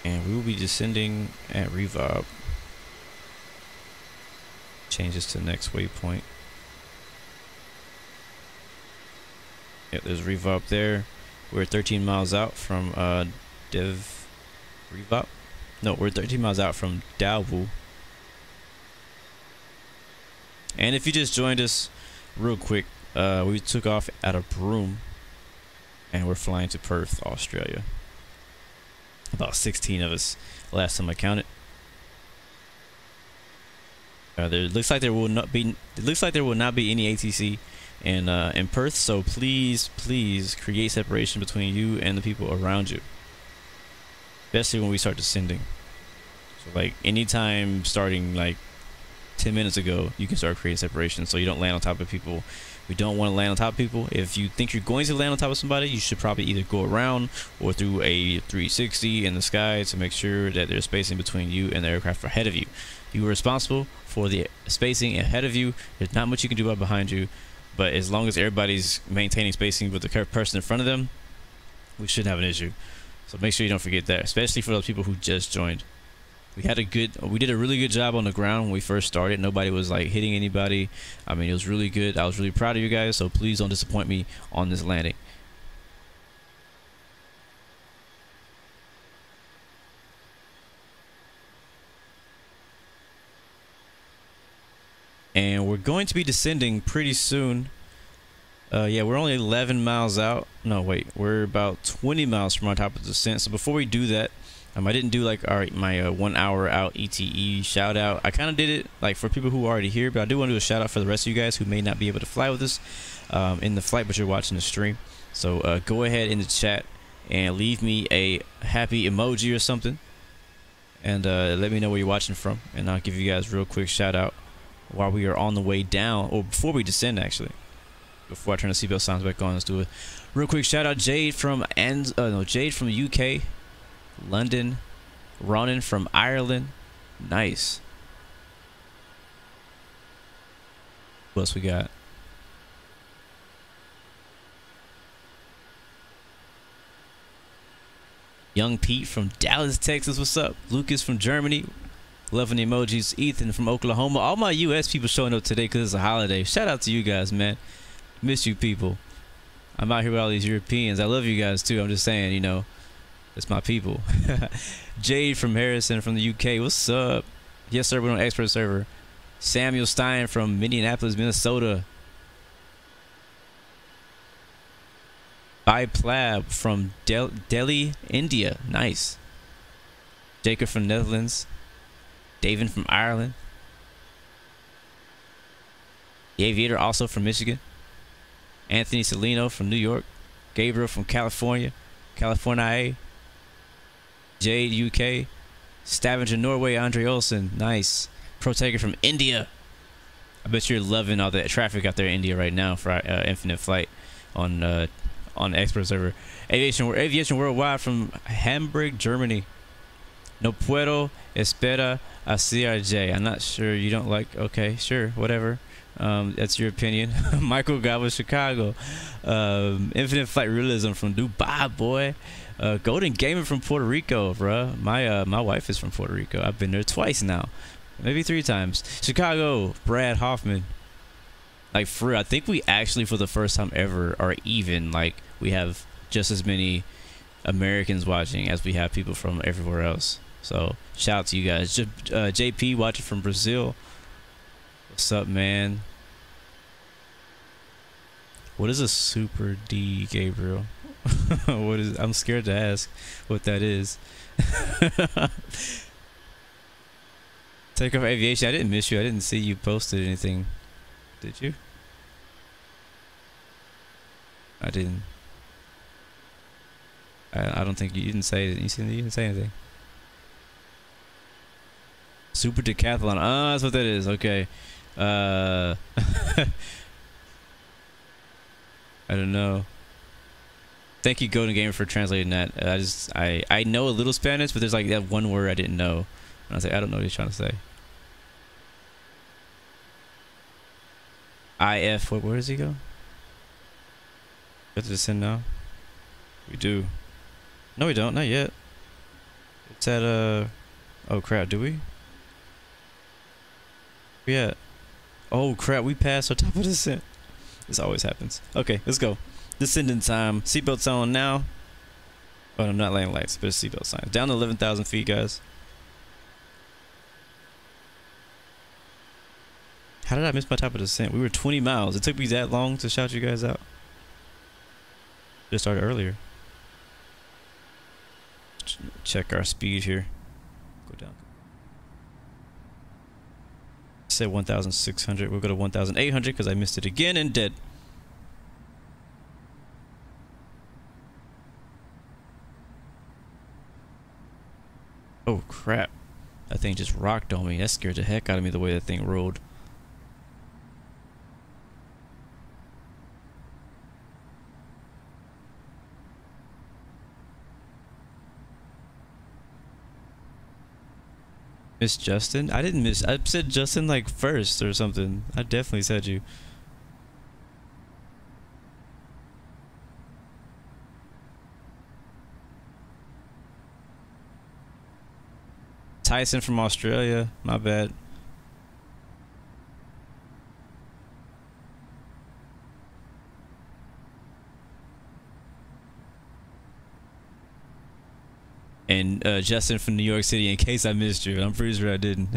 And we will be descending at REVOP. Changes to the next waypoint. Yep, there's REVOP there. We're 13 miles out from REVOP. No, we're 13 miles out from DALWU. And if you just joined us real quick, we took off out of Broome and we're flying to Perth, Australia. About 16 of us last time I counted. It looks like there will not be any ATC in Perth, so please create separation between you and the people around you, especially when we start descending. So like anytime starting like 10 minutes ago, you can start creating separation so you don't land on top of people. We don't want to land on top of people. If you think you're going to land on top of somebody, you should probably either go around or through a 360 in the sky to make sure that there's spacing between you and the aircraft ahead of you. You are responsible for the spacing ahead of you. There's not much you can do about behind you, but as long as everybody's maintaining spacing with the person in front of them, we shouldn't have an issue. So make sure you don't forget that, especially for those people who just joined. We did a really good job on the ground when we first started. Nobody was like hitting anybody. I mean, it was really good. I was really proud of you guys, so please don't disappoint me on this landing. And we're going to be descending pretty soon. Yeah, we're only 11 miles out. No, wait, we're about 20 miles from our top of the descent. So before we do that, I didn't do like my 1 hour out ETE shout out. I kind of did it like for people who are already here, but I do want to do a shout out for the rest of you guys who may not be able to fly with us in the flight, but you're watching the stream. So go ahead in the chat and leave me a happy emoji or something, and let me know where you're watching from, and I'll give you guys a real quick shout out while we are on the way down, or before we descend actually. Before I turn the seatbelt sounds back on, let's do it. Real quick shout out Jade from the UK. London, Ronan from Ireland, nice. What else we got? Young Pete from Dallas, Texas, what's up? Lucas from Germany, loving the emojis. Ethan from Oklahoma. All my US people showing up today because it's a holiday. Shout out to you guys, man. Miss you people. I'm out here with all these Europeans. I love you guys too. I'm just saying, you know, That's my people. Jade from Harrison from the UK. What's up? Yes, sir. We're on expert server. Samuel Stein from Minneapolis, Minnesota. Plab from Delhi, India. Nice. Jacob from Netherlands. David from Ireland. The Aviator also from Michigan. Anthony Celino from New York. Gabriel from California. California. Jade, UK. Stavanger, Norway. Andre Olsen. Nice. Pro Taker from India. I bet you're loving all the traffic out there in India right now for Infinite Flight on expert server. Aviation Worldwide from Hamburg, Germany. No puedo esperar a CRJ. I'm not sure. You don't like. Okay, sure, whatever. That's your opinion. Michael Gaba, Chicago. Infinite Flight Realism from Dubai, boy. Golden Gamer from Puerto Rico, bruh. My wife is from Puerto Rico. I've been there twice now, maybe 3 times. Chicago, Brad Hoffman. Like, for real, I think we actually, for the first time ever, are even. Like, we have just as many Americans watching as we have people from everywhere else. So, shout out to you guys. JP watching from Brazil. What's up, man? What is a Super D, Gabriel? What is? I'm scared to ask what that is. Takeoff Aviation. I didn't miss you. I didn't see you posted anything. Did you? I didn't. I don't think you didn't say it. You didn't say anything. Super Decathlon. Ah, that's what that is. Okay. I don't know. Thank you, Golden Gamer, for translating that. I know a little Spanish, but there's like that one word I didn't know. And I was like, I don't know what he's trying to say. IF, where does he go? We have to descend now? We do. No, we don't, not yet. It's at, oh crap, do we? Where we at? Oh crap, we passed our top of descent. This always happens. Okay, let's go. Descending time. Seatbelts on now. Oh, no, not landing lights, but it's seatbelt signs. Down to 11,000 feet, guys. How did I miss my top of descent? We were 20 miles. It took me that long to shout you guys out. Just started earlier. Check our speed here. Go down. Say 1,600. We'll go to 1,800 because I missed it again and dead. Oh crap. That thing just rocked on me. That scared the heck out of me the way that thing rolled. Miss Justin? I didn't miss. I said Justin like first or something. I definitely said you. Tyson from Australia. My bad. And Justin from New York City, in case I missed you. I'm pretty sure I didn't.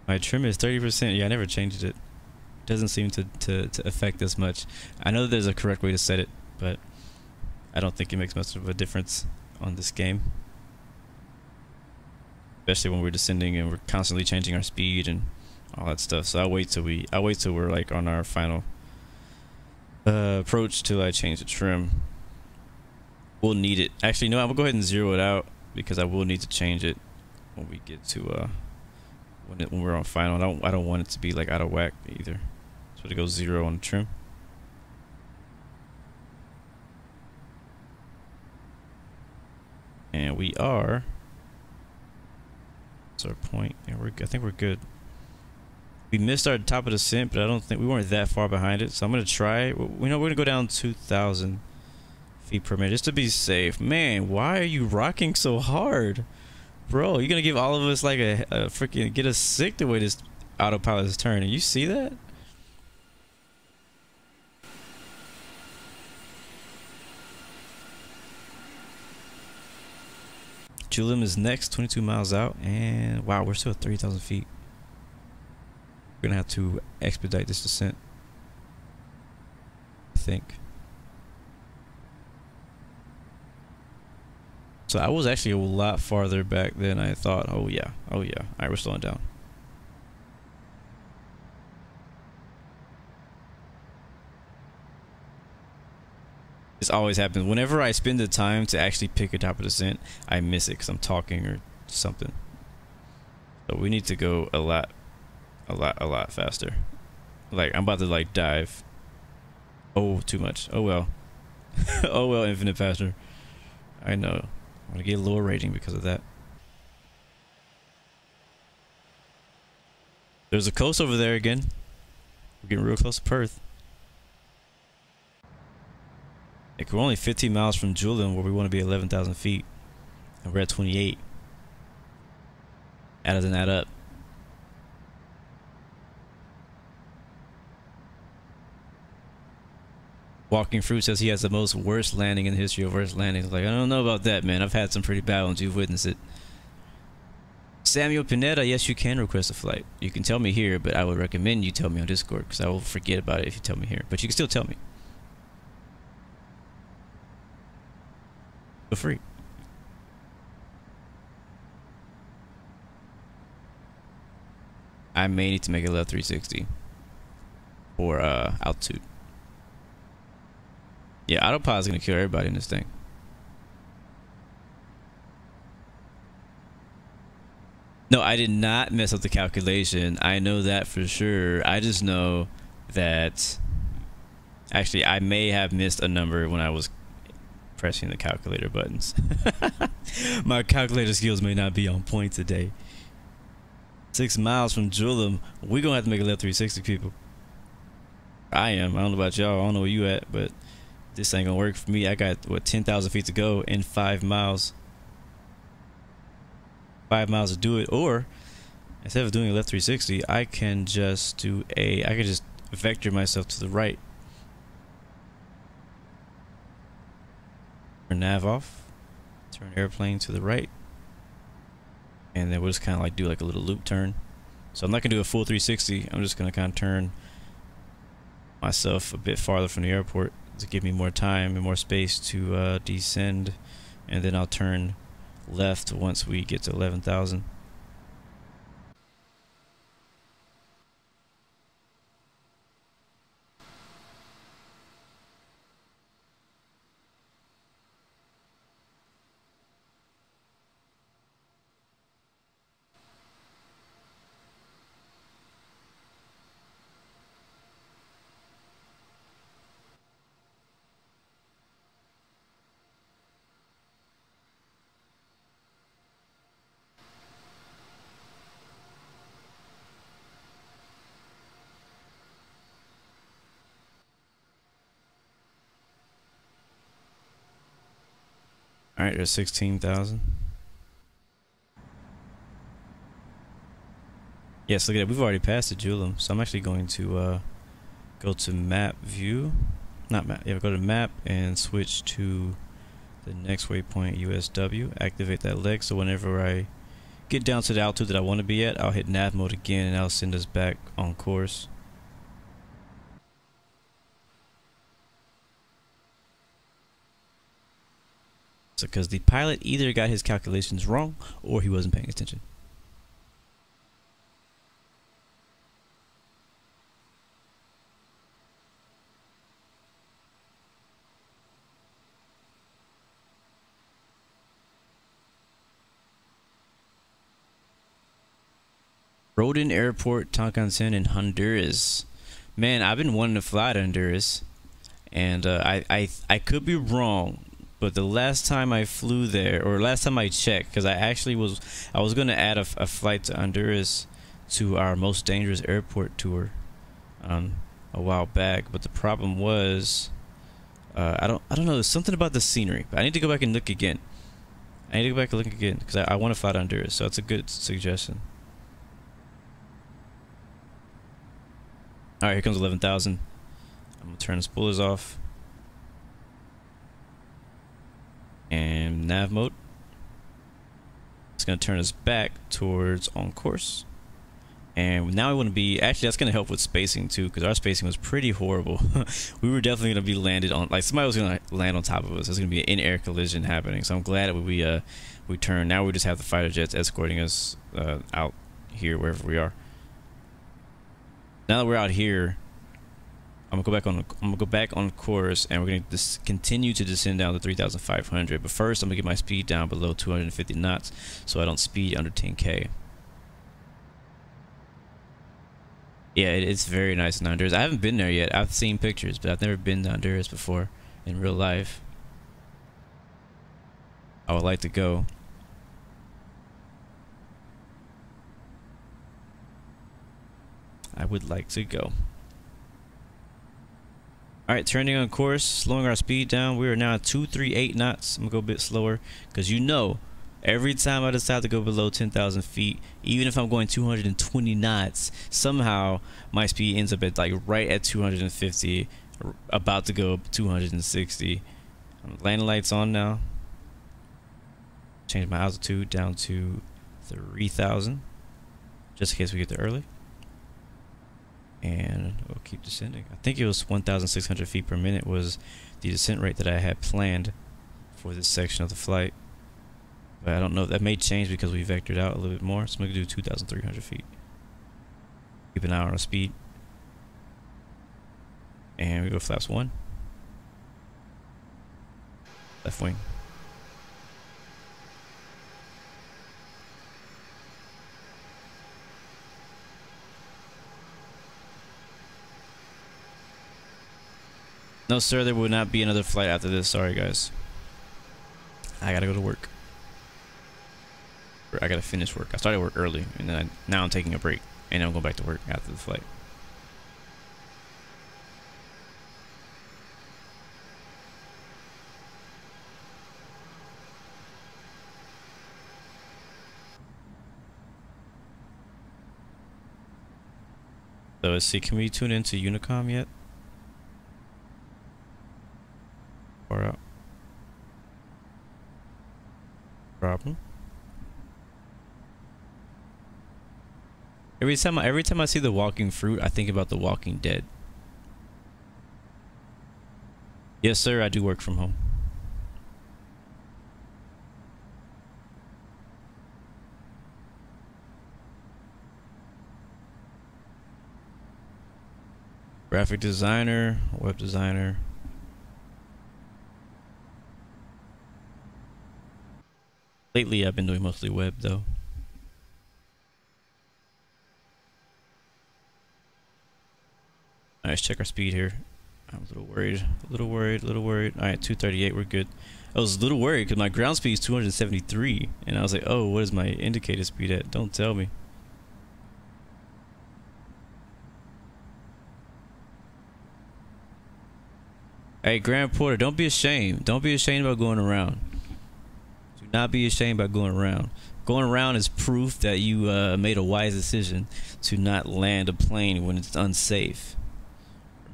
My trim is 30%. Yeah, I never changed it. Doesn't seem to affect this much. I know that there's a correct way to set it, but I don't think it makes much of a difference on this game. Especially when we're descending and we're constantly changing our speed and all that stuff. So I'll wait till we're like on our final approach till I change the trim. We'll need it. Actually, no, I'm gonna go ahead and zero it out because I will need to change it when we get to when we're on final. I don't want it to be like out of whack either. So to go 0 on the trim. And we are. That's our point. Yeah, I think we're good. We missed our top of the descent, but I don't think we weren't that far behind it. So I'm gonna try. We know we're gonna go down 2,000 feet per minute just to be safe. Man, why are you rocking so hard, bro? You're gonna give all of us like a freaking get us sick the way this autopilot is turning. You see that? JULIM is next, 22 miles out, and wow, we're still at 30,000 feet. We're gonna have to expedite this descent, I think. So I was actually a lot farther back than I thought. Oh yeah, oh yeah. All right, we're slowing down. This always happens. Whenever I spend the time to actually pick a type of descent, I miss it because I'm talking or something. So we need to go a lot faster. Like I'm about to like dive. Oh, too much. Oh well. Oh well, infinite faster. I know. I'm gonna get a lower rating because of that. There's a coast over there again. We're getting real close to Perth. Like we're only 15 miles from JULIM where we want to be 11,000 feet. And we're at 28. That doesn't add up. Walking Fruit says he has the most worst landing in the history of worst landings. Like, I don't know about that, man. I've had some pretty bad ones. You've witnessed it. Samuel Pineda, yes, you can request a flight. You can tell me here, but I would recommend you tell me on Discord because I will forget about it if you tell me here. But you can still tell me. For free. I may need to make a left 360 for altitude. Yeah, autopilot is gonna kill everybody in this thing. No, I did not mess up the calculation. I know that for sure. I just know that actually I may have missed a number when I was pressing the calculator buttons. My calculator skills may not be on point today. 6 miles from JULIM. We're gonna have to make a left 360, people. I am. I don't know about y'all. I don't know where you at, but this ain't gonna work for me. I got what 10,000 feet to go in 5 miles. 5 miles to do it, or instead of doing a left 360, I can just do I can just vector myself to the right. Turn nav off. Turn airplane to the right. And then we'll just kind of like do like a little loop turn. So I'm not gonna do a full 360. I'm just gonna kind of turn myself a bit farther from the airport to give me more time and more space to descend, and then I'll turn left once we get to 11,000. All right, there's 16,000. Yes, look at it. We've already passed the JULIM, so I'm actually going to go to map view. Not map. Yeah, go to map and switch to the next waypoint, USW. Activate that leg, so whenever I get down to the altitude that I want to be at, I'll hit nav mode again, and I'll send us back on course. So, because the pilot either got his calculations wrong or he wasn't paying attention. Rodin Airport, Tonconsin in Honduras. Man, I've been wanting to fly to Honduras, and I could be wrong. But the last time I flew there, or last time I checked, because I was going to add a flight to Honduras to our most dangerous airport tour a while back. But the problem was, I don't know. There's something about the scenery. But I need to go back and look again. I need to go back and look again because I want to fly to Honduras. So that's a good suggestion. All right, here comes 11,000. I'm gonna turn the spoilers off. And nav mode. It's going to turn us back towards on course. And now we want to be, actually that's going to help with spacing too, because our spacing was pretty horrible. We were definitely going to be landed on, like somebody was going to land on top of us. There's going to be an in-air collision happening. So I'm glad that we turned. Now we just have the fighter jets escorting us out here wherever we are. Now that we're out here, I'm gonna go back on course, and we're gonna continue to descend down to 3,500. But first, I'm gonna get my speed down below 250 knots, so I don't speed under 10K. Yeah, it's very nice in Honduras. I haven't been there yet. I've seen pictures, but I've never been to Honduras before in real life. I would like to go. I would like to go. Alright, turning on course, slowing our speed down. We are now at 238 knots. I'm gonna go a bit slower, because you know, every time I decide to go below 10,000 feet, even if I'm going 220 knots, somehow my speed ends up at like right at 250, about to go 260. Landing lights on now. Change my altitude down to 3,000, just in case we get there early. And we'll keep descending. I think it was 1,600 feet per minute was the descent rate that I had planned for this section of the flight. But I don't know if that may change because we vectored out a little bit more. So I'm going to do 2,300 feet. Keep an eye on our speed. And we go flaps 1. Left wing. No, sir, there will not be another flight after this. Sorry, guys. I gotta go to work. I gotta finish work. I started work early, and then now I'm taking a break, and then I'm going back to work after the flight. So let's see. Can we tune into Unicom yet? Far out. Problem. Every time I see the walking fruit, I think about The Walking Dead. Yes, sir, I do work from home. Graphic designer, web designer. Lately, I've been doing mostly web, though. Alright, let's check our speed here. I'm a little worried. Alright, 238, we're good. I was a little worried because my ground speed is 273. And I was like, oh, what is my indicator speed at? Don't tell me. Hey, Grand Porter, don't be ashamed. Don't be ashamed about going around. Do not be ashamed about going around. Going around is proof that you made a wise decision to not land a plane when it's unsafe.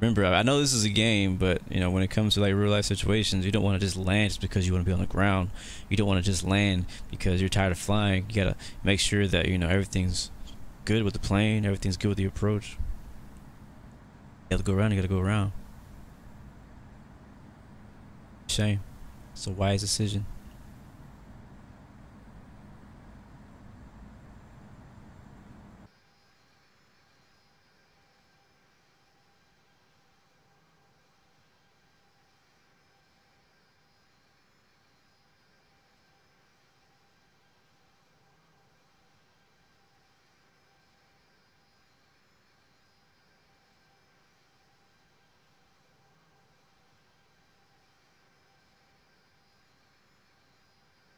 Remember, I know this is a game, but you know, when it comes to like real life situations, you don't want to just land just because you want to be on the ground. You don't want to just land because you're tired of flying. You gotta make sure that you know everything's good with the plane, everything's good with the approach. You gotta go around. You gotta go around. Shame. It's a wise decision.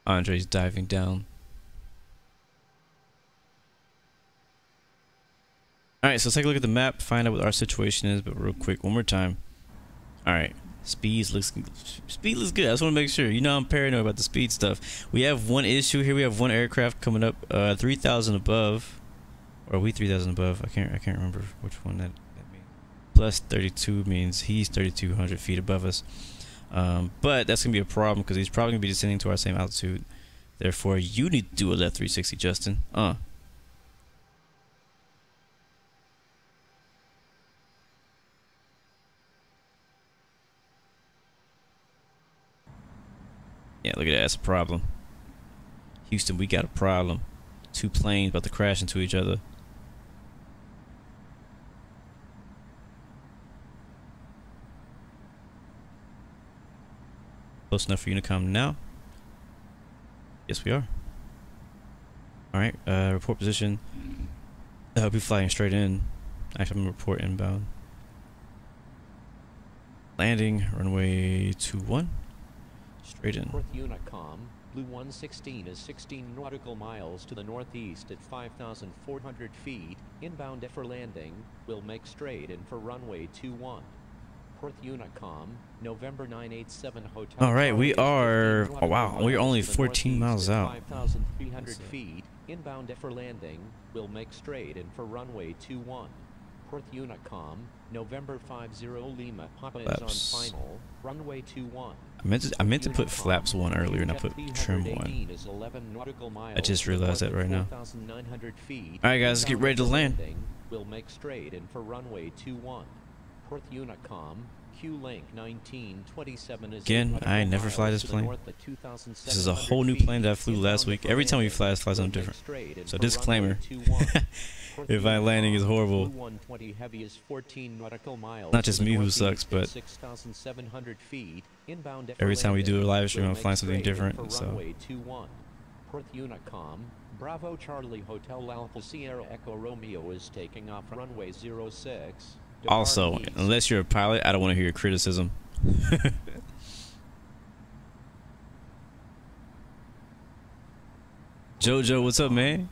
Andre's diving down. Alright, so let's take a look at the map, find out what our situation is, but real quick, one more time. Alright, speed looks good. I just want to make sure. You know I'm paranoid about the speed stuff. We have one issue here. We have one aircraft coming up 3,000 above. Or are we 3,000 above? I can't remember which one that means. Plus 32 means he's 3,200 feet above us. But that's going to be a problem because he's probably going to be descending to our same altitude Therefore, you need to do a left 360, Justin. Yeah, look at that. That's a problem. Houston, we got a problem. Two planes about to crash into each other. Close enough for you to come now? Yes, we are. Alright, report position. I'll be flying straight in. Actually, I'm gonna report inbound. Landing, runway 21. Straight in. Perth Unicom, Blue 116 is 16 nautical miles to the northeast at 5,400 feet. Inbound for landing. Will make straight in for runway 21. Perth Unicom, November 987 Hotel. Alright, we are. Charlie, Oh wow, we're only to the 14 miles out. 5,300 feet. Inbound for landing. Will make straight in for runway 21. Perth Unicom, November 50 Lima Papa is Flaps. on final. Runway 21. I meant to put flaps 1 earlier and I put trim 1. I just realized that right now. Alright guys, let's get ready to land. Will make straight in for runway 21. Perth Unicom, Q-Link 1927 is Again, I never fly this plane. This is a whole new plane that I flew last week. Every time we fly, it flies something different. So disclaimer, if my landing is horrible, not just me who sucks, but every time we do a live stream, I'm flying something different. So. Perth Unicom, Bravo Charlie Hotel Alpha Sierra Echo Romeo is taking off runway 06. Also, unless you're a pilot, I don't want to hear your criticism. Jojo, what's up, man?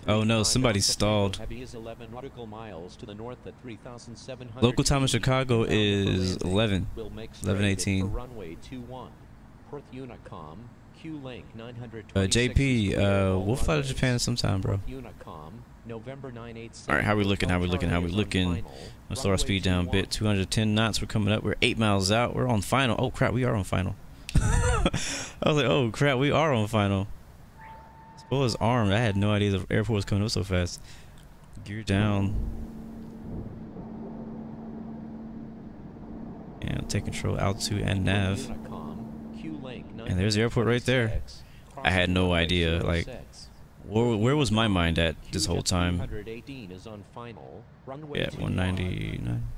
Oh no, somebody stalled. Local time in Chicago is 11:18. JP, we'll fly to Japan sometime, bro. Alright, how we looking? Let's slow our speed down a bit. 210 knots, we're coming up. We're 8 miles out. We're on final. Oh crap, we are on final. I was like, oh crap, we are on final. Spoil his arm. I had no idea the airport was coming up so fast. Gear down. And take control, altitude, and nav. And there's the airport right there. I had no idea. Like, where was my mind at this whole time? Yeah, 199.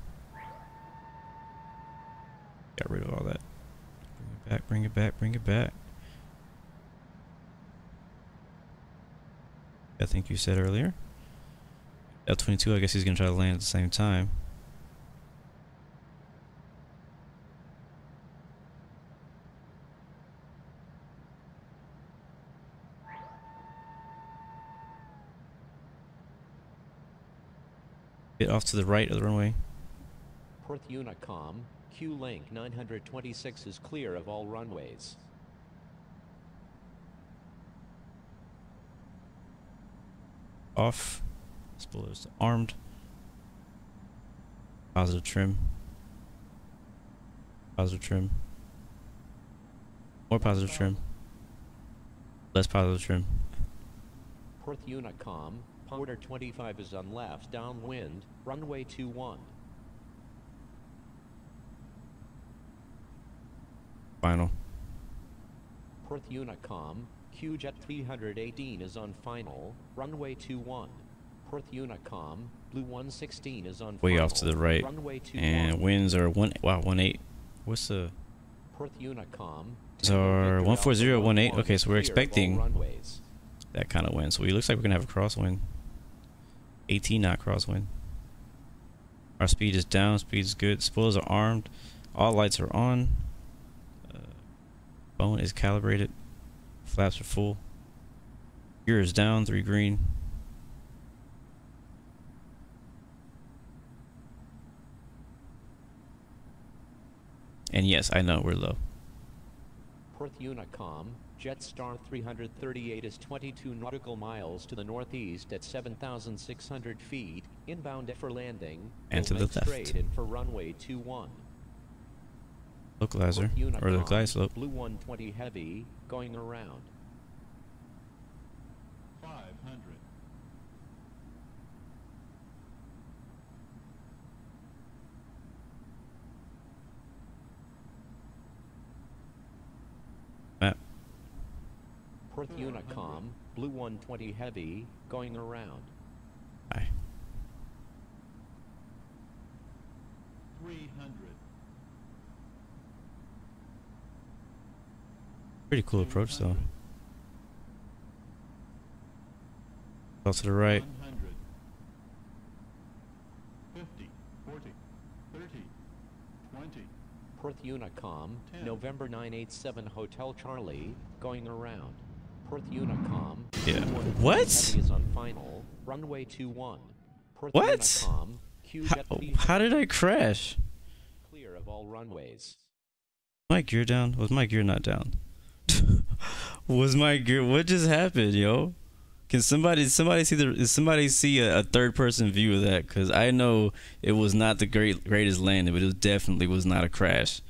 Got rid of all that. Bring it back. I think you said earlier. L22, I guess he's gonna try to land at the same time. Get off to the right of the runway. Perth Unicom, Q-Link 926 is clear of all runways. Off. Spoilers armed. Positive trim. Positive trim. More positive trim. Less positive trim. Perth Unicom, Powder 25 is on left downwind, runway 21. Final. Perth Unicom, QJet 318 is on final, runway 21. Perth Unicom, Blue 116 is on Way final, off to the right. runway 21. And winds are 1.8. What's the? Perth Unicom. So 140.18. Okay, so we're Clear expecting of all runways. that kind of wind. So it looks like we're gonna have a crosswind. 18 knot crosswind. Our speed is down. Speed is good. Spoilers are armed. All lights are on. Bone is calibrated. Flaps are full. Gear is down. 3 green. And yes, I know we're low. Perth Unicom, Jetstar 338 is 22 nautical miles to the northeast at 7,600 feet. Inbound for landing. And to the left. Straight in for runway 21. Localizer, or the glide slope. Blue 120 heavy, going around. Map. Perth Unicom, Blue 120 Heavy, going around. Aye. 300. Pretty cool approach though. Out to the right. 100. 50, 40, 30, 20. Perth Unicom, 10. November 987 Hotel Charlie, going around. Perth Unicom, Yeah. Blue 120 What? Heavy is on final, runway 21. Perth What? Unicom, How did I crash? clear of all runways. My gear down? Was my gear not down? Was my gear? What just happened, yo? Can somebody see a third person view of that? Cause I know it was not the greatest landing, but it definitely was not a crash.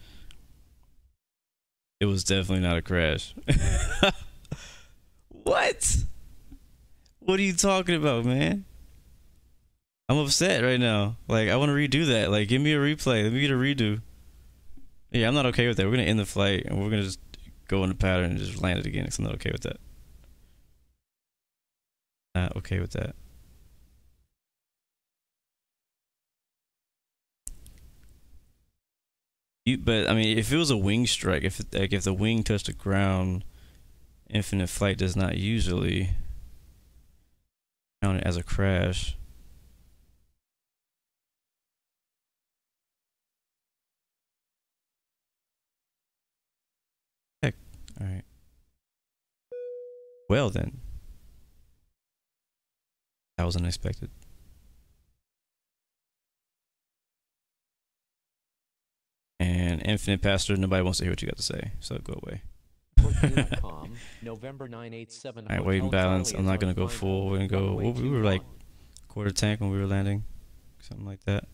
It was definitely not a crash. What? What are you talking about, man? I'm upset right now. Like, I want to redo that. Like, give me a replay. Let me get a redo. Yeah, I'm not okay with that. We're gonna end the flight and we're gonna just go in the pattern and just land it again. Cause I'm not okay with that. Not okay with that. But I mean, if it was a wing strike, if the wing touched the ground, infinite flight does not usually count it as a crash. Heck, all right. Well then. That was unexpected. And infinite passenger, nobody wants to hear what you got to say, so go away. November 987. Alright, weight and balance. I'm not gonna go full. We're gonna go. We were like quarter tank when we were landing, something like that.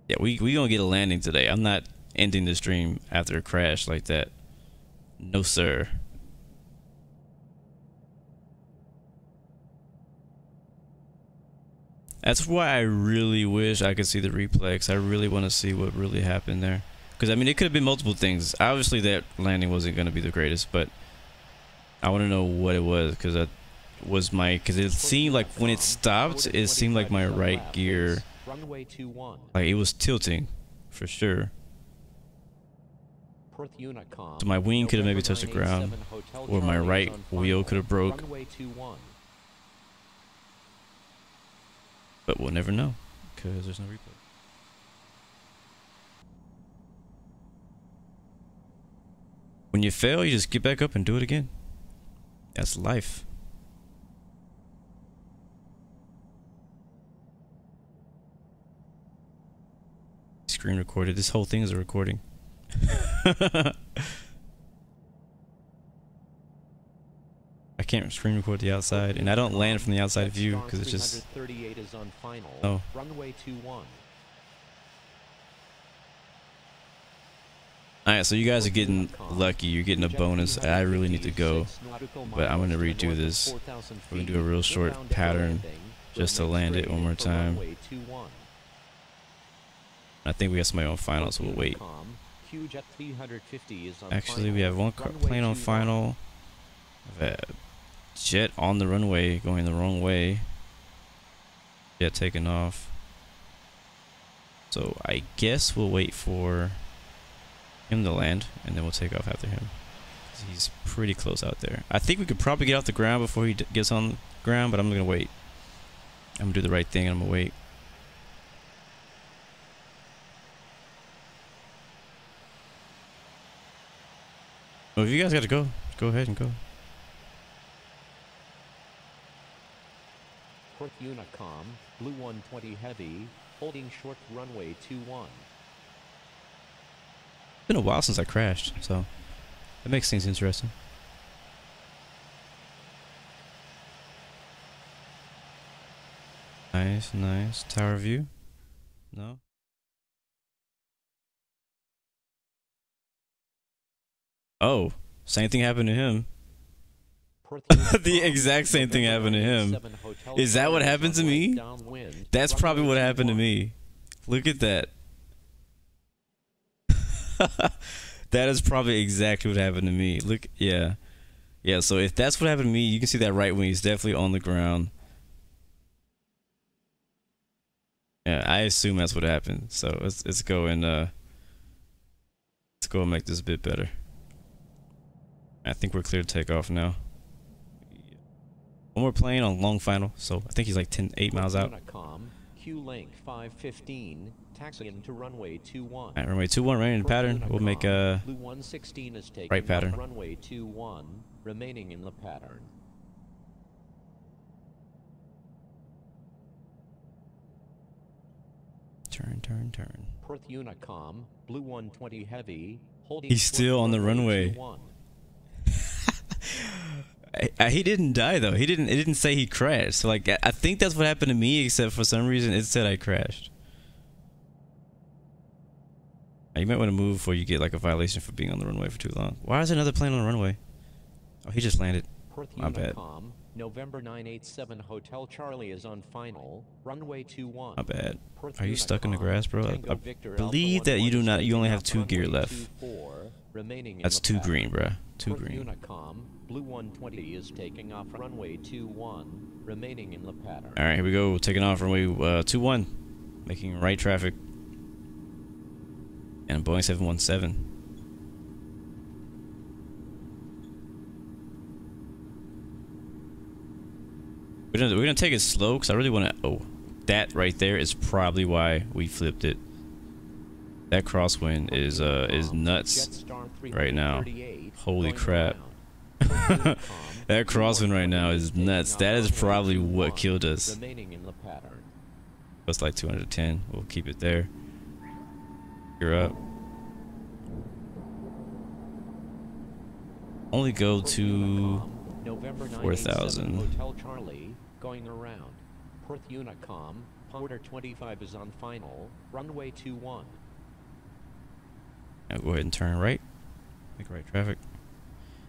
Yeah, we gonna get a landing today. I'm not ending the stream after a crash like that. No, sir. That's why I really wish I could see the replay, 'cause I really want to see what really happened there. Because I mean, it could have been multiple things. Obviously, that landing wasn't gonna be the greatest, but I want to know what it was, because that was my. Because it seemed like when it stopped, it seemed like my right gear. Like it was tilting, for sure. So my wing could have maybe touched the ground, or my right wheel could have broke. But we'll never know, because there's no replay. When you fail, you just get back up and do it again. That's life. Screen recorded. This whole thing is a recording. I can't screen record the outside, and I don't land from the outside view because it's just. Oh. Alright, so you guys are getting lucky. You're getting a bonus. I really need to go, but I'm gonna redo this. We're gonna do a real short pattern just to land it one more time. I think we got somebody on final, so we'll wait. Actually, we have one plane on final. We have a jet on the runway going the wrong way. Jet taking off. So I guess we'll wait for him to land, and then we'll take off after him. He's pretty close out there. I think we could probably get off the ground before he gets on the ground, but I'm gonna wait. I'm gonna do the right thing, and I'm gonna wait. Well, if you guys got to go ahead and go. Perth Unicom, Blue 120 Heavy, holding short runway 21. It's been a while since I crashed, so that makes things interesting. Nice, nice. Tower view? No? Oh, same thing happened to him. The exact same thing happened to him. Is that what happened to me? That's probably what happened to me. Look at that. That is probably exactly what happened to me. Look, yeah. Yeah, so if that's what happened to me, you can see that right wing is definitely on the ground. Yeah, I assume that's what happened. So let's go and make this a bit better. I think we're clear to take off now. One more plane on long final, so I think he's like 8 miles out. Q-link 515, taxi into runway 21. Alright, runway 21, right in pattern. We'll make a Blue 116 is taking right pattern. runway 21, remaining in the pattern. Turn. Perth Unicom, Blue 120 heavy, holding. He's still on the runway. 21. He didn't die though. It didn't say he crashed. So like I think that's what happened to me, except for some reason it said I crashed. You might want to move before you get like a violation for being on the runway for too long. Why is another plane on the runway? Oh, he just landed. Perth My bad. Unicom, November 987 Hotel Charlie is on final, runway 21. My bad. Perth Are you stuck in the Unicom, grass, bro? Tango I Victor believe Alpha that you do 11 not. You only have taking 2 gear runway left. 24, remaining in That's the 2 pattern. green, bruh. 2 Perth green. Unicom, Blue 120 is taking off runway 21, remaining in the pattern. All right, here we go. Taking off runway 21, making right traffic. And Boeing 717. We're gonna take it slow because I really want to. Oh, that right there is probably why we flipped it. That crosswind is nuts right now. Holy crap! That crosswind right now is nuts. That is probably what killed us. That's like 210. We'll keep it there. You're up. Only go to 4,000. Hotel Charlie going around. Perth Unicom, Powder 25 is on final, runway 21. Now go ahead and turn right. Make right traffic.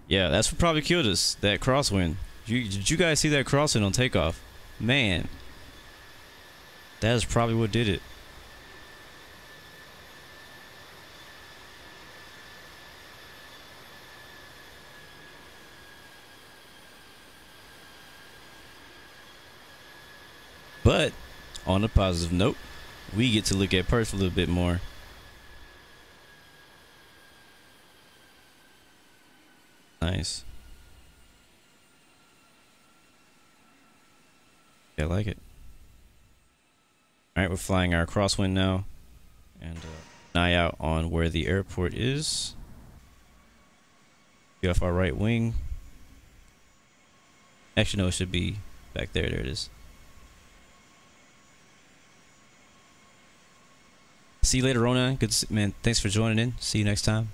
Yeah, that's what probably killed us. That crosswind. Did you guys see that crosswind on takeoff? Man, that is probably what did it. But on a positive note, we get to look at Perth a little bit more. Nice. Yeah, I like it. Alright, we're flying our crosswind now. And an eye out on where the airport is. Get off our right wing. Actually, no, it should be back there. There it is. See you later, Ronan. Good to see, man. Thanks for joining in. See you next time.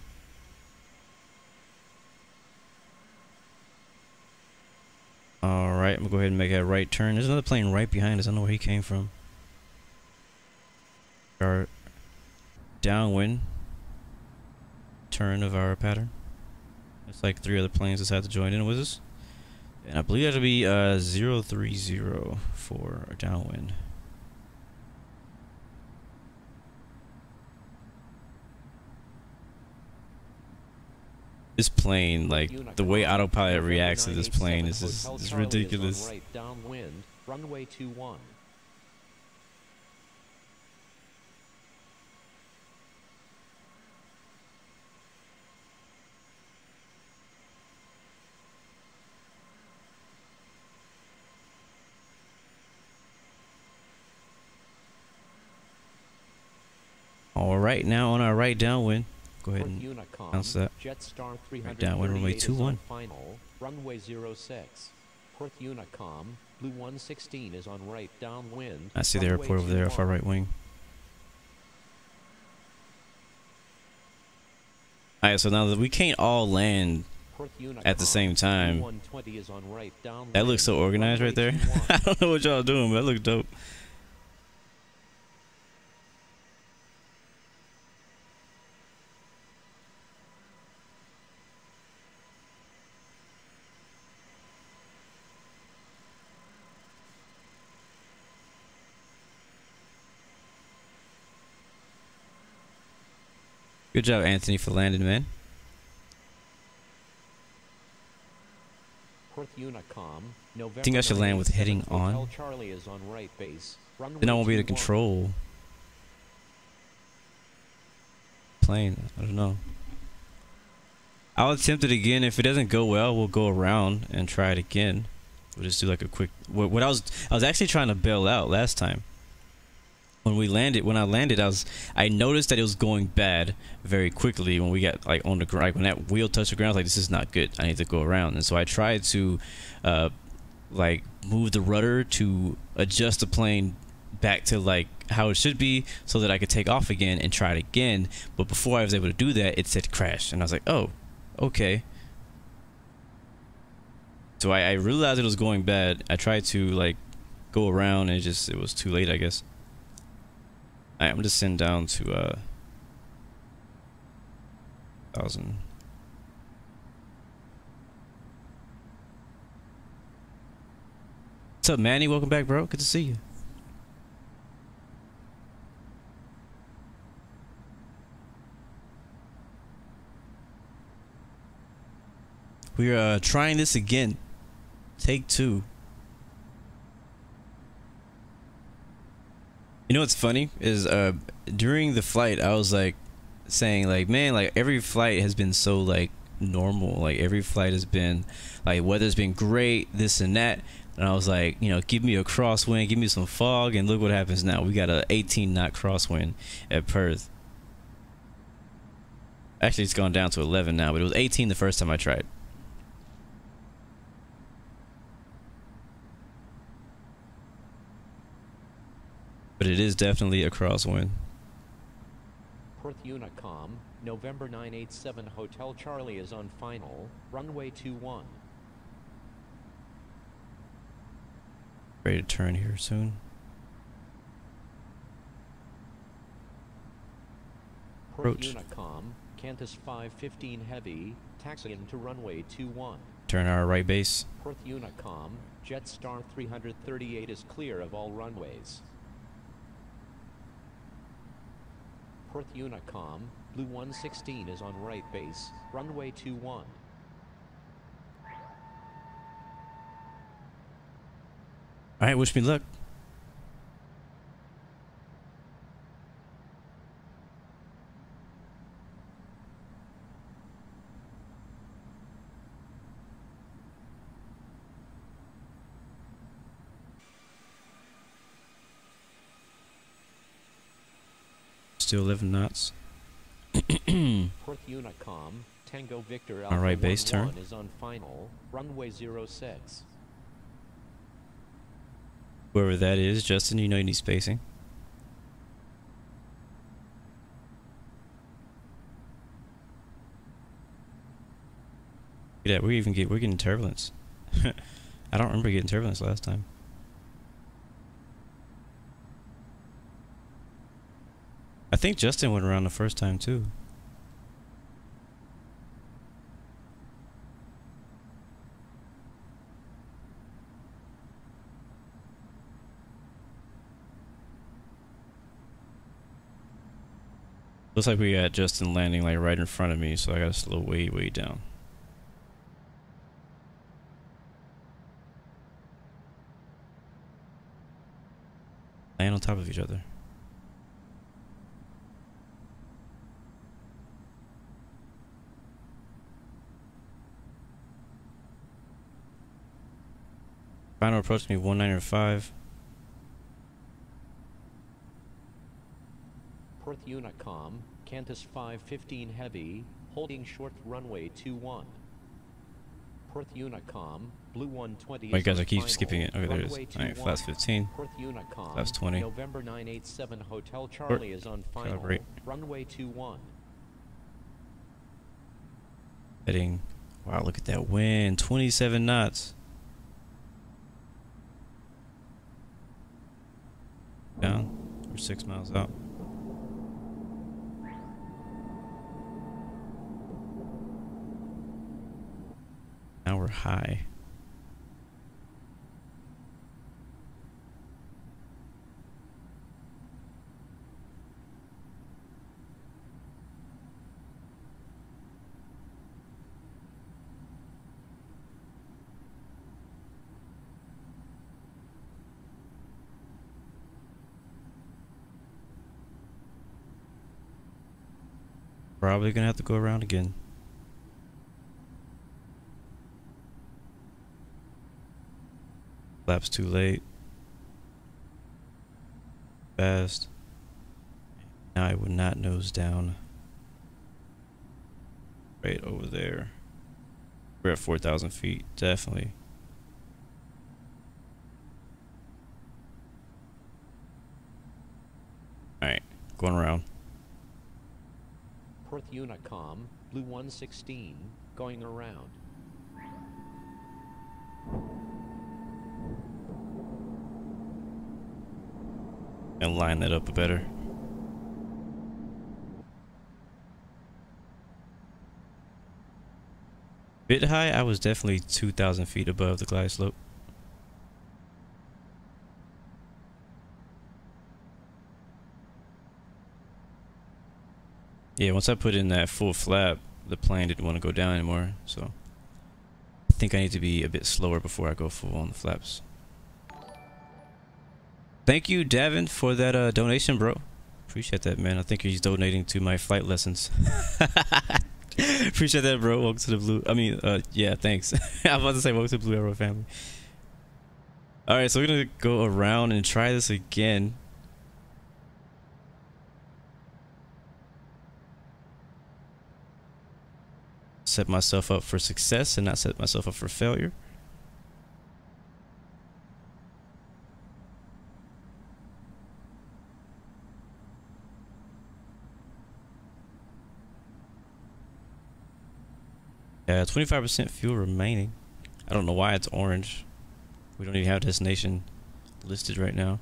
Alright, I'm gonna go ahead and make a right turn. There's another plane right behind us. I don't know where he came from. Our downwind turn of our pattern. It's like 3 other planes decided to join in with us. And I believe that'll be 030 for our downwind. This plane, like the way autopilot reacts to this plane is just ridiculous. Right downwind, runway 21. All right, now on our right downwind. Go ahead and announce that. Jetstar Right downwind, runway 21. Final, runway 06. Perth Unicom, Blue 116 is on right downwind. I see the airport over there off our right wing. Alright, so now that we can't all land at the same time. That looks so organized right there. I don't know what y'all doing, but that looks dope. Good job, Anthony, for landing, man. Perth Unicom, November I think I should land with heading on. Hotel Charlie is on right base. Then I won't be able to control plane. I don't know. I'll attempt it again. If it doesn't go well, we'll go around and try it again. We'll just do like a quick. What I was actually trying to bail out last time. When I landed, I noticed that it was going bad very quickly when we got like on the ground. When that wheel touched the ground, I was like, this is not good. I need to go around. And so I tried to like move the rudder to adjust the plane back to like how it should be so that I could take off again and try it again. But before I was able to do that, it said crash, and I was like, oh, okay. So I realized it was going bad. I tried to like go around, and it was too late, I guess. I'm just sitting down to 1,000. What's up, Manny? Welcome back, bro. Good to see you. We're trying this again. Take 2. You know what's funny is during the flight I was like saying like, man, like every flight has been so like normal. Like every flight has been like, weather's been great, this and that. And I was like, you know, give me a crosswind, give me some fog, and look what happens now. We got a 18-knot crosswind at Perth. Actually, it's gone down to 11 now, but it was 18 the first time I tried. But it is definitely a crosswind. Perth Unicom, November 987 Hotel Charlie is on final, runway 21. Ready to turn here soon. Perth Approach. Unicom, Qantas 515 Heavy, taxi into runway 21. Turn our right base. Perth Unicom, Jetstar 338 is clear of all runways. Perth Unicom, Blue 116 is on right base, runway 21. Alright, wish me luck. Still 11 knots. Perth Unicom, Tango Victor Alpha Alright, base 11 turn. is on final, runway 06. Whoever that is, Justin, you know you need spacing. Look at that, we're getting turbulence. I don't remember getting turbulence last time. I think Justin went around the first time too. Looks like we got Justin landing like right in front of me, so I gotta slow way down. Land on top of each other. Final approach me 195. Perth Unicom, Qantas 515 Heavy, holding short runway 21. Perth Unicom, Blue 120. Wait, guys, I on keep final, skipping it. Okay, there it is. runway Alright, 21. flaps 15. Perth Unicom, Flaps 20. November 987 Hotel Charlie is on final, Calibrate. runway 21. Heading. Wow, look at that wind. 27 knots. Down. We're 6 miles out. Now we're high. Probably gonna have to go around again. Flaps too late. Fast. Now I would not nose down. Right over there. We're at 4,000 feet, definitely. Alright, going around. Perth Unicom, Blue 116, going around. And line that up better. Bit high, I was definitely 2,000 feet above the glide slope. Yeah, once I put in that full flap, the plane didn't want to go down anymore, so I think I need to be a bit slower before I go full on the flaps. Thank you, Davin, for that donation, bro. Appreciate that, man. I think he's donating to my flight lessons. Appreciate that, bro. Welcome to the blue. I mean, yeah, thanks. I was about to say welcome to the Blue Arrow family. All right, so we're gonna go around and try this again. Set myself up for success and not set myself up for failure. Yeah, 25% fuel remaining. I don't know why it's orange. We don't even have destination listed right now.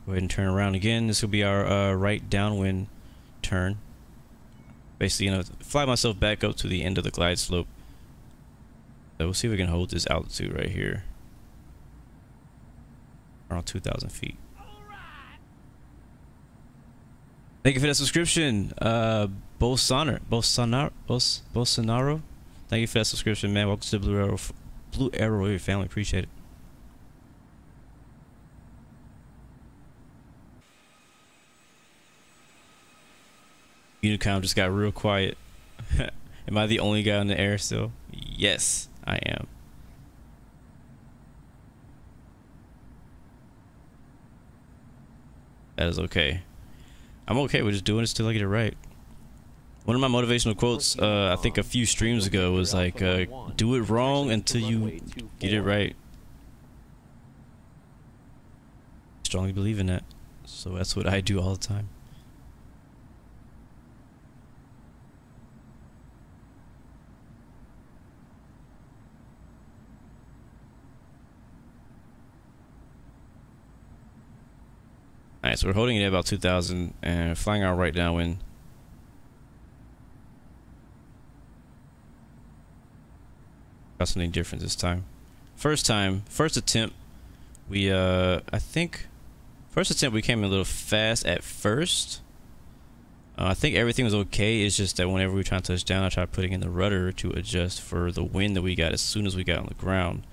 Go ahead and turn around again. This will be our right downwind turn. Basically, fly myself back up to the end of the glide slope. So we'll see if we can hold this altitude right here. Around 2,000 feet. Thank you for that subscription, Bolsonaro. Thank you for that subscription, man. Welcome to the Blue Arrow family. Appreciate it. Unicom just got real quiet. Am I the only guy in the air still? Yes, I am. That is okay. I'm okay with just doing this till I get it right. One of my motivational quotes, I think a few streams ago, was like, do it wrong until you get it right. I strongly believe in that. So that's what I do all the time. Alright, so we're holding it at about 2,000 and flying out right downwind. Got something different this time. First attempt, we I think first attempt we came in a little fast at first. I think everything was okay. It's just that whenever we try to touch down, I tried putting in the rudder to adjust for the wind that we got as soon as we got on the ground,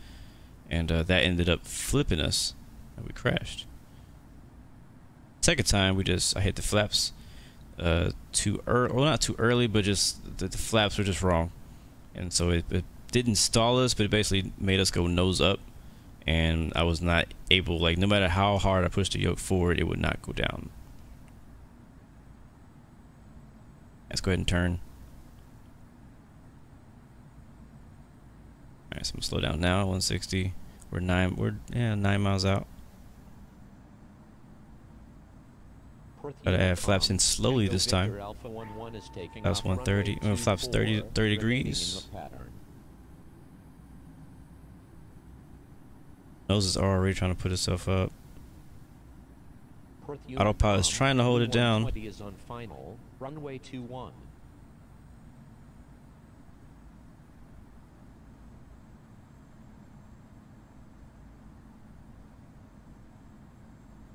and that ended up flipping us, and we crashed. Second time, I hit the flaps too early. Well, not too early, but just the flaps were just wrong, and so it didn't stall us, but it basically made us go nose up, and I was not able, like, no matter how hard I pushed the yoke forward, it would not go down. Let's go ahead and turn. Alright, so I'm gonna slow down now. 160. We're 9 miles out. Gotta add flaps in slowly this time. That's 130. Flaps 30 degrees. Noses are already trying to put itself up. Autopilot is trying to hold it down. Is on final, runway 21.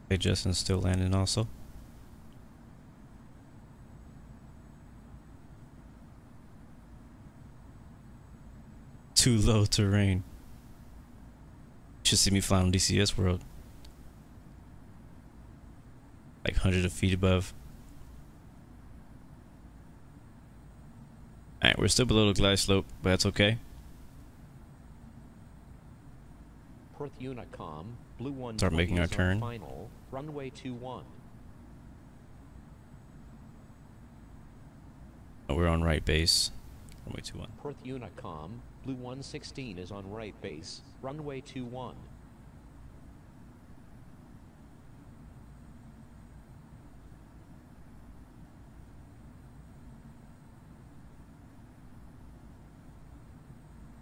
Hey, Justin's still landing also. Too low terrain. You should see me flying on DCS World. Like hundreds of feet above. Alright, we're still below the glide slope, but that's okay. Perth Unicom, Blue 120 Start making our is on turn. final, runway 21. Oh, we're on right base. Runway 21. Perth Unicom, Blue 116 is on right base, runway 21.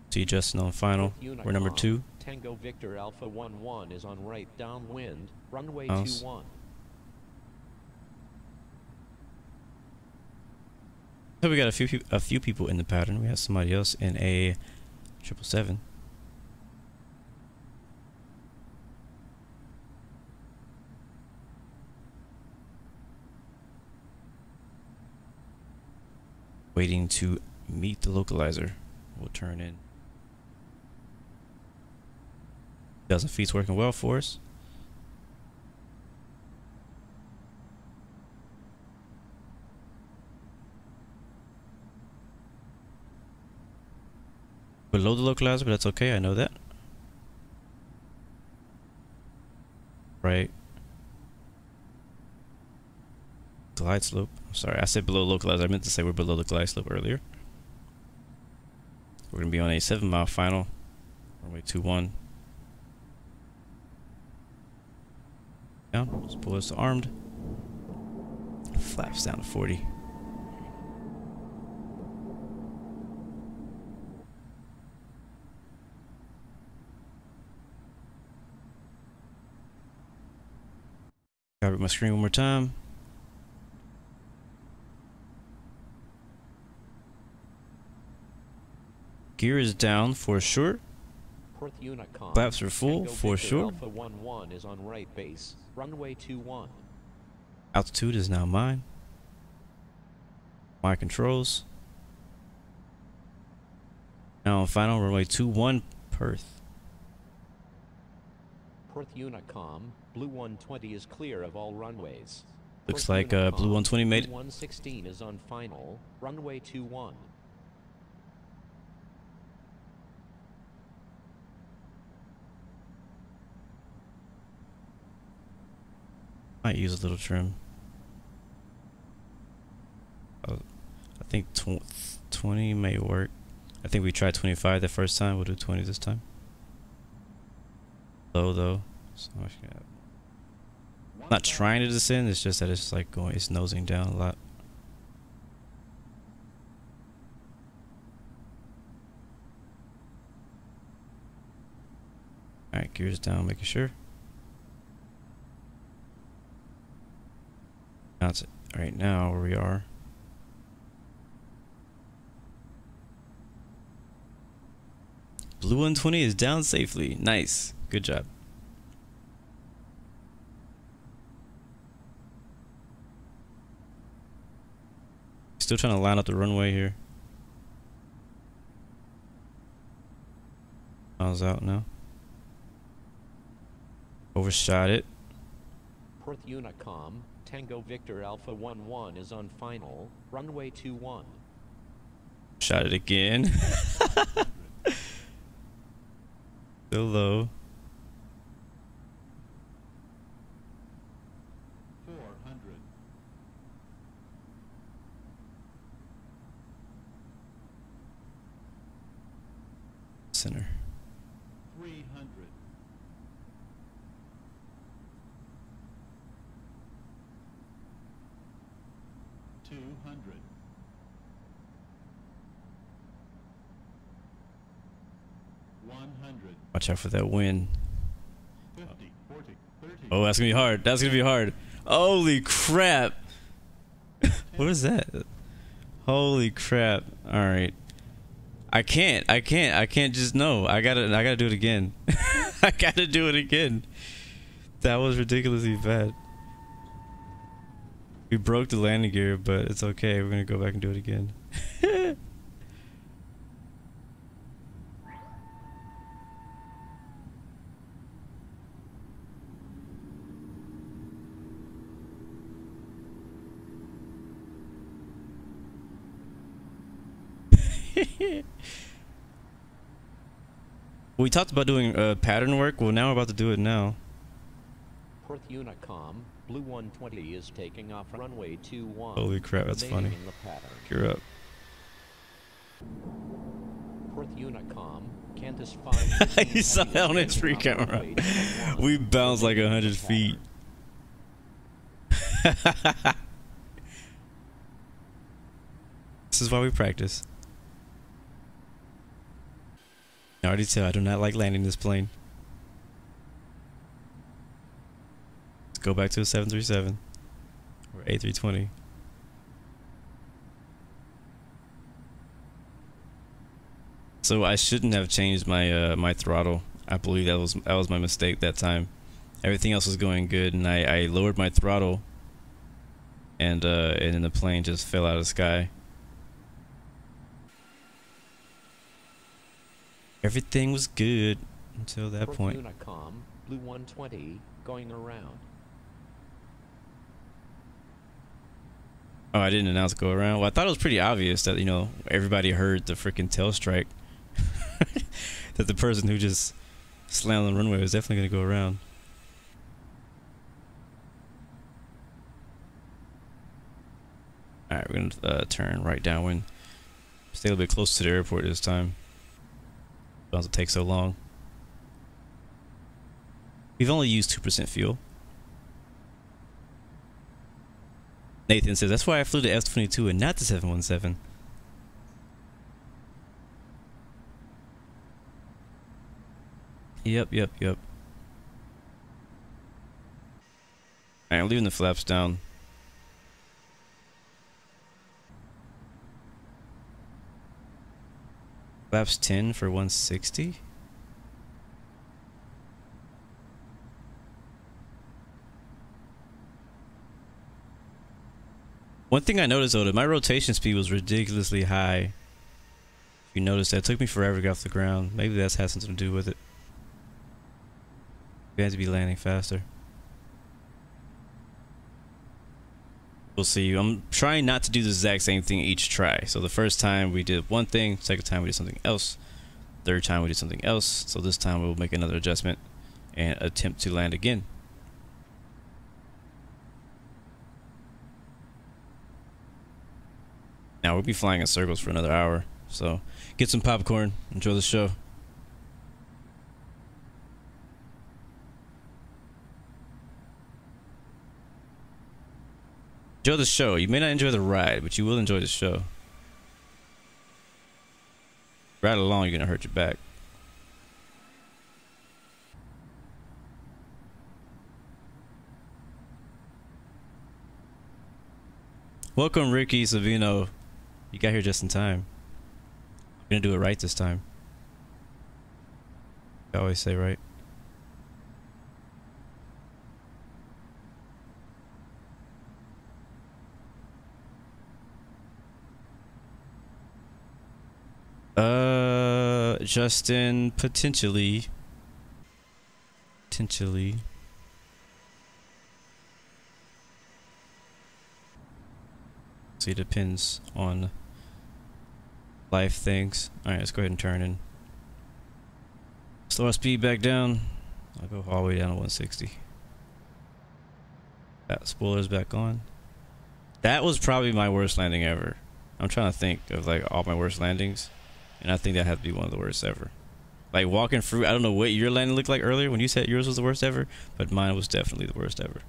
See Justin on final. Perth We're number Unicom, 2. Tango Victor Alpha 11 is on right downwind, runway Mouse. 21. So we got a few people in the pattern. We have somebody else in a 777. Waiting to meet the localizer. We'll turn in. 1,000 feet's working well for us. Below the localizer, but that's okay. I know that. Right. Glide slope. Sorry, I said below localizer. I meant to say we're below the glide slope earlier. We're going to be on a 7-mile final. Runway 21. Down. Let's pull us to armed. Flaps down to 40. Cover my screen one more time. Gear is down for sure. Perth Unicom, Flaps are full Tango for Victor sure. Alpha 11 is on right base, runway 21. Altitude is now mine. My controls. Now on final runway 21 Perth. Perth Unicom, Blue 120 is clear of all runways. Looks Perth like Unicom, Blue 120 made it. Blue 116 is on final, runway 21. Might use a little trim. I think 20 may work. I think we tried 25 the first time. We'll do 20 this time. Low though. So I'm not trying to descend. It's just that it's like going. It's nosing down a lot. All right, gears down, making sure. That's it. Right now where we are. Blue 120 is down safely. Nice. Good job. Still trying to line up the runway here. Miles out now. Overshot it. Perth Unicom, Tango Victor Alpha 11 is on final, runway 21. Shot it again. Still low. 400. Center. 300. 200. 100. Watch out for that wind. 50. 40. 30. Oh, that's gonna be hard. That's gonna be hard. Holy crap. What is that? Holy crap. Alright. I can't just no. I gotta do it again. I gotta do it again. That was ridiculously bad. We broke the landing gear, but it's okay. We're gonna go back and do it again. We talked about doing pattern work. Well, now we're about to do it now. Perth Unicom, Blue 120 is taking off runway 21. Holy crap, that's funny. remaining in the pattern. You're up. Perth Unicom, Qantas 5. You saw that on his free camera. We bounced like 100 feet. This is why we practice. I already tell I do not like landing this plane. Let's go back to a 737 or A320. So I shouldn't have changed my my throttle. I believe that was my mistake that time. Everything else was going good, and I lowered my throttle, and then the plane just fell out of the sky. Everything was good until that point. Unicom, Blue 120, going around. Oh, I didn't announce go around. Well, I thought it was pretty obvious that, you know, everybody heard the freaking tail strike. That the person who just slammed on the runway was definitely going to go around. Alright, we're going to turn right downwind. Stay a little bit close to the airport this time. Don't have to take so long. We've only used 2% fuel. Nathan says, that's why I flew the F-22 and not the 717. Yep. Alright, I'm leaving the flaps down. Flaps 10 for 160. One thing I noticed though, that my rotation speed was ridiculously high. If you notice that, it took me forever to get off the ground. Maybe that has something to do with it. We had to be landing faster. We'll see. I'm trying not to do the exact same thing each try. So the first time we did one thing, second time we did something else, third time we did something else. So this time we'll make another adjustment and attempt to land again. Now we'll be flying in circles for another hour. So get some popcorn, enjoy the show. Enjoy the show. You may not enjoy the ride, but you will enjoy the show. Ride along, you're gonna hurt your back. Welcome, Ricky Savino. You got here just in time. I'm gonna do it right this time. I always say right. Justin, potentially. See, it depends on life things. Alright, let's go ahead and turn in. Slow our speed back down. I'll go all the way down to 160. That spoiler's back on. That was probably my worst landing ever. I'm trying to think of like all my worst landings, and I think that had to be one of the worst ever. Like walking through, I don't know what your landing looked like earlier when you said yours was the worst ever, but mine was definitely the worst ever.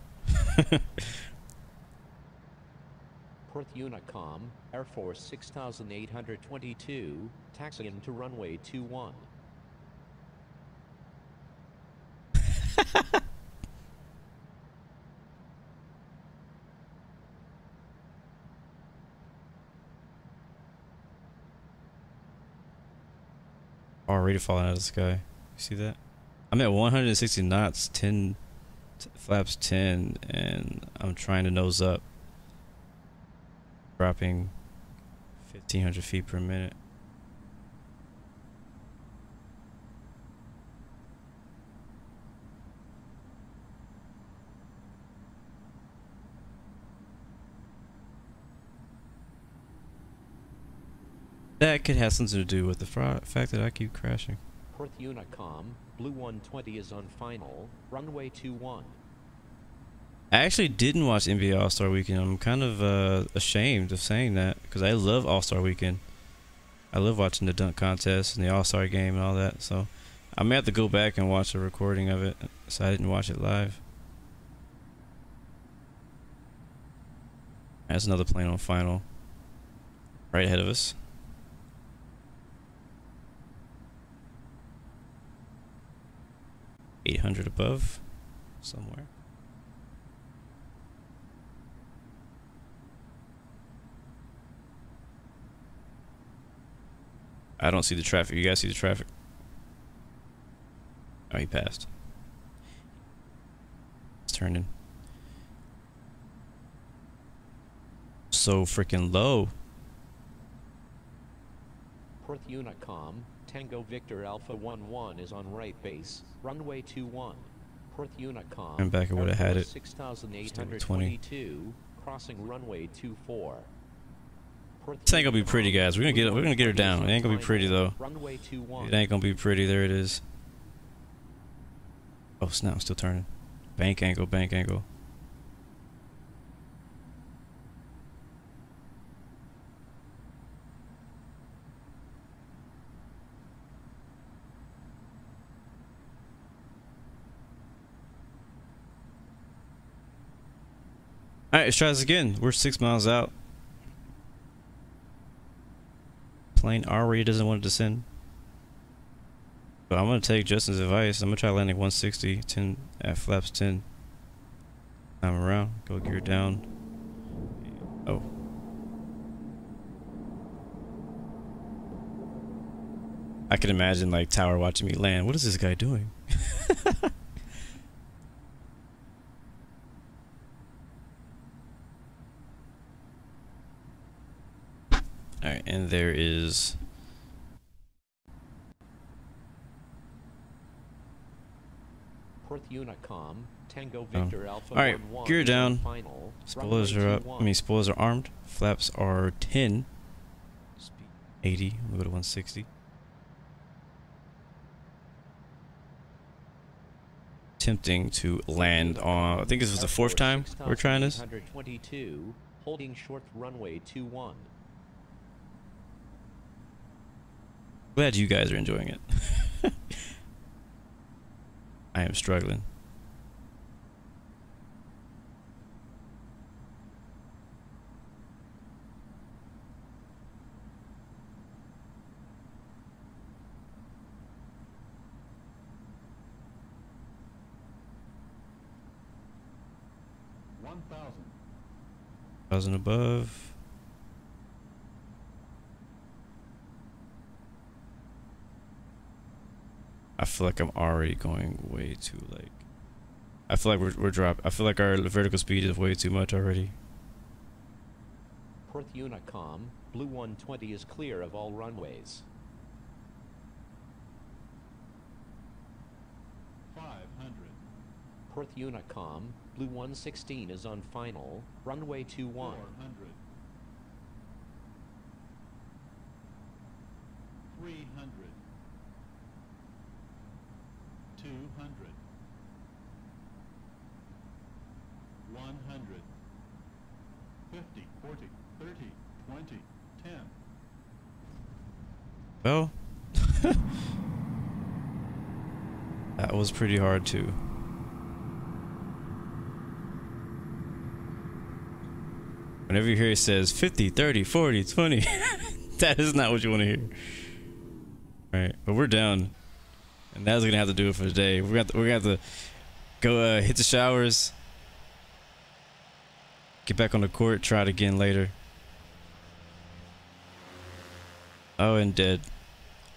Perth Unicom, Air Force 6822, taxiing to runway 21. Already falling out of the sky. You see that? I'm at 160 knots, 10 flaps 10, and I'm trying to nose up. Dropping 1,500 feet per minute. That could have something to do with the fact that I keep crashing. Perth Unicom, Blue 120 is on final, runway 21. I actually didn't watch NBA All-Star Weekend. I'm kind of ashamed of saying that because I love All-Star Weekend. I love watching the dunk contest and the All-Star game and all that. So I may have to go back and watch a recording of it. So I didn't watch it live. That's another plane on final. Right ahead of us. $800 above somewhere. I don't see the traffic. You guys see the traffic? Oh, he passed. It's turning. So freaking low. Perth Unicom, Tango Victor Alpha 11 is on right base, runway 21. Perth Unicom, And back I would have had it. 6822, crossing runway 24. This ain't gonna be pretty, guys. We're gonna get her down. It ain't gonna be pretty though. Runway 21. It ain't gonna be pretty. There it is. Oh snap! I'm still turning. Bank angle. Bank angle. All right, let's try this again. We're 6 miles out. Plane already doesn't want to descend. But I'm going to take Justin's advice. I'm going to try landing 160, 10 at flaps 10. I'm around. Go gear down. Oh. I can imagine like Tower watching me land. What is this guy doing? Alright, and there is Perth Unicom, Tango Victor Alpha alright, 11 gear down. final, Spoilers runway are up. 21. I mean, spoilers are armed. Flaps are 10. Speed 80. We'll go to 160. Attempting to land on, I think this was the 4th time we're trying this. 6822, holding short runway 21. Glad you guys are enjoying it. I am struggling. $1,000 above. I feel like I'm already going way too like. I feel like we're dropping. I feel like our vertical speed is way too much already. Perth Unicom, Blue 120 is clear of all runways. 500. Perth Unicom, Blue 116 is on final, runway 21. 400. 300. 200. 100. 50, 40, 30, 20, 10. Well, that was pretty hard too. Whenever you hear it says 50, 30, 40, 20, that is not what you want to hear. Right, but we're down. And that's gonna have to do it for today. We're gonna have to go hit the showers, get back on the court, try it again later. Oh, and dead.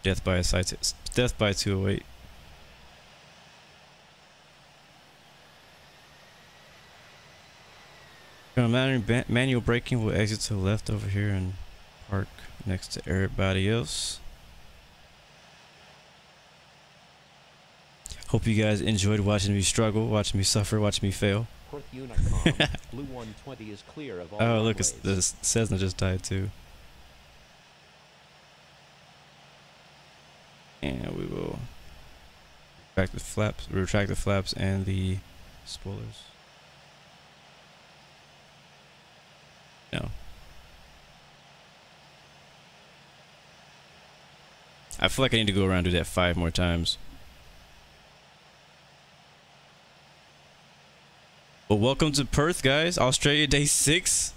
Death by a sight. Death by 208. Manual braking. Will exit to the left over here and park next to everybody else. Hope you guys enjoyed watching me struggle, watching me suffer, watching me fail. Perth Unicom, Blue 120 is clear of all Oh, look, runways. the Cessna just died too. And we will retract the flaps and the spoilers. No. I feel like I need to go around and do that 5 more times. Well, welcome to Perth, guys. Australia day 6.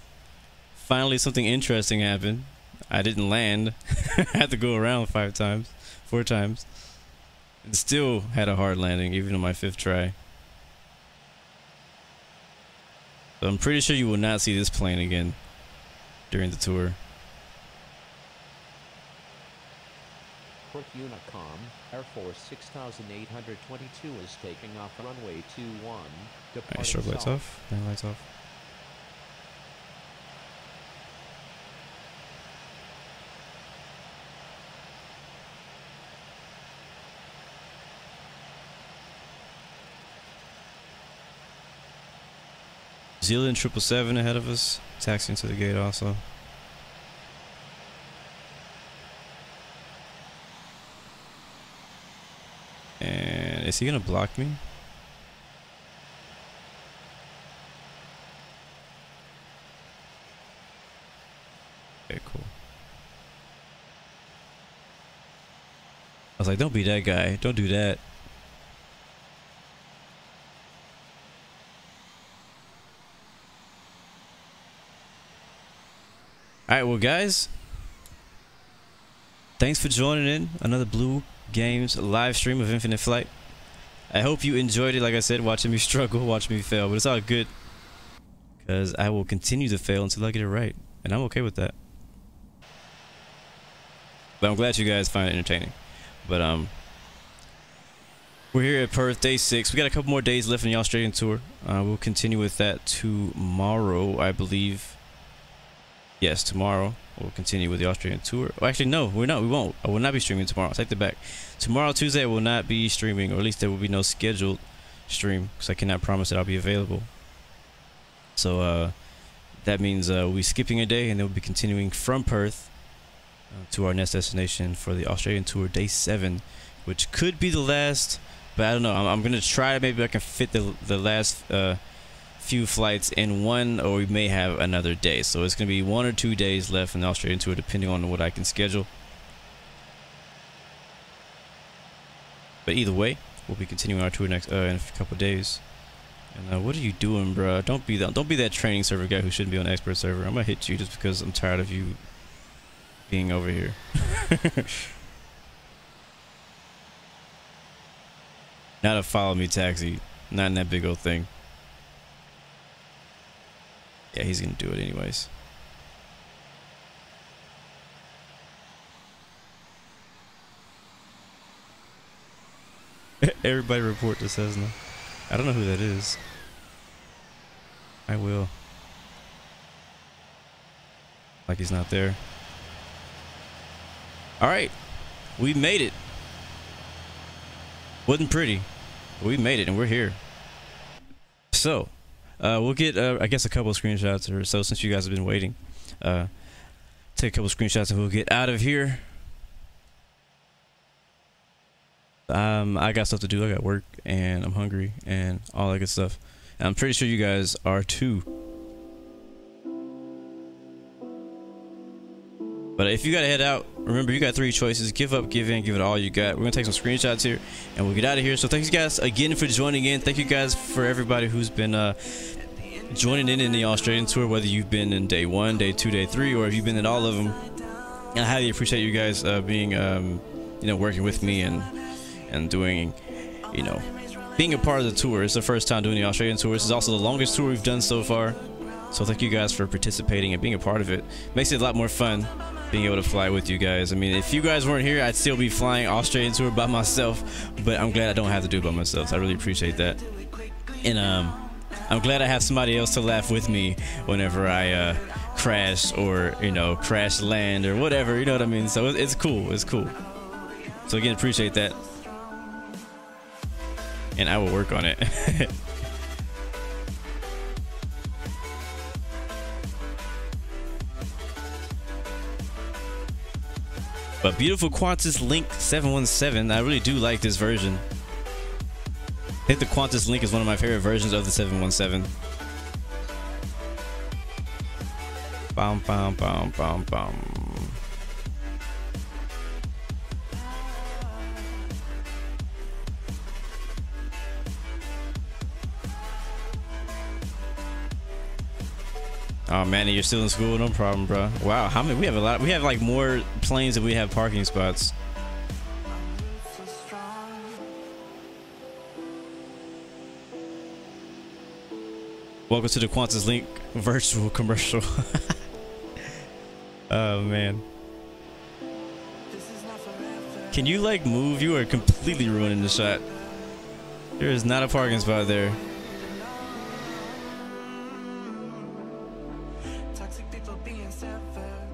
Finally, something interesting happened. I didn't land. I had to go around 4 times. And still had a hard landing, even on my 5th try. So I'm pretty sure you will not see this plane again during the tour. Perth Unicom, Air Force 6822 is taking off runway 21. Alright, strobe lights off, main lights off. Zealand 777 ahead of us, taxiing to the gate also. And is he gonna block me? Okay, cool. I was like, don't be that guy. Don't do that. Alright, well guys, thanks for joining in another Blue Games live stream of Infinite Flight. I hope you enjoyed it. Like I said, watching me struggle, watching me fail, but it's all good because I will continue to fail until I get it right, and I'm okay with that. But I'm glad you guys find it entertaining. But we're here at Perth, day 6. We got a couple more days left in the Australian tour. We'll continue with that tomorrow, I believe. Yes, tomorrow we'll continue with the Australian tour. Well, actually, no, we're not. We won't. I will not be streaming tomorrow. I'll take that back. Tomorrow, Tuesday, I will not be streaming, or at least there will be no scheduled stream because I cannot promise that I'll be available. So that means we'll be skipping a day, and then we'll be continuing from Perth to our next destination for the Australian tour, day 7, which could be the last. But I don't know. I'm gonna try. Maybe I can fit the last few flights in one, or we may have another day. So it's gonna be 1 or 2 days left in the Australian tour, depending on what I can schedule. But either way, we'll be continuing our tour next in a couple of days. And what are you doing, bro? Don't be that training server guy who shouldn't be on the expert server. I'm gonna hit you just because I'm tired of you being over here. Not a follow me taxi, not in that big old thing. Yeah, he's gonna do it anyways. Everybody report to Cessna. I don't know who that is. I will. Like he's not there. Alright. We made it. Wasn't pretty, but we made it and we're here. So we'll get I guess a couple of screenshots or so since you guys have been waiting. Take a couple of screenshots and we'll get out of here. I got stuff to do. I got work and I'm hungry and all that good stuff. And I'm pretty sure you guys are too. But if you gotta head out, remember you got 3 choices: give up, give in, give it all you got. We're gonna take some screenshots here and we'll get out of here. So thank you guys again for joining in. Thank you guys for everybody who's been joining in the Australian tour, whether you've been in day 1, day 2, day 3, or if you've been in all of them. And I highly appreciate you guys being you know, working with me and doing, you know, being a part of the tour. It's the first time doing the Australian tour. This is also the longest tour we've done so far. So thank you guys for participating and being a part of it. Makes it a lot more fun being able to fly with you guys. I mean, if you guys weren't here, I'd still be flying Australian tour by myself, but I'm glad I don't have to do it by myself. So I really appreciate that. And I'm glad I have somebody else to laugh with me whenever I crash or, you know, crash land or whatever, you know what I mean? So it's cool. It's cool. So again, appreciate that. And I will work on it. But beautiful Qantas Link 717. I really do like this version. I think the Qantas Link is one of my favorite versions of the 717. Bum, bum, bum, bum, bum. Oh man, you're still in school? No problem, bro. Wow, how many? We have a lot. We have like more planes than we have parking spots. Welcome to the Qantas Link virtual commercial. Oh man. Can you like move? You are completely ruining the shot. There is not a parking spot there.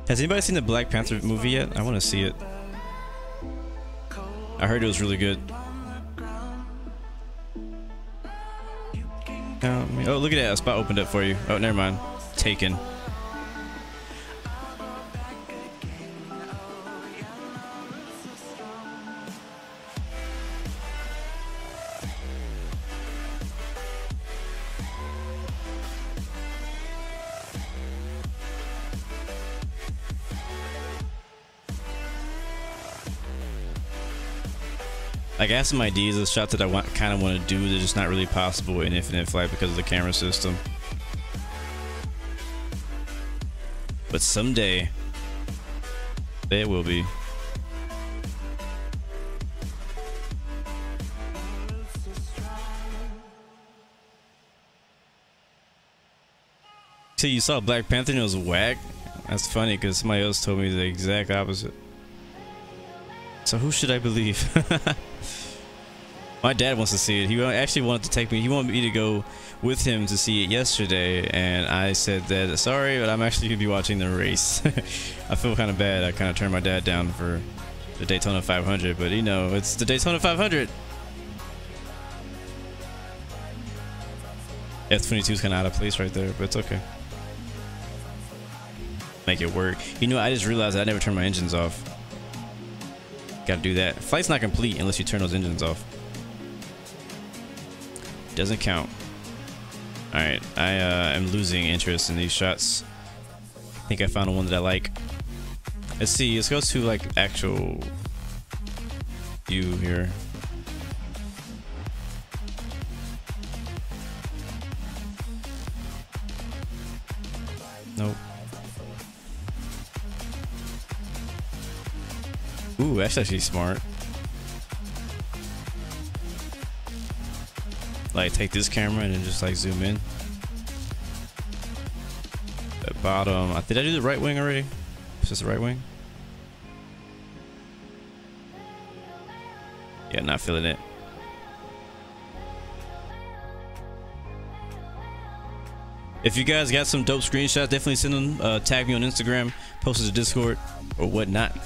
Has anybody seen the Black Panther movie yet? I want to see it. I heard it was really good. Oh, look at that. A spot opened up for you. Oh, never mind. Taken. Like, I have some ideas of shots that I kind of want to do. They're just not really possible in Infinite Flight because of the camera system. But someday, there will be. So you saw Black Panther and it was whack? That's funny because somebody else told me the exact opposite. So who should I believe? My dad wants to see it. He actually wanted to take me. He wanted me to go with him to see it yesterday, and I said that sorry, but I'm actually gonna be watching the race. I feel kind of bad. I kind of turned my dad down for the Daytona 500, but you know, it's the Daytona 500. F22 is kind of out of place right there, but it's okay. Make it work. You know, I just realized I never turned my engines off. Gotta do that. Flight's not complete unless you turn those engines off. Doesn't count. Alright, I am losing interest in these shots. I think I found one that I like. Let's see, let's go to like actual view here. Nope. Ooh, that's actually smart. Like, take this camera and then just like zoom in. The bottom. Did I do the right wing already? Is this the right wing? Yeah, not feeling it. If you guys got some dope screenshots, definitely send them. Tag me on Instagram, post it to Discord or whatnot.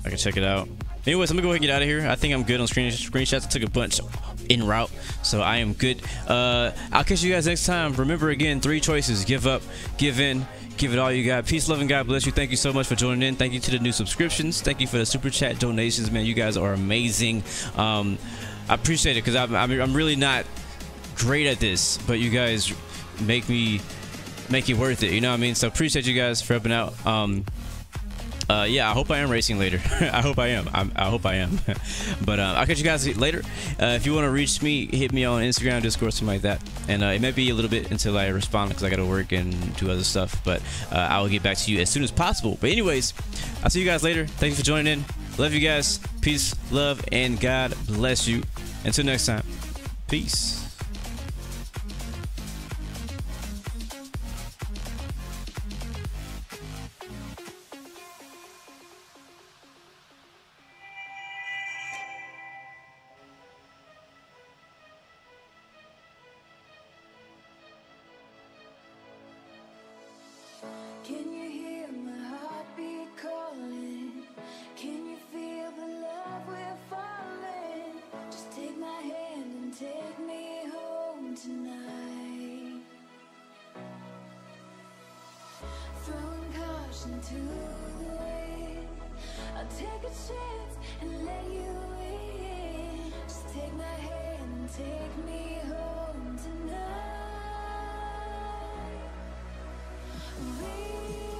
I can check it out. Anyways, I'm gonna go ahead and get out of here. I think I'm good on screenshots. I took a bunch en route, so I am good. I'll catch you guys next time. Remember, again, 3 choices: give up, give in, give it all you got. Peace, love, and God bless you. Thank you so much for joining in. Thank you to the new subscriptions. Thank you for the super chat donations, man. You guys are amazing. I appreciate it because I'm really not great at this, but you guys make it worth it. You know what I mean? So appreciate you guys for helping out. Yeah, I hope I am racing later. I hope I am. I hope I am. But I'll catch you guys later. If you want to reach me, hit me on Instagram, Discord, something like that. And it may be a little bit until I respond because I got to work and do other stuff. But I will get back to you as soon as possible. But anyways, I'll see you guys later. Thank you for joining in. Love you guys. Peace, love, and God bless you. Until next time. Peace. Can you hear my heartbeat calling? Can you feel the love we're falling? Just take my hand and take me home tonight. Throwing caution to the wind, I'll take a chance and let you in. Just take my hand and take me home tonight. We